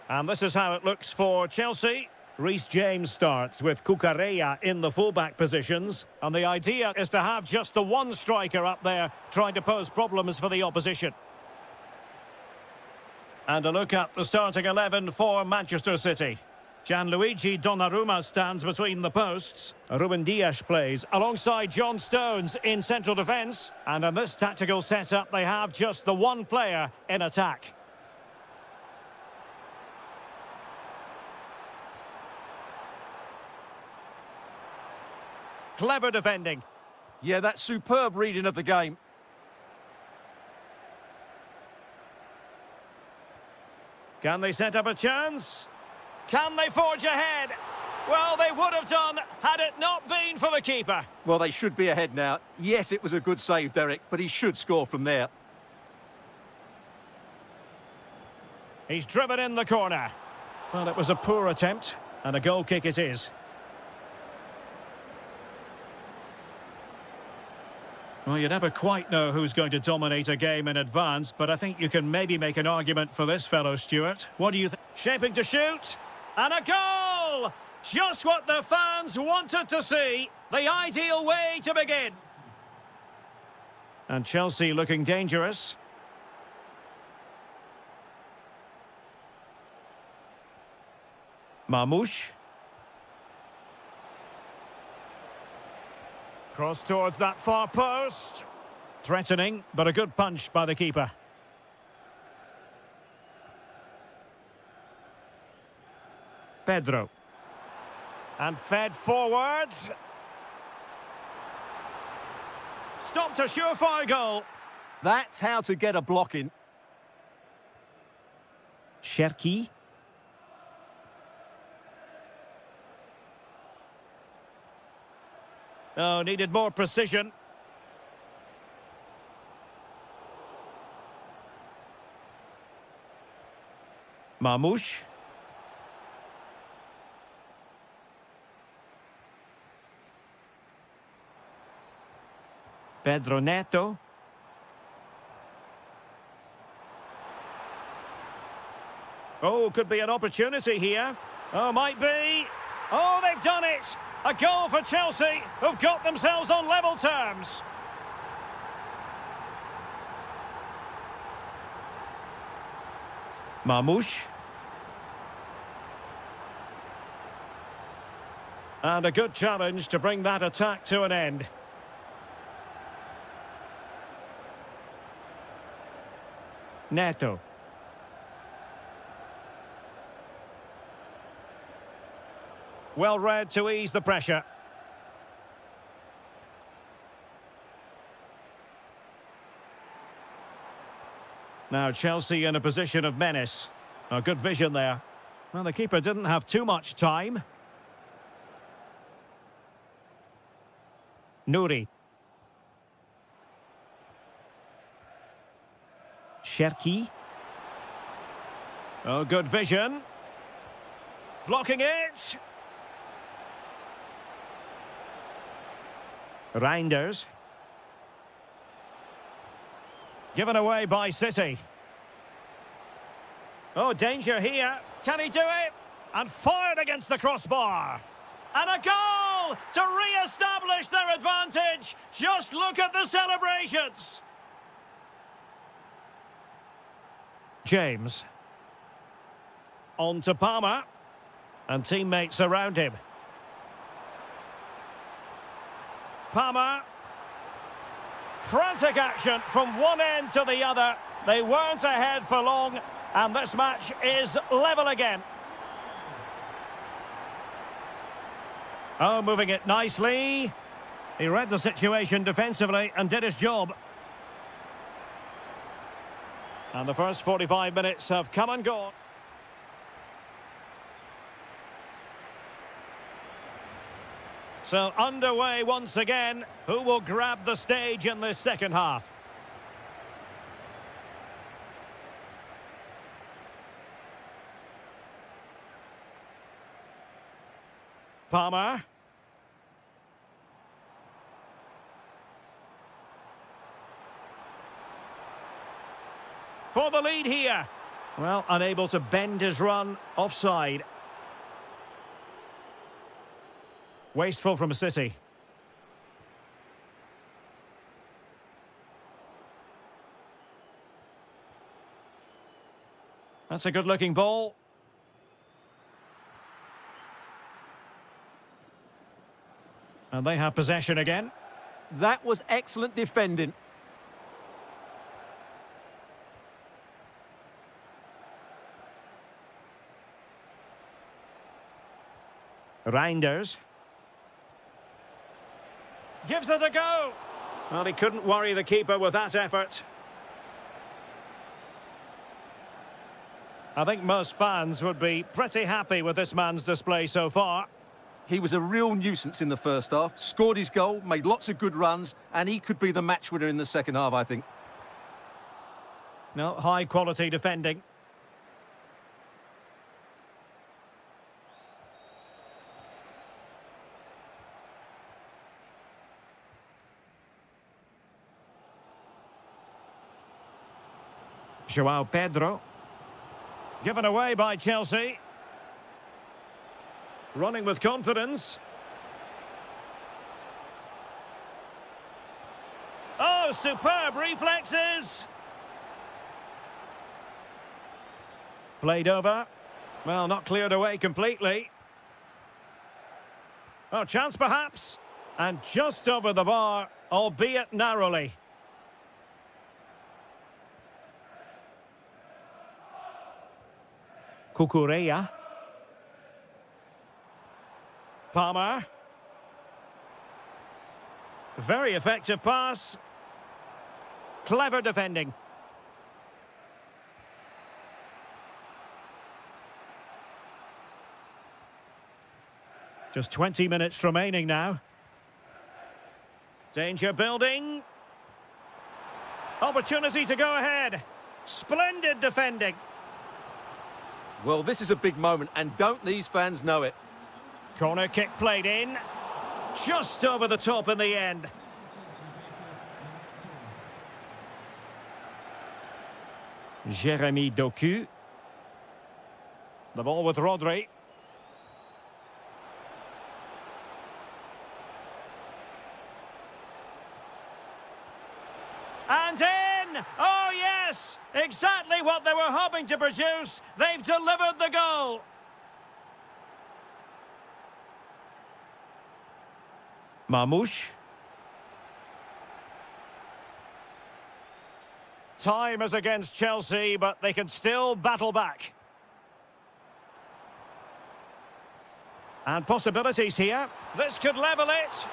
And this is how it looks for Chelsea. Reece James starts with Cucurella in the fullback positions. And the idea is to have just the one striker up there trying to pose problems for the opposition. And a look at the starting 11 for Manchester City. Gianluigi Donnarumma stands between the posts. Ruben Dias plays alongside John Stones in central defence. And in this tactical setup, they have just the one player in attack. Clever defending. Yeah, that's superb reading of the game. Can they set up a chance? Can they forge ahead? Well, they would have done had it not been for the keeper. Well, they should be ahead now. Yes, it was a good save, Derek, but he should score from there. He's driven in the corner. Well, it was a poor attempt, and a goal kick it is. Well, you never quite know who's going to dominate a game in advance, but I think you can maybe make an argument for this fellow, Stuart. What do you think? Shaping to shoot. And a goal! Just what the fans wanted to see. The ideal way to begin. And Chelsea looking dangerous. Marmoush. Cross towards that far post. Threatening, but a good punch by the keeper. Pedro. And fed forwards. Stopped a surefire goal. That's how to get a block in. Cherki. Oh, needed more precision. Marmoush. Pedro Neto. Oh, could be an opportunity here. Oh, might be. Oh, they've done it! A goal for Chelsea, who've got themselves on level terms. Marmoush. And a good challenge to bring that attack to an end. Neto. Well read to ease the pressure. Now Chelsea in a position of menace. A good vision there. Well, the keeper didn't have too much time. Nouri. Cherki. Oh, good vision. Blocking it. Reinders. Given away by City. Oh, danger here. Can he do it? And fired against the crossbar. And a goal to re-establish their advantage. Just look at the celebrations. James. On to Palmer. And teammates around him. Palmer. Frantic action from one end to the other. They weren't ahead for long, and this match is level again. Oh, moving it nicely. He read the situation defensively and did his job. And the first 45 minutes have come and gone. So underway once again. Who will grab the stage in this second half? Palmer. for the lead here. Well, unable to bend his run, offside. Wasteful from City. That's a good-looking ball. And they have possession again. That was excellent defending. Reinders. Gives it a go. Well, he couldn't worry the keeper with that effort. I think most fans would be pretty happy with this man's display so far. He was a real nuisance in the first half, scored his goal, made lots of good runs, and he could be the match winner in the second half, I think. No, high-quality defending. João Pedro. Given away by Chelsea. Running with confidence. Oh, superb reflexes. Played over. Well, not cleared away completely. Oh, chance perhaps. And just over the bar, albeit narrowly. Cucurella. Palmer. Very effective pass. Clever defending. Just 20 minutes remaining now. Danger building. Opportunity to go ahead. Splendid defending. Well, this is a big moment, and don't these fans know it? Corner kick played in. Just over the top in the end. Jeremy Doku. The ball with Rodri. And in! Oh, yes! Exactly what they were hoping to produce. They've delivered the goal. Mamouche. Time is against Chelsea, but they can still battle back. And possibilities here. This could level it,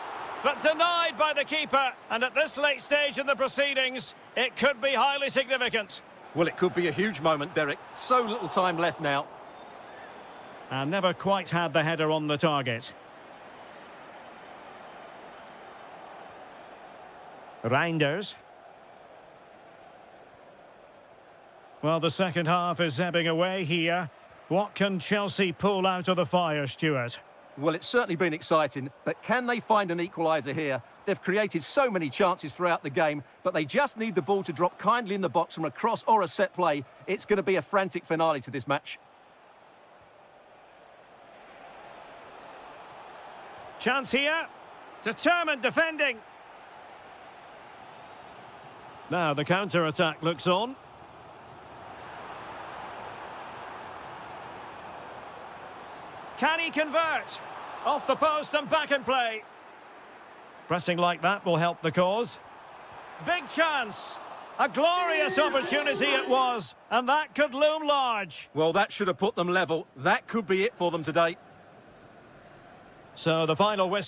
but denied by the keeper. And at this late stage in the proceedings, it could be highly significant. Well, it could be a huge moment, Derek. So little time left now. And never quite had the header on the target. Reinders. Well, the second half is ebbing away here. What can Chelsea pull out of the fire, Stuart? Well, it's certainly been exciting, but can they find an equaliser here? They've created so many chances throughout the game, but they just need the ball to drop kindly in the box from a cross or a set play. It's going to be a frantic finale to this match. Chance here. Determined defending. Now the counter-attack looks on. Can he convert? Off the post and back in play. Pressing like that will help the cause. Big chance. A glorious opportunity it was, and that could loom large. Well, that should have put them level. That could be it for them today. So the final whistle.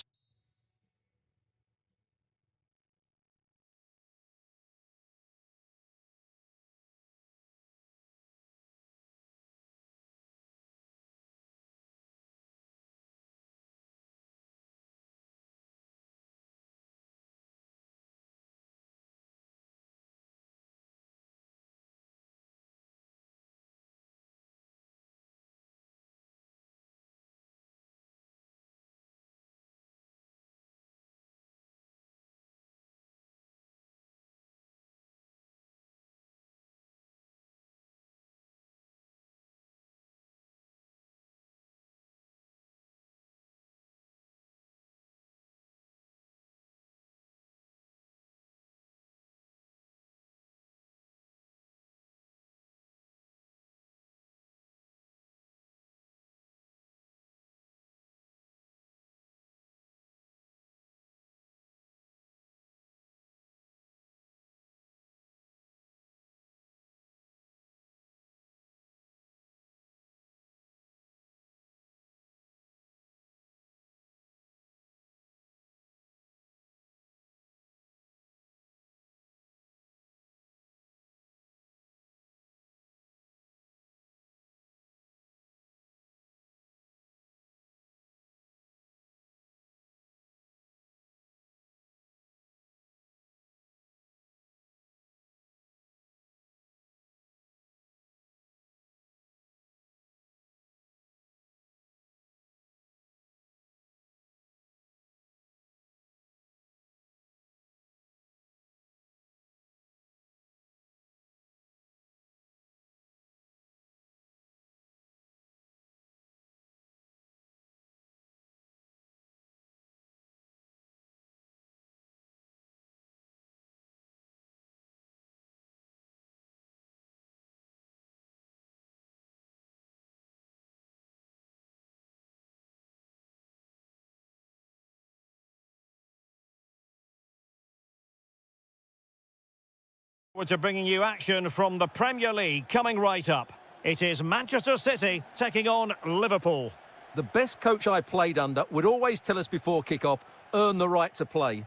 We're bringing you action from the Premier League coming right up. It is Manchester City taking on Liverpool. The best coach I played under would always tell us before kick-off, earn the right to play.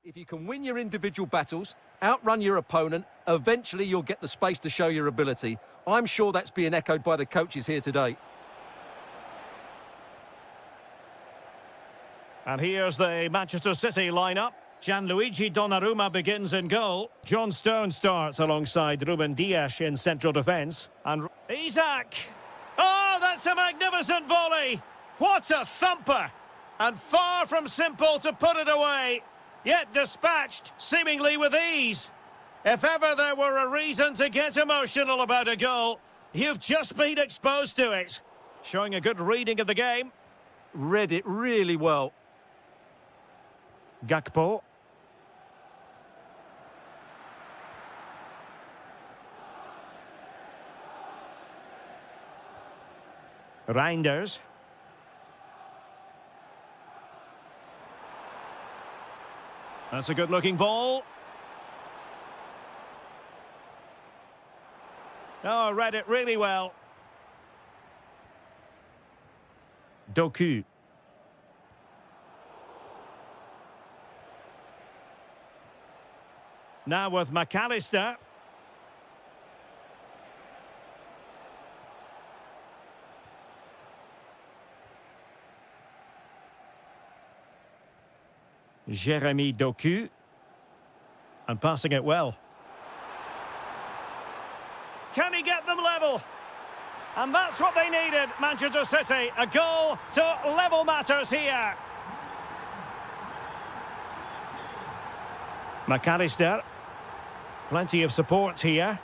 If you can win your individual battles, outrun your opponent, eventually you'll get the space to show your ability. I'm sure that's being echoed by the coaches here today. And here's the Manchester City lineup. Gianluigi Donnarumma begins in goal. John Stones starts alongside Ruben Dias in central defence. And Isak! Oh, that's a magnificent volley! What a thumper! And far from simple to put it away. Yet dispatched, seemingly with ease. If ever there were a reason to get emotional about a goal, you've just been exposed to it. Showing a good reading of the game. Read it really well. Gakpo. Reinders. That's a good-looking ball. Oh, read it really well. Doku. Now with McAllister. Jeremy Doku. And passing it well. Can he get them level? And that's what they needed, Manchester City. A goal to level matters here. McAllister. Plenty of support here.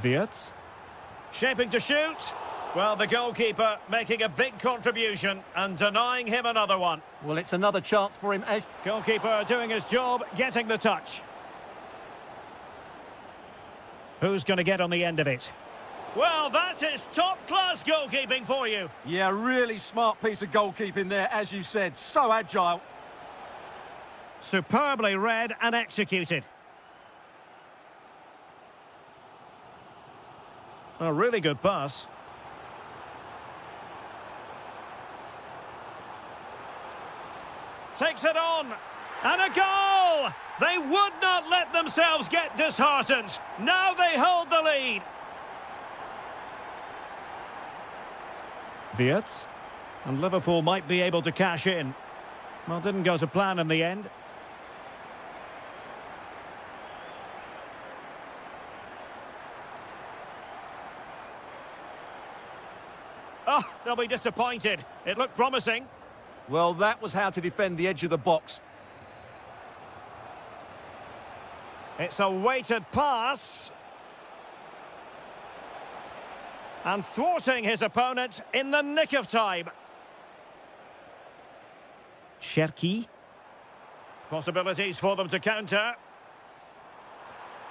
Wirtz. Shaping to shoot. Well, the goalkeeper making a big contribution and denying him another one. Well, it's another chance for him. Goalkeeper doing his job, getting the touch. Who's going to get on the end of it? Well, that is top-class goalkeeping for you. Yeah, really smart piece of goalkeeping there, as you said. So agile. Superbly read and executed. A really good pass. Takes it on. And a goal! They would not let themselves get disheartened. Now they hold the lead. Wirtz. And Liverpool might be able to cash in. Well, didn't go to plan in the end. Oh, they'll be disappointed. It looked promising. Well, that was how to defend the edge of the box. It's a weighted pass. And thwarting his opponent in the nick of time. Cherki. Possibilities for them to counter.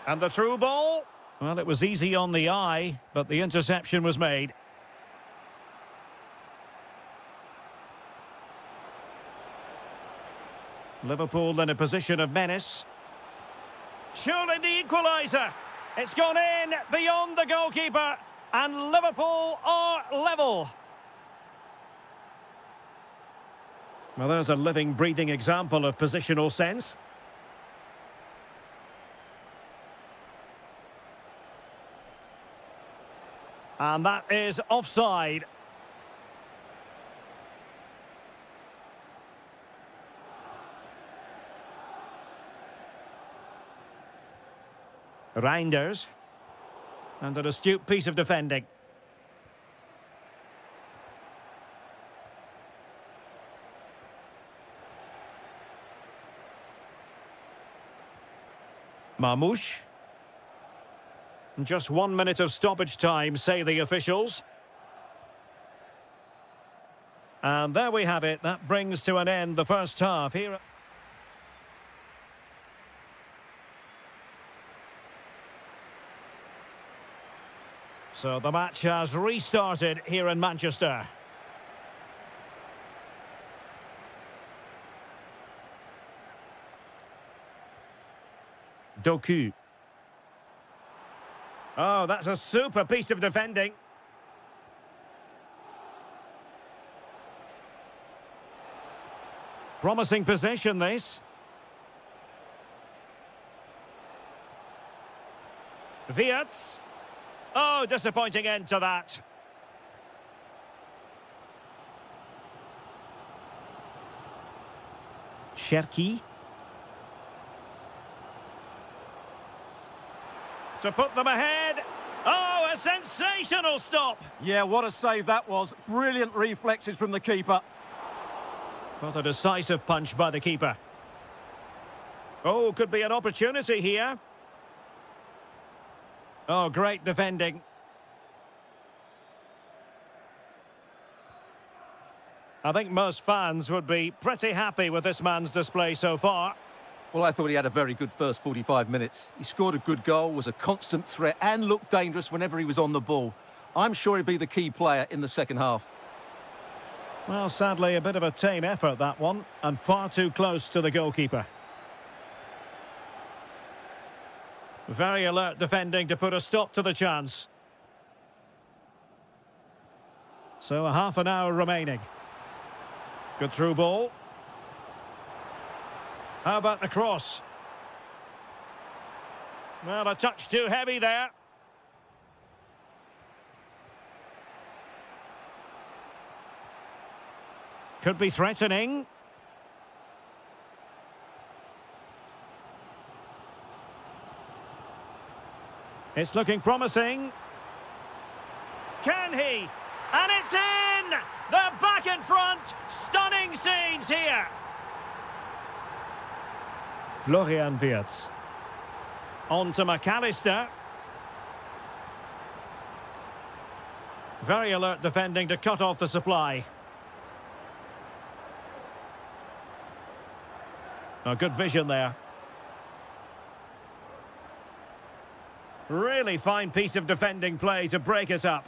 And the through ball. Well, it was easy on the eye, but the interception was made. Liverpool in a position of menace. Surely the equaliser. It's gone in beyond the goalkeeper. And Liverpool are level. Well, there's a living, breathing example of positional sense. And that is offside. Reinders. And an astute piece of defending. Marmoush. Just 1 minute of stoppage time, say the officials. And there we have it. That brings to an end the first half here. So the match has restarted here in Manchester. Doku. Oh, that's a super piece of defending. Promising position, this. Wirtz. Oh, disappointing end to that. Cherki. To put them ahead. Oh, a sensational stop. Yeah, what a save that was. Brilliant reflexes from the keeper. Not a decisive punch by the keeper. Oh, could be an opportunity here. Oh, great defending. I think most fans would be pretty happy with this man's display so far. Well, I thought he had a very good first 45 minutes. He scored a good goal, was a constant threat and looked dangerous whenever he was on the ball. I'm sure he'd be the key player in the second half. Well, sadly, a bit of a tame effort, that one, and far too close to the goalkeeper. Very alert defending to put a stop to the chance. So a half an hour remaining. Good through ball. How about the cross? Well, a touch too heavy there. Could be threatening. It's looking promising. Can he? And it's in! They're back in front! Stunning scenes here! Florian Wirtz. On to McAllister. Very alert defending to cut off the supply. Oh, good vision there. Really fine piece of defending play to break us up.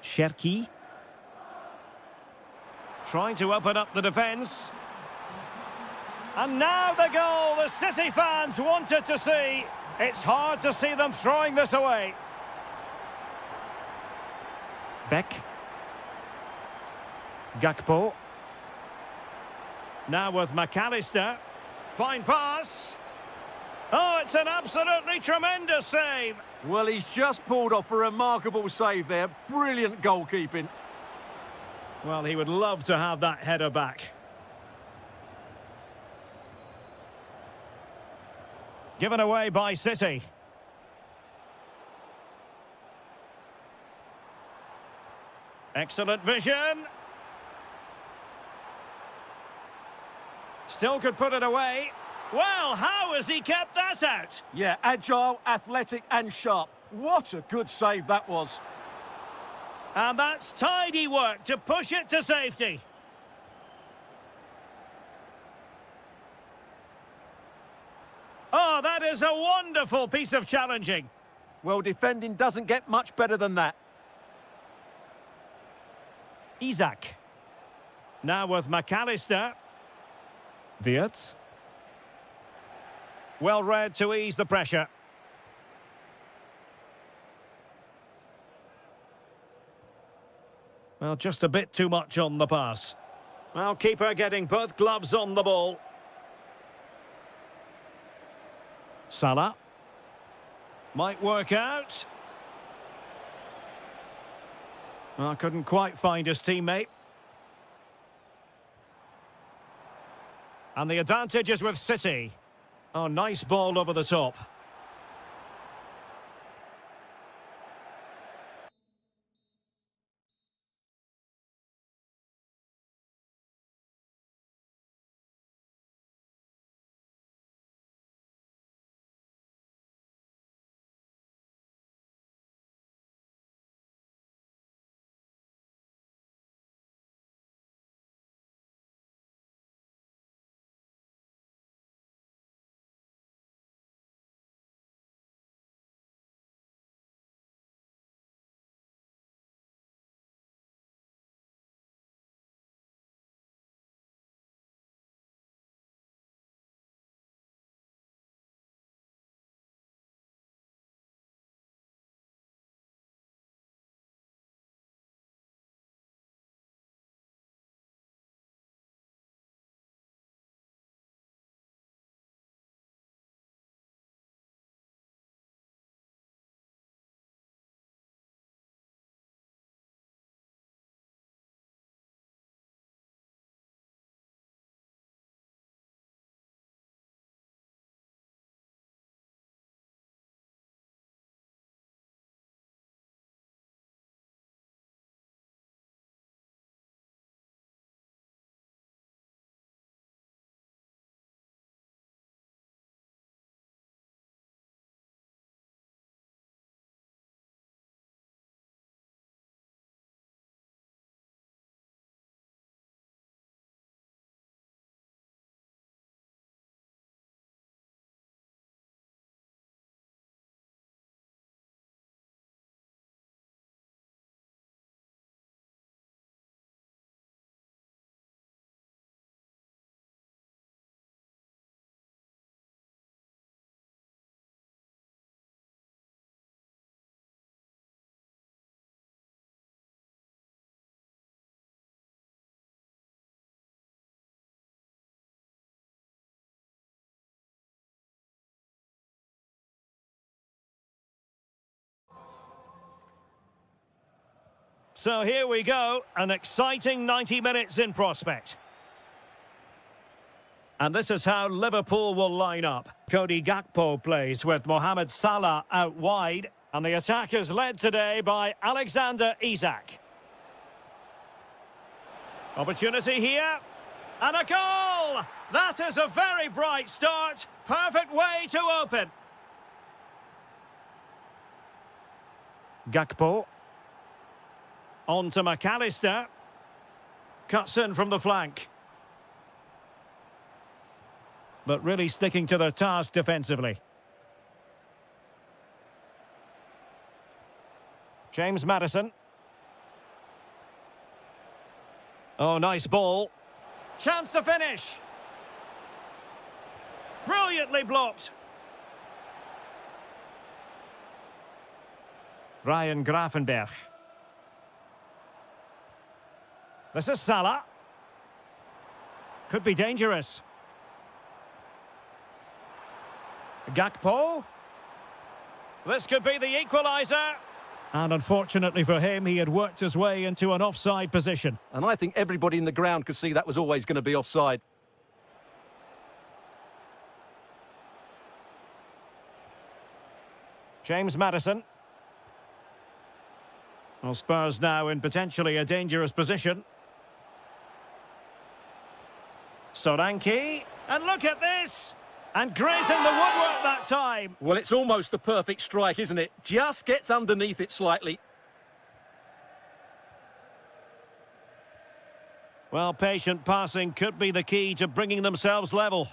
Cherki. Trying to open up the defence. And now the goal the City fans wanted to see. It's hard to see them throwing this away. Beck. Gakpo. Now with McAllister. Fine pass. Oh, it's an absolutely tremendous save. Well, he's just pulled off a remarkable save there. Brilliant goalkeeping. Well, he would love to have that header back. Given away by City. Excellent vision. Still could put it away. Well, how has he kept that out? Yeah, agile, athletic and sharp. What a good save that was. And that's tidy work to push it to safety. Oh, that is a wonderful piece of challenging. Well, defending doesn't get much better than that. Isaac. Now with McAllister. Wirtz. Well read to ease the pressure. Well, just a bit too much on the pass. Well, keeper getting both gloves on the ball. Salah. Might work out. Well, couldn't quite find his teammate. And the advantage is with City. Oh, nice ball over the top. So here we go, an exciting 90 minutes in prospect. And this is how Liverpool will line up. Cody Gakpo plays with Mohamed Salah out wide. And the attack is led today by Alexander Isak. Opportunity here. And a goal! That is a very bright start. Perfect way to open. Gakpo. On to McAllister. Cuts in from the flank. But really sticking to their task defensively. James Maddison. Oh, nice ball. Chance to finish. Brilliantly blocked. Ryan Gravenberch. This is Salah. Could be dangerous. Gakpo. This could be the equaliser. And unfortunately for him, he had worked his way into an offside position. And I think everybody in the ground could see that was always going to be offside. James Maddison. Well, Spurs now in potentially a dangerous position. Solanke. And look at this! And grazing the woodwork that time. Well, it's almost the perfect strike, isn't it? Just gets underneath it slightly. Well, patient passing could be the key to bringing themselves level.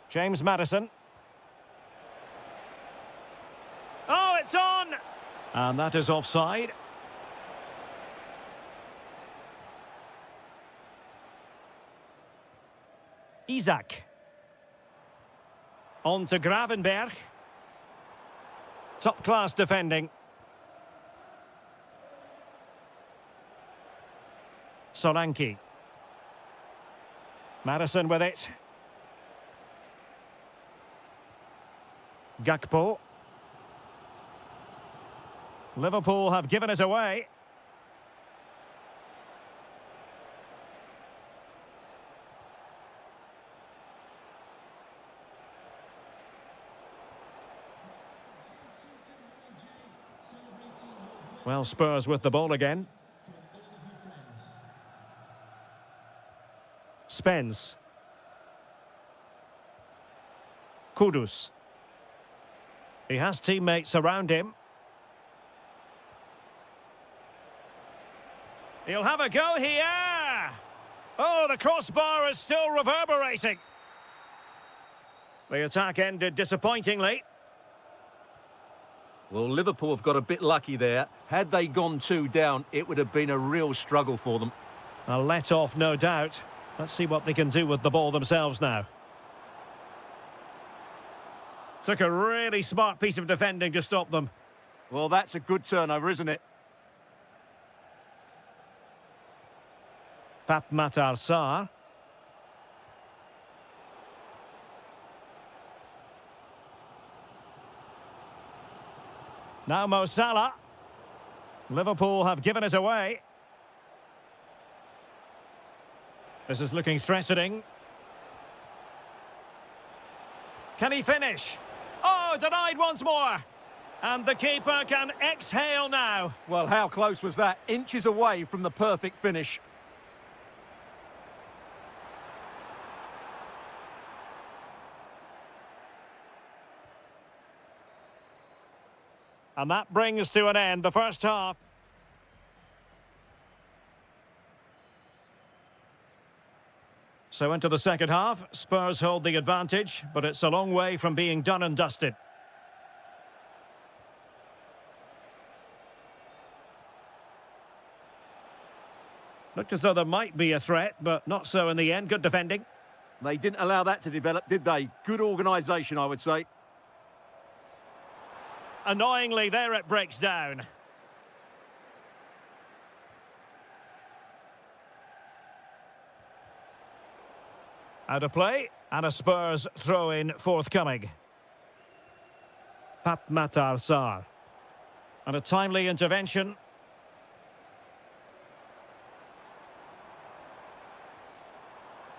James Maddison. Oh, it's on! And that is offside. Isak. On to Gravenberch. Top-class defending. Solanke. Maddison with it. Gakpo. Liverpool have given it away. Well, Spurs with the ball again. Spence. Kudus. He has teammates around him. He'll have a go here. Oh, the crossbar is still reverberating. The attack ended disappointingly. Well, Liverpool have got a bit lucky there. Had they gone 2 down, it would have been a real struggle for them. A let-off, no doubt. Let's see what they can do with the ball themselves now. Took a really smart piece of defending to stop them. Well, that's a good turnover, isn't it? Pap Matar Sarr. Now Mo Salah. Liverpool have given it away. This is looking threatening. Can he finish? Oh, denied once more. And the keeper can exhale now. Well, how close was that? Inches away from the perfect finish. And that brings to an end the first half. So into the second half, Spurs hold the advantage, but it's a long way from being done and dusted. Looked as though there might be a threat, but not so in the end. Good defending. They didn't allow that to develop, did they? Good organisation, I would say. Annoyingly, there it breaks down. Out of play, and a Spurs throw-in forthcoming. Pap Matar Sarr. And a timely intervention.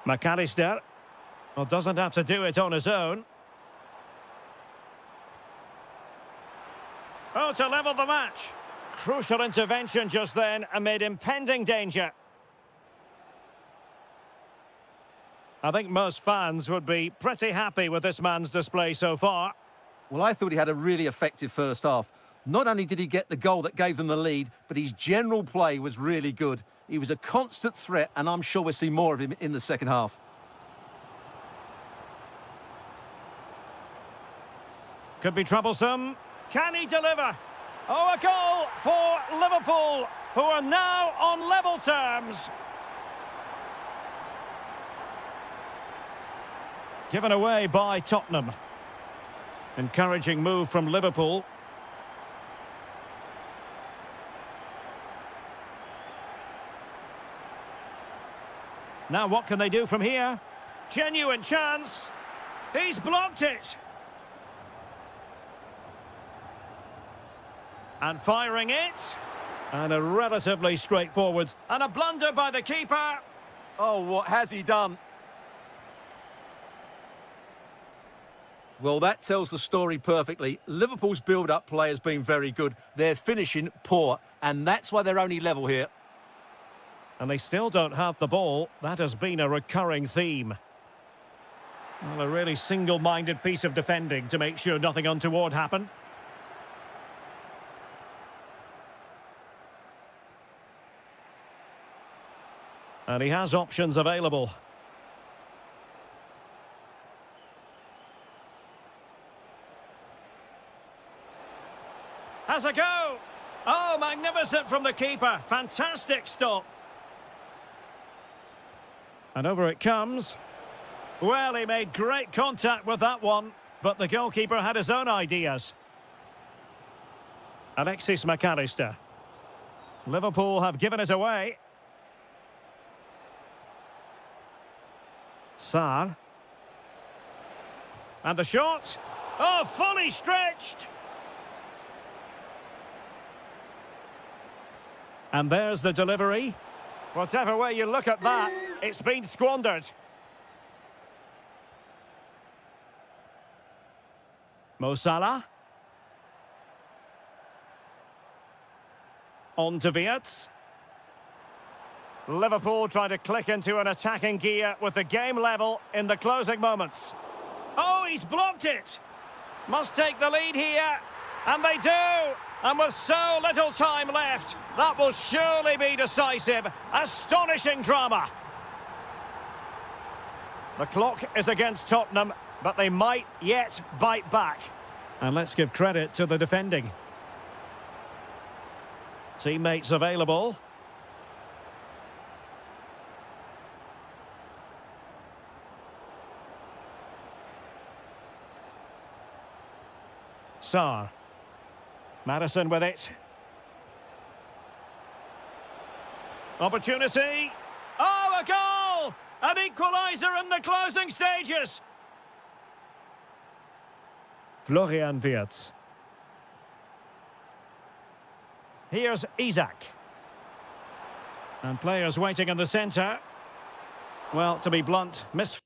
McAllister. Well, doesn't have to do it on his own. Oh, to level the match. Crucial intervention just then amid impending danger. I think most fans would be pretty happy with this man's display so far. Well, I thought he had a really effective first half. Not only did he get the goal that gave them the lead, but his general play was really good. He was a constant threat, and I'm sure we'll see more of him in the second half. Could be troublesome. Can he deliver? Oh, a goal for Liverpool, who are now on level terms. Given away by Tottenham. Encouraging move from Liverpool. Now what can they do from here? Genuine chance. He's blocked it. And firing it. And a relatively straightforward. And a blunder by the keeper. Oh, what has he done? Well, that tells the story perfectly. Liverpool's build-up play has been very good. Their finishing, poor. And that's why they're only level here. And they still don't have the ball. That has been a recurring theme. Well, a really single-minded piece of defending to make sure nothing untoward happened. And he has options available. Has a go! Oh, magnificent from the keeper. Fantastic stop. And over it comes. Well, he made great contact with that one, but the goalkeeper had his own ideas. Alexis McAllister. Liverpool have given it away. Sarr. And the shot. Oh, fully stretched. And there's the delivery. Whatever way you look at that, it's been squandered. Mo Salah. On to Wirtz. Liverpool trying to click into an attacking gear with the game level in the closing moments. Oh, he's blocked it. Must take the lead here. And they do. And with so little time left, that will surely be decisive. Astonishing drama. The clock is against Tottenham, but they might yet bite back. And let's give credit to the defending. Teammates available. Sarr. Madison with it. Opportunity. Oh, a goal! An equaliser in the closing stages. Florian Wirtz. Here's Isak. And players waiting in the centre. Well, to be blunt, miss.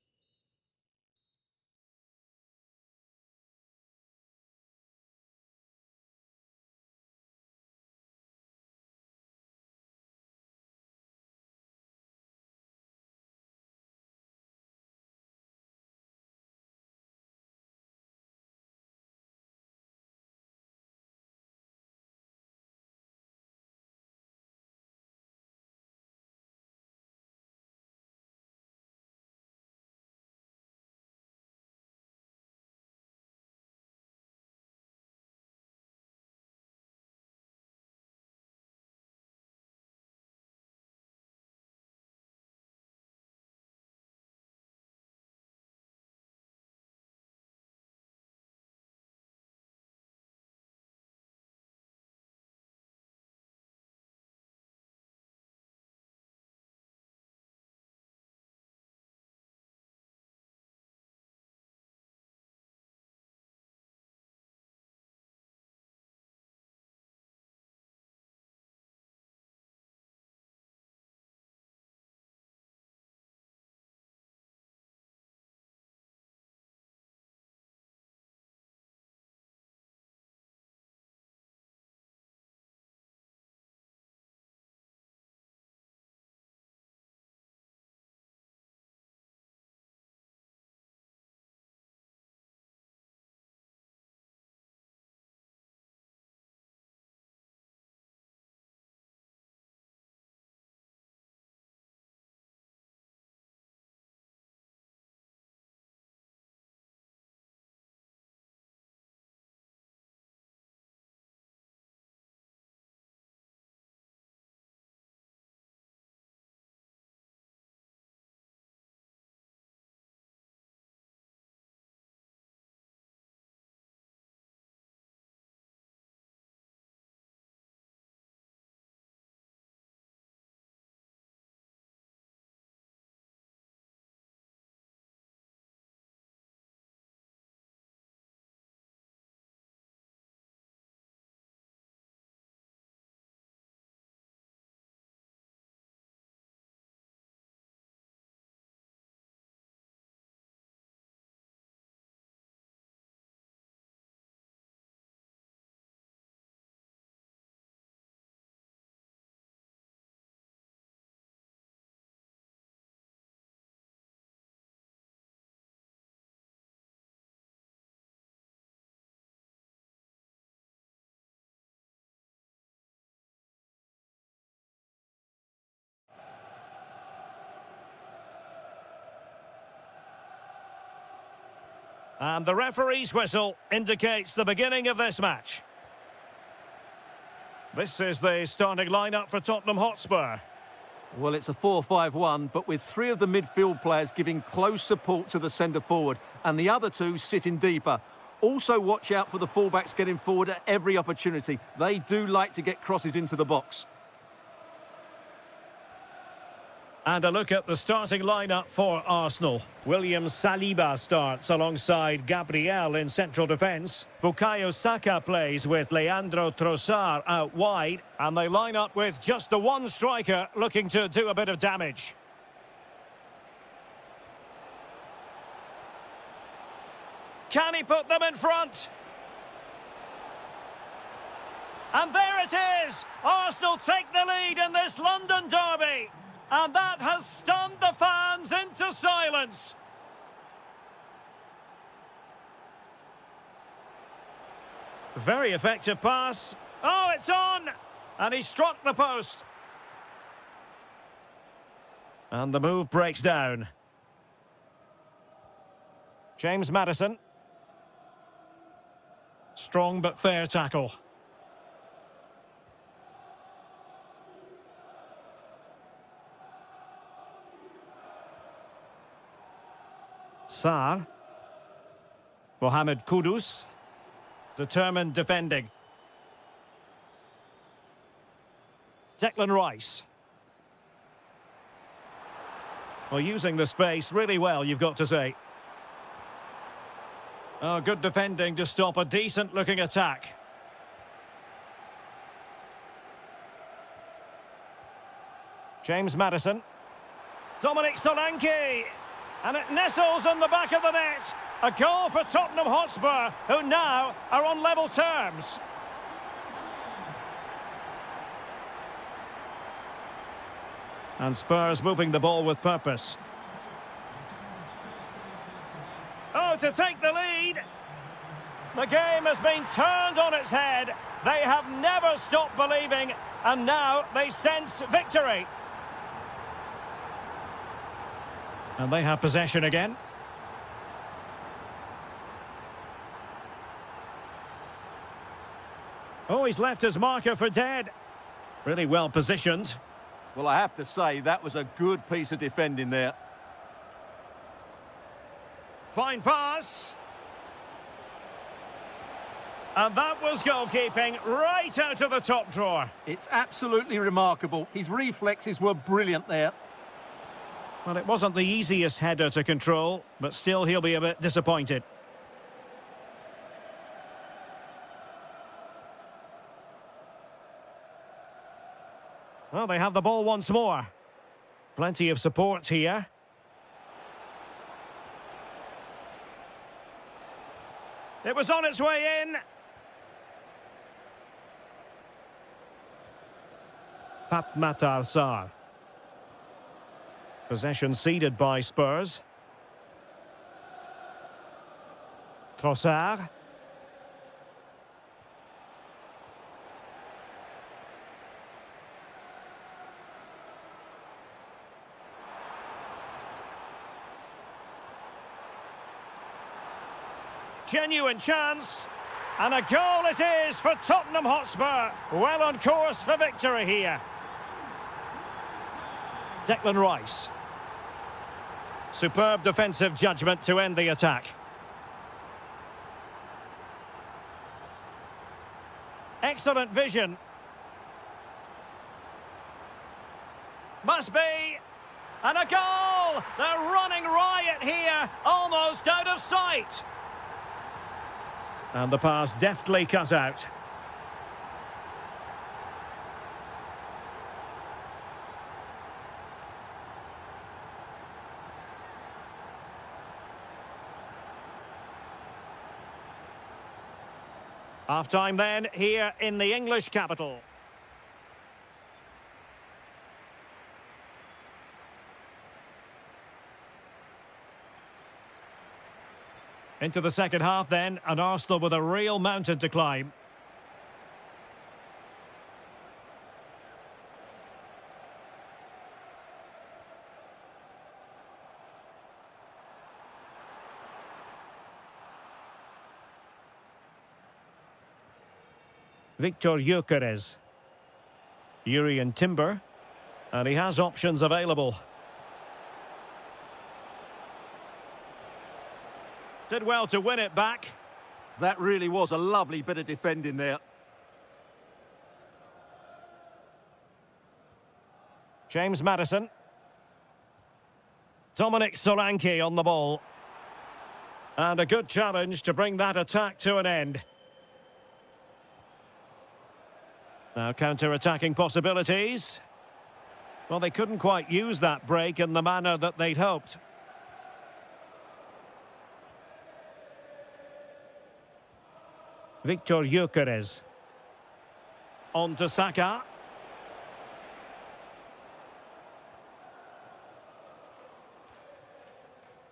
And the referee's whistle indicates the beginning of this match. This is the starting lineup for Tottenham Hotspur. Well, it's a 4-5-1, but with three of the midfield players giving close support to the centre-forward and the other two sitting deeper. Also watch out for the fullbacks getting forward at every opportunity. They do like to get crosses into the box. And a look at the starting lineup for Arsenal. William Saliba starts alongside Gabriel in central defence. Bukayo Saka plays with Leandro Trossard out wide. And they line up with just the one striker looking to do a bit of damage. Can he put them in front? And there it is! Arsenal take the lead in this London derby. And that has stunned the fans into silence. Very effective pass. Oh, it's on! And he struck the post. And the move breaks down. James Maddison. Strong but fair tackle. Sarr. Mohamed Kudus. Determined defending. Declan Rice. Well, using the space really well, you've got to say. Oh, good defending to stop a decent-looking attack. James Maddison. Dominic Solanke. And it nestles in the back of the net. A goal for Tottenham Hotspur, who now are on level terms. And Spurs moving the ball with purpose. Oh, to take the lead. The game has been turned on its head. They have never stopped believing, and now they sense victory. And they have possession again. Oh, he's left his marker for dead. Really well positioned. Well, I have to say, that was a good piece of defending there. Fine pass. And that was goalkeeping right out of the top drawer. It's absolutely remarkable. His reflexes were brilliant there. Well, it wasn't the easiest header to control, but still he'll be a bit disappointed. Well, they have the ball once more. Plenty of support here. It was on its way in. Pape Matar Sarr. Possession ceded by Spurs. Trossard. Genuine chance. And a goal it is for Tottenham Hotspur. Well on course for victory here. Declan Rice. Superb defensive judgment to end the attack. Excellent vision. Must be. And a goal! They're running riot here, almost out of sight. And the pass deftly cut out. Half-time then, here in the English capital. Into the second half then, and Arsenal with a real mountain to climb. Victor Gyökeres. Urian Timber. And he has options available. Did well to win it back. That really was a lovely bit of defending there. James Maddison. Dominic Solanke on the ball. And a good challenge to bring that attack to an end. Now counter-attacking possibilities. Well, they couldn't quite use that break in the manner that they'd hoped. Victor Gyökeres. On to Saka.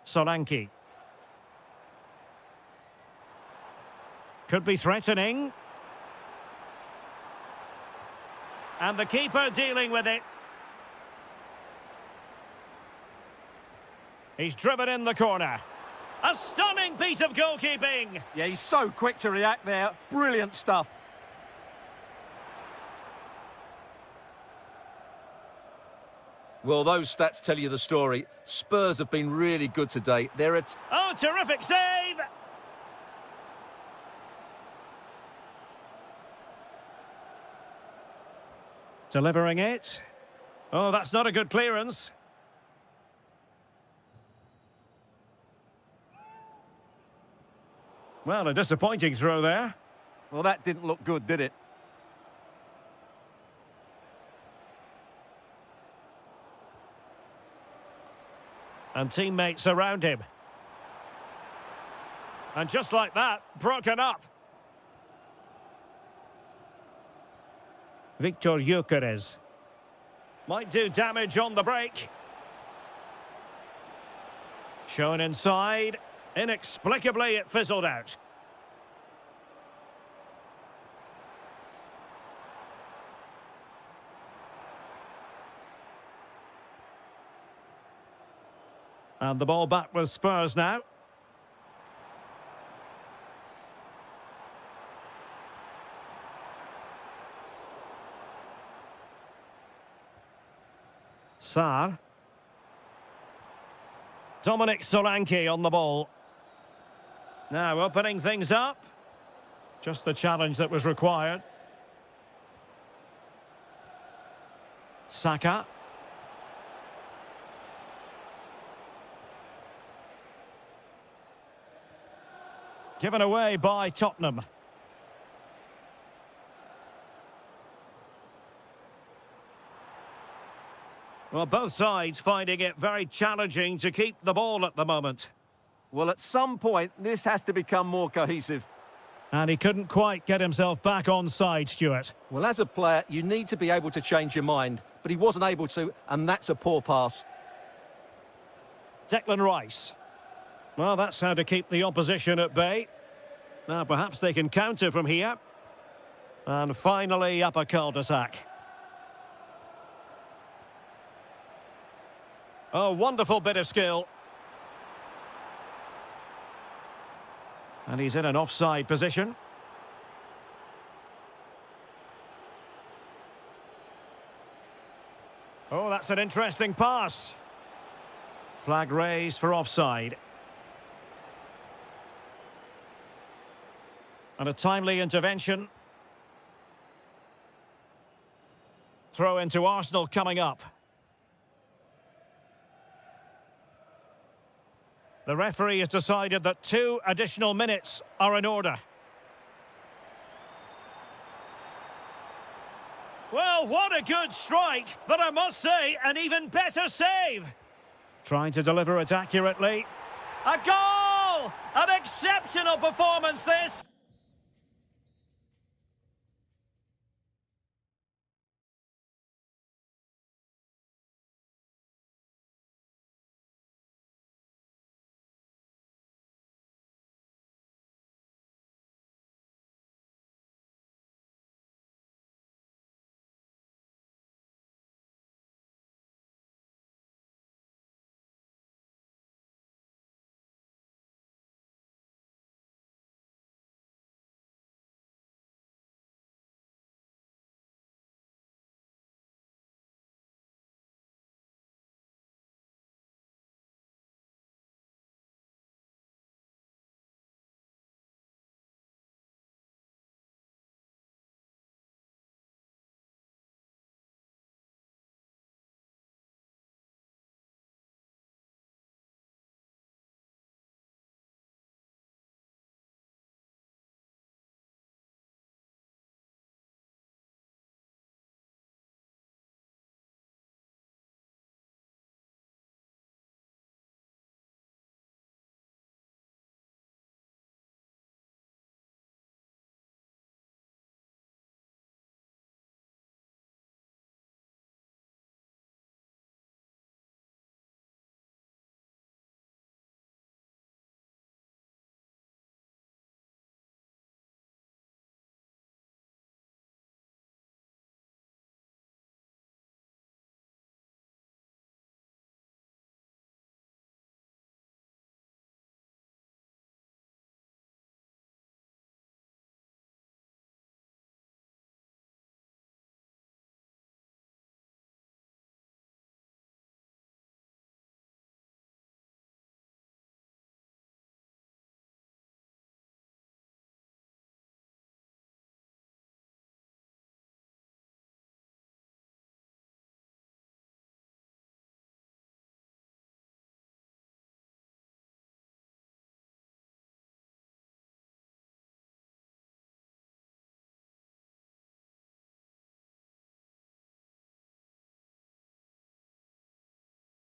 Solanke. Could be threatening. And the keeper dealing with it. He's driven in the corner. A stunning piece of goalkeeping. Yeah, he's so quick to react there. Brilliant stuff. Well, those stats tell you the story. Spurs have been really good today. They're at... Oh, terrific save! Delivering it. Oh, that's not a good clearance. Well, a disappointing throw there. Well, that didn't look good, did it? And teammates around him. And just like that, broken up. Victor Gyökeres. Might do damage on the break. Shown inside. Inexplicably, it fizzled out. And the ball back with Spurs now. Sarr. Dominic Solanke on the ball. Now opening things up. Just the challenge that was required. Saka. Given away by Tottenham. Well, both sides finding it very challenging to keep the ball at the moment. Well, at some point, this has to become more cohesive. And he couldn't quite get himself back on side, Stuart. Well, as a player, you need to be able to change your mind, but he wasn't able to, and that's a poor pass. Declan Rice. Well, that's how to keep the opposition at bay. Now, perhaps they can counter from here. And finally, up a cul-de-sac. Oh, wonderful bit of skill. And he's in an offside position. Oh, that's an interesting pass. Flag raised for offside. And a timely intervention. Throw into Arsenal coming up. The referee has decided that 2 additional minutes are in order. Well, what a good strike, but I must say, an even better save. Trying to deliver it accurately. A goal! An exceptional performance, this.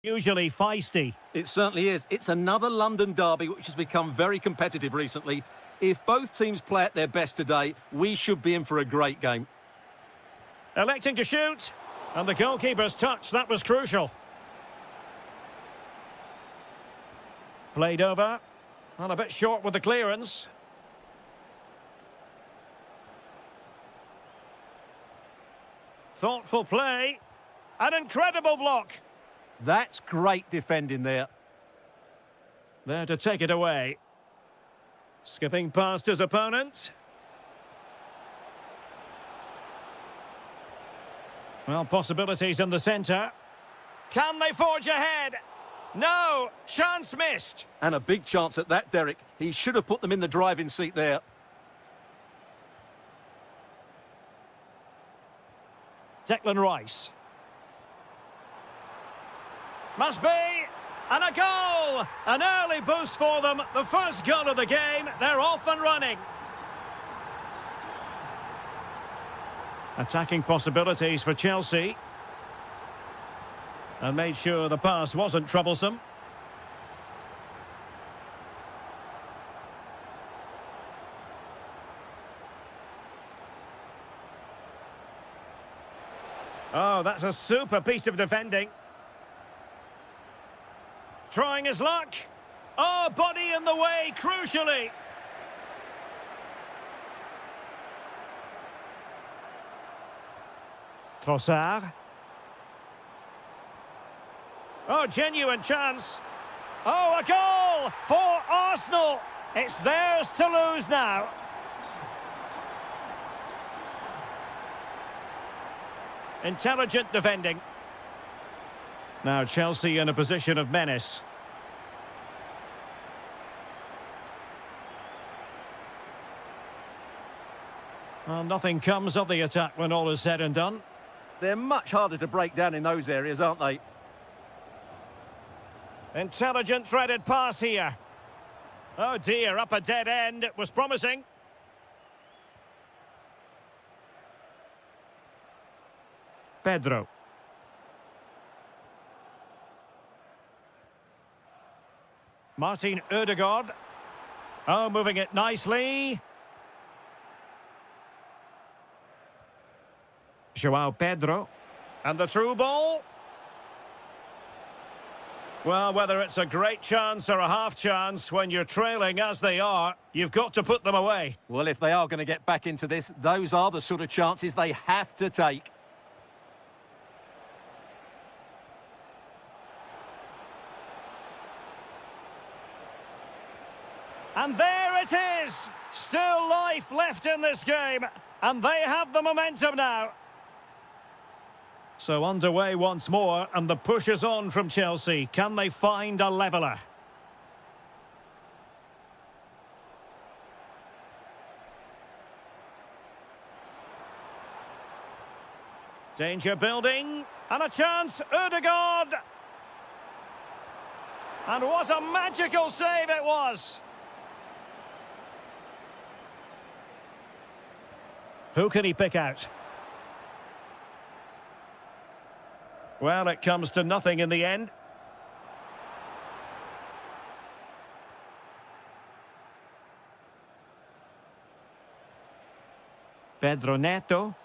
Usually feisty. It certainly is. It's another London derby which has become very competitive recently. If both teams play at their best today, we should be in for a great game. Electing to shoot. And the goalkeeper's touch, that was crucial. Played over. And a bit short with the clearance. Thoughtful play. An incredible block. That's great defending there. There to take it away. Skipping past his opponent. Well, possibilities in the centre. Can they forge ahead? No! Chance missed. And a big chance at that, Derek. He should have put them in the driving seat there. Declan Rice. Must be. And a goal! An early boost for them. The first goal of the game. They're off and running. Attacking possibilities for Chelsea. And made sure the pass wasn't troublesome. Oh, that's a super piece of defending. Trying his luck. Oh, body in the way, crucially. Trossard. Oh, genuine chance. Oh, a goal for Arsenal. It's theirs to lose now. Intelligent defending. Now Chelsea in a position of menace. Well, nothing comes of the attack when all is said and done. They're much harder to break down in those areas, aren't they? Intelligent threaded pass here. Oh dear, up a dead end. It was promising. Pedro. Martin Ødegaard. Oh, moving it nicely. João Pedro. And the through ball. Well, whether it's a great chance or a half chance, when you're trailing as they are, you've got to put them away. Well, if they are going to get back into this, those are the sort of chances they have to take. And there it is! Still life left in this game, and they have the momentum now. So underway once more, and the push is on from Chelsea. Can they find a leveller? Danger building, and a chance, Ødegaard! And what a magical save it was! Who can he pick out? Well, it comes to nothing in the end. Pedro Neto.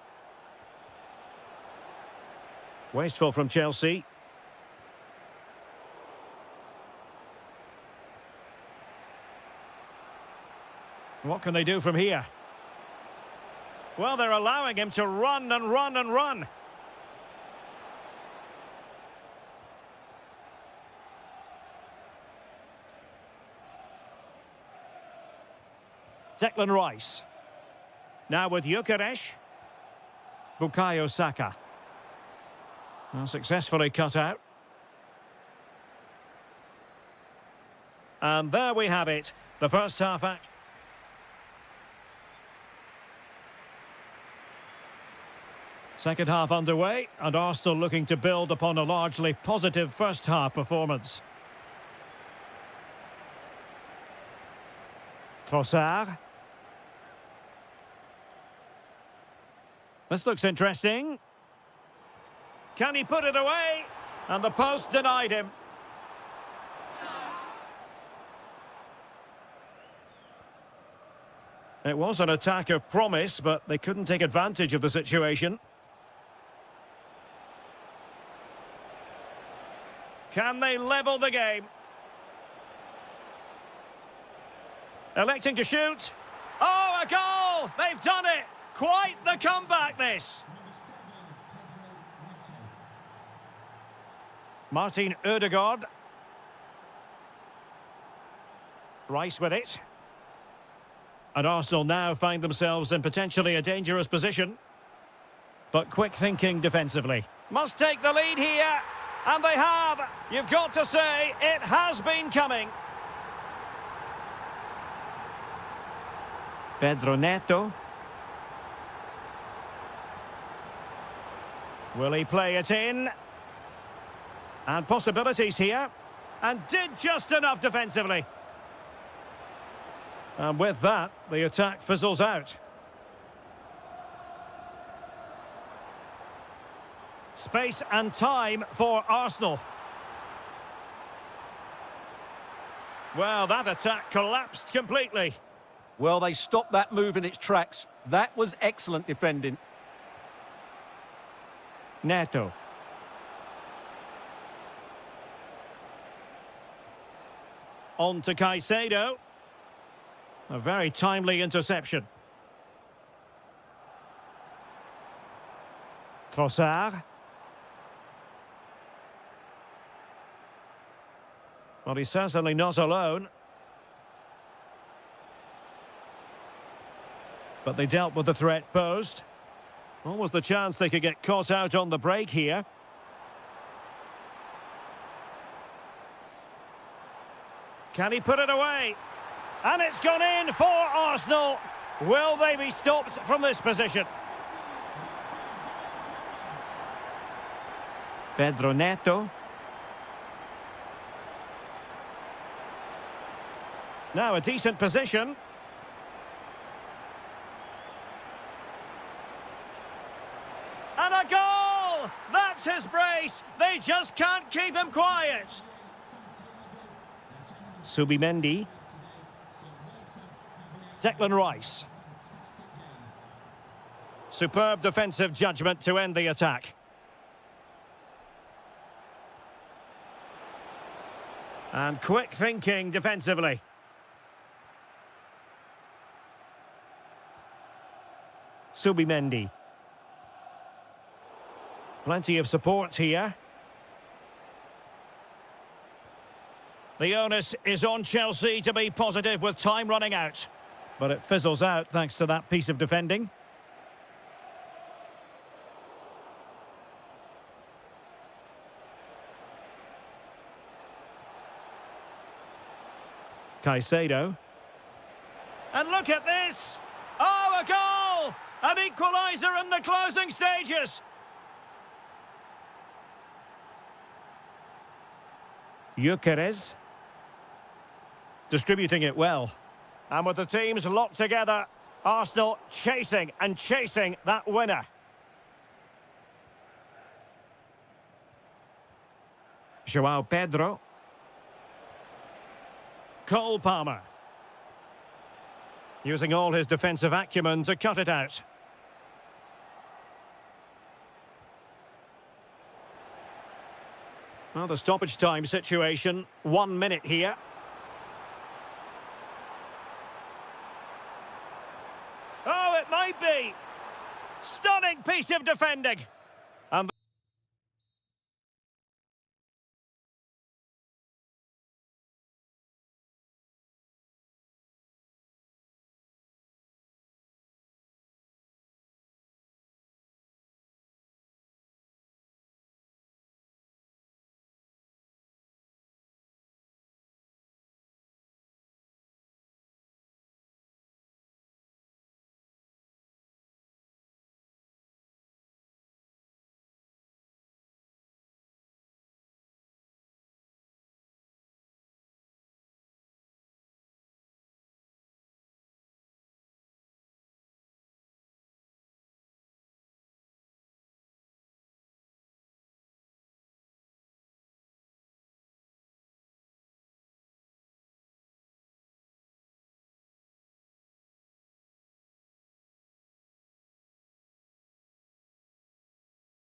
Wasteful from Chelsea. What can they do from here? Well, they're allowing him to run and run and run. Declan Rice. Now with Gyökeres. Bukayo Saka. Well, successfully cut out. And there we have it. The first half act. Second half underway, and Arsenal looking to build upon a largely positive first half performance. Trossard. This looks interesting. Can he put it away? And the post denied him. It was an attack of promise, but they couldn't take advantage of the situation. Can they level the game? Electing to shoot. Oh, a goal! They've done it! Quite the comeback, this! Martin Ødegaard. Rice with it. And Arsenal now find themselves in potentially a dangerous position. But quick thinking defensively. Must take the lead here. And they have. You've got to say, it has been coming. Pedro Neto. Will he play it in? And possibilities here. And did just enough defensively. And with that, the attack fizzles out. Space and time for Arsenal. Well, that attack collapsed completely. Well, they stopped that move in its tracks. That was excellent defending. Neto. On to Caicedo. A very timely interception. Trossard. Well, he's certainly not alone. But they dealt with the threat posed. What was the chance they could get caught out on the break here? Can he put it away? And it's gone in for Arsenal. Will they be stopped from this position? Pedro Neto. Now a decent position. And a goal! That's his brace. They just can't keep him quiet. Subimendi. Declan Rice. Superb defensive judgment to end the attack. And quick thinking defensively. Subimendi. Plenty of support here. The onus is on Chelsea to be positive with time running out. But it fizzles out thanks to that piece of defending. Caicedo. And look at this! Oh, a goal! An equaliser in the closing stages! Gyökeres. Distributing it well. And with the teams locked together, Arsenal chasing and chasing that winner. João Pedro. Cole Palmer. Using all his defensive acumen to cut it out. Well, the stoppage time situation, 1 minute here. Oh, it might be. Stunning piece of defending.